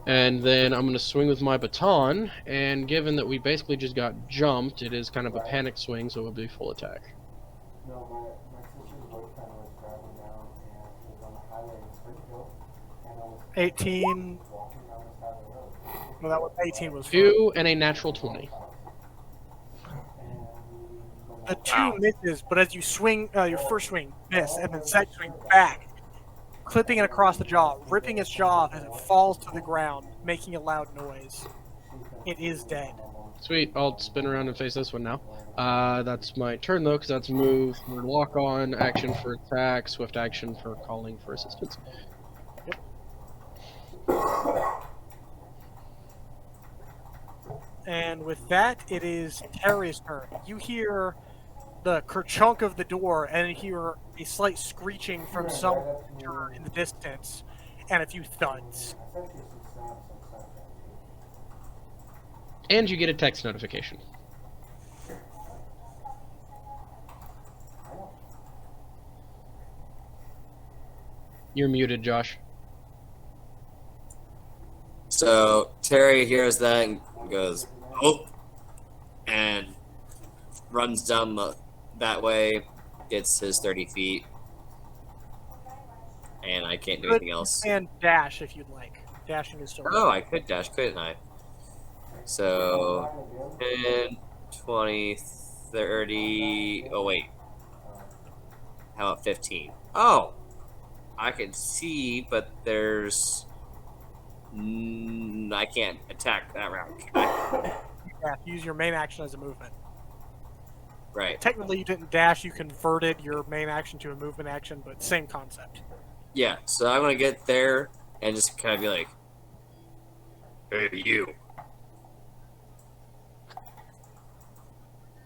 And then I'm going to swing with my baton, and given that we basically just got jumped, it is kind of a panic swing, so it will be full attack. 18. No, that was 18 was 2 and a natural 20. The 2 misses, but as you swing, your first swing, miss, and then second swing back, clipping it across the jaw, ripping its jaw off as it falls to the ground, making a loud noise. It is dead. Sweet, I'll spin around and face this one now. That's my turn though, because that's move for lock on, action for attack, swift action for calling for assistance. And with that, it is Terry's turn. You hear the kerchunk of the door, and you hear a slight screeching from some creature in the distance, and a few thuds. And you get a text notification. You're muted, Josh. So Terry hears that and goes, "Oh," and runs down that way, gets his 30 feet, and I can't do anything else. And dash if you'd like. Dashing is still. Oh, I could dash, couldn't I? So 10, 20, 30. Oh, wait. How about 15? Oh! I can see, but there's. I can't attack that round, can I? Yeah, use your main action as a movement. Right. Technically, you didn't dash, you converted your main action to a movement action, but same concept. Yeah, so I'm gonna get there and just kind of be like, "Hey, you."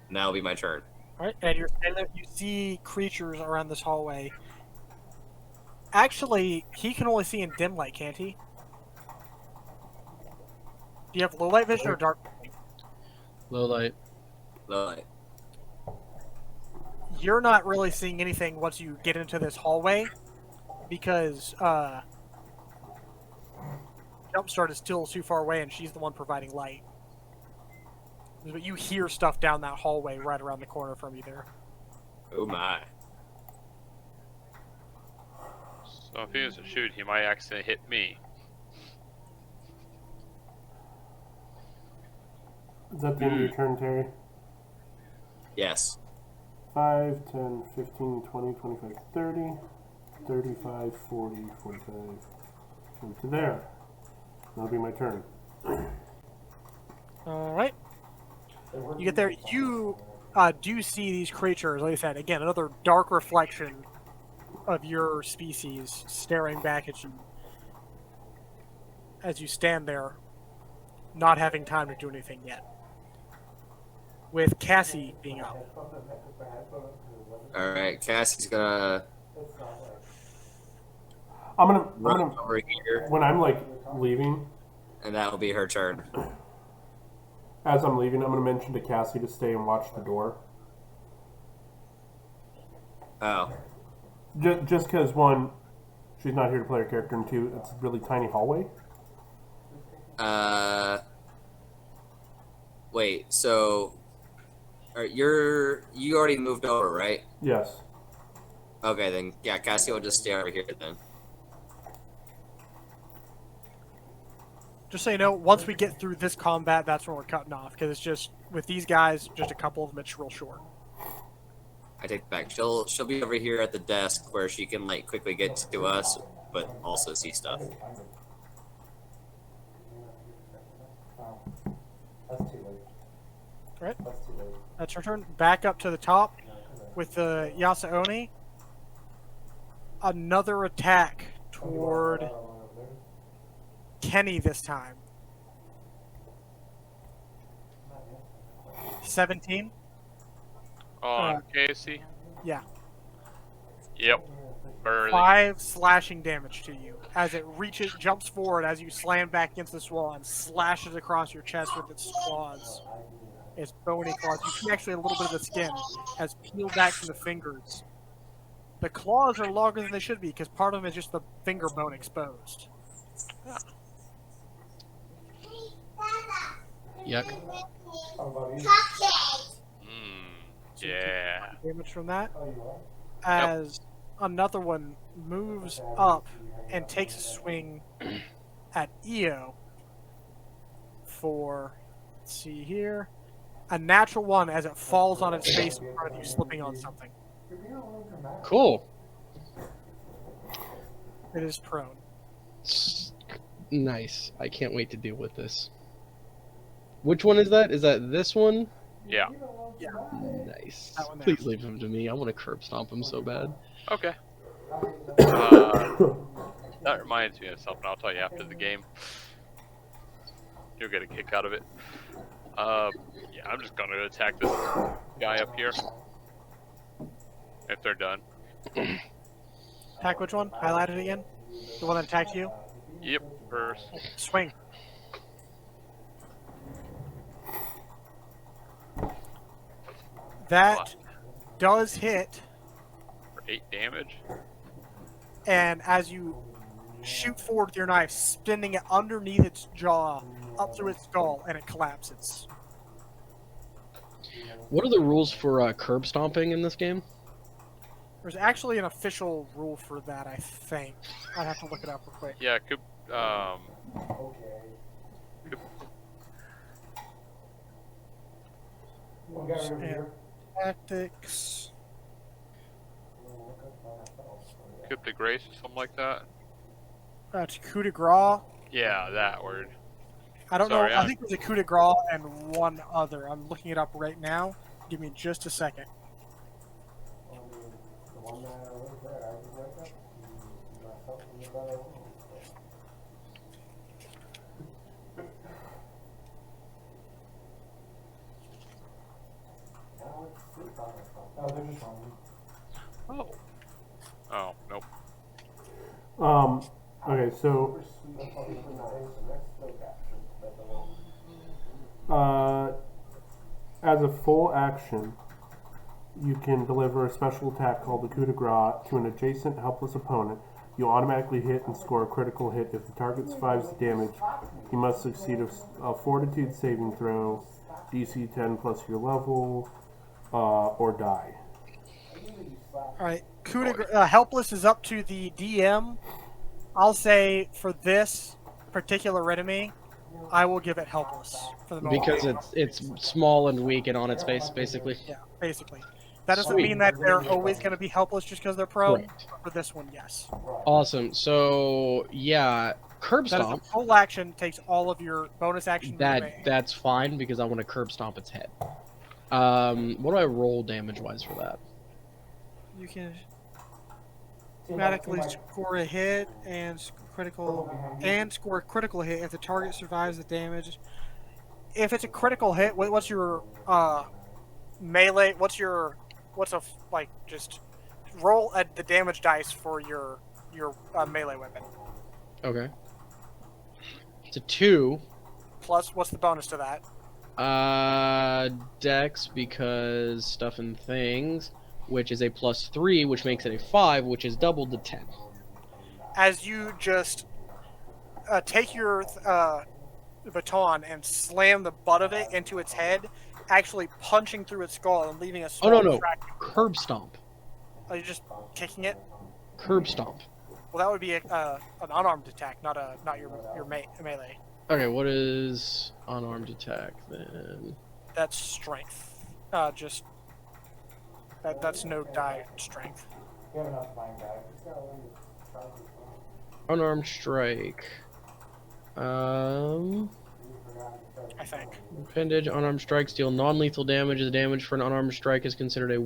And that'll be my turn. Alright, and you're standing there, you see creatures around this hallway. Actually, he can only see in dim light, can't he? Do you have low light vision or dark vision? Low light. Like, You're not really seeing anything once you get into this hallway, because Jumpstart is still too far away and she's the one providing light. But you hear stuff down that hallway right around the corner from you there. oh my. So if he was to shoot, he might accidentally hit me. Is that the end of your turn, Terry? Yes. 5, 10, 15, 20, 25, 30, 35, 40, 45, and to there. That'll be my turn. All right. You get there. You do see these creatures. Like I said, again, another dark reflection of your species staring back at you as you stand there, not having time to do anything yet. With Cassie being up. All right. Cassie's gonna I'm gonna run over here, when I'm like leaving, and that'll be her turn. as I'm leaving, I'm gonna mention to Cassie to stay and watch the door. Oh. Just because one, she's not here to play her character, and two, it's a really tiny hallway. Wait. So, you already moved over, right? Yes. Okay, then yeah, Cassie will just stay over here then. Just so you know, once we get through this combat, that's when we're cutting off. Because it's just, with these guys, just a couple of them, it's real short. I take it back. She'll be over here at the desk where she can like quickly get to us, but also see stuff. Right? That's your turn. Back up to the top with the Yasaoni. Another attack toward Kenny this time. 17? On Casey? Yeah. Yep. Barely. 5 slashing damage to you as it jumps forward as you slam back against this wall and slashes across your chest with its claws. Its bony claws. You see actually a little bit of the skin has peeled back from the fingers. The claws are longer than they should be because part of them is just the finger bone exposed. Yuck. Yeah. Damage from that. As another one moves up and takes a swing at Io for, let's see here, a natural one as it falls on its face in front of you, slipping on something. Cool. It is prone. Nice. I can't wait to deal with this. Which one is that? Is that this one? Yeah. Nice. That one there. Please leave him to me. I want to curb stomp him so bad. Okay. That reminds me of something I'll tell you after the game. You'll get a kick out of it. Yeah, I'm just gonna attack this guy up here. If they're done. Attack which one? Highlight it again. The one that attacked you? Yep, first. Swing. That does hit, For 8 damage. and as you shoot forward with your knife, spinning it underneath its jaw, up through its skull, and it collapses. What are the rules for curb stomping in this game? There's actually an official rule for that, I think. I'd have to look it up real quick. Yeah, could And tactics. coup de grace or something like that. It's coup de grace. Yeah, that word. I don't Sorry, know. I think there's a coup de grace and one other. I'm looking it up right now. Give me just a second. Oh. Oh, nope. Okay, so as a full action, you can deliver a special attack called the coup de grace to an adjacent helpless opponent. You automatically hit and score a critical hit. If the target survives the damage, you must succeed a fortitude saving throw, DC 10 plus your level, or die. All right. helpless is up to the DM. I'll say for this particular enemy, I will give it helpless for the moment. Because it's small and weak and on its face, basically. Yeah, basically. That doesn't Sweet. mean that they're always going to be helpless just because they're prone. Correct. For this one, yes. Awesome. So yeah, curb That is a stomp. full action, takes all of your bonus action. remaining. That's fine because I want to curb stomp its head. What do I roll damage wise for that? You can automatically score a hit and score a critical hit if the target survives the damage. If it's a critical hit, what's your melee? Just roll at the damage dice for your melee weapon. Okay. It's a 2. Plus, what's the bonus to that? Dex because stuff and things, which is a +3, which makes it a 5, which is doubled to 10. As you just take your baton and slam the butt of it into its head, actually punching through its skull and leaving a Oh small no! track. Curb stomp. Are you just kicking it? Curb stomp. Well, that would be an unarmed attack, not your melee. Okay, what is unarmed attack then? That's strength. That's no die strength. Unarmed strike. I think. Appendage, unarmed strikes deal non-lethal damage. The damage for an unarmed strike is considered a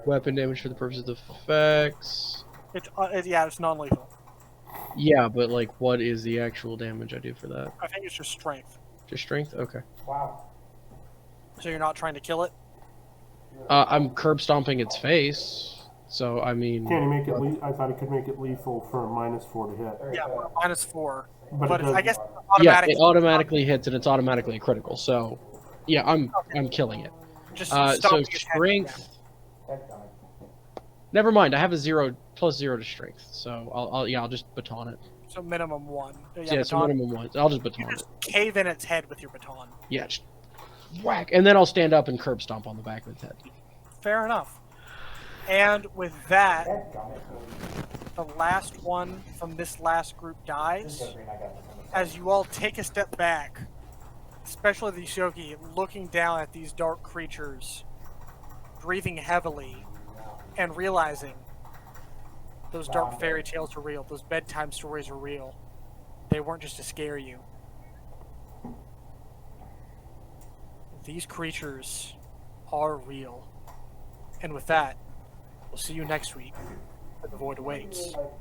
weapon damage for the purposes of effects. It's non-lethal. Yeah, but like, what is the actual damage I do for that? I think it's just strength. Just strength? Okay. So you're not trying to kill it. I'm curb stomping its face. So, I mean... Can you make it I thought it could make it lethal for -4 to hit. Yeah, -4. But But it does- I guess Yeah, automatic. it automatically hits and it's automatically a critical. So, yeah, I'm killing it. Just So stomping its head. strength... Never mind, I have a +0 to strength. So, I'll just baton it. So minimum 1. Yeah, so baton. minimum 1. I'll just You baton it. just cave in its head with your baton. Yeah, just whack. And then I'll stand up and curb stomp on the back of its head. Fair enough. And with that, the last one from this last group dies. As you all take a step back, especially the Shoki, looking down at these dark creatures, breathing heavily, and realizing those dark fairy tales are real, those bedtime stories are real. They weren't just to scare you. These creatures are real. And with that, we'll see you next week. The Void Awaits.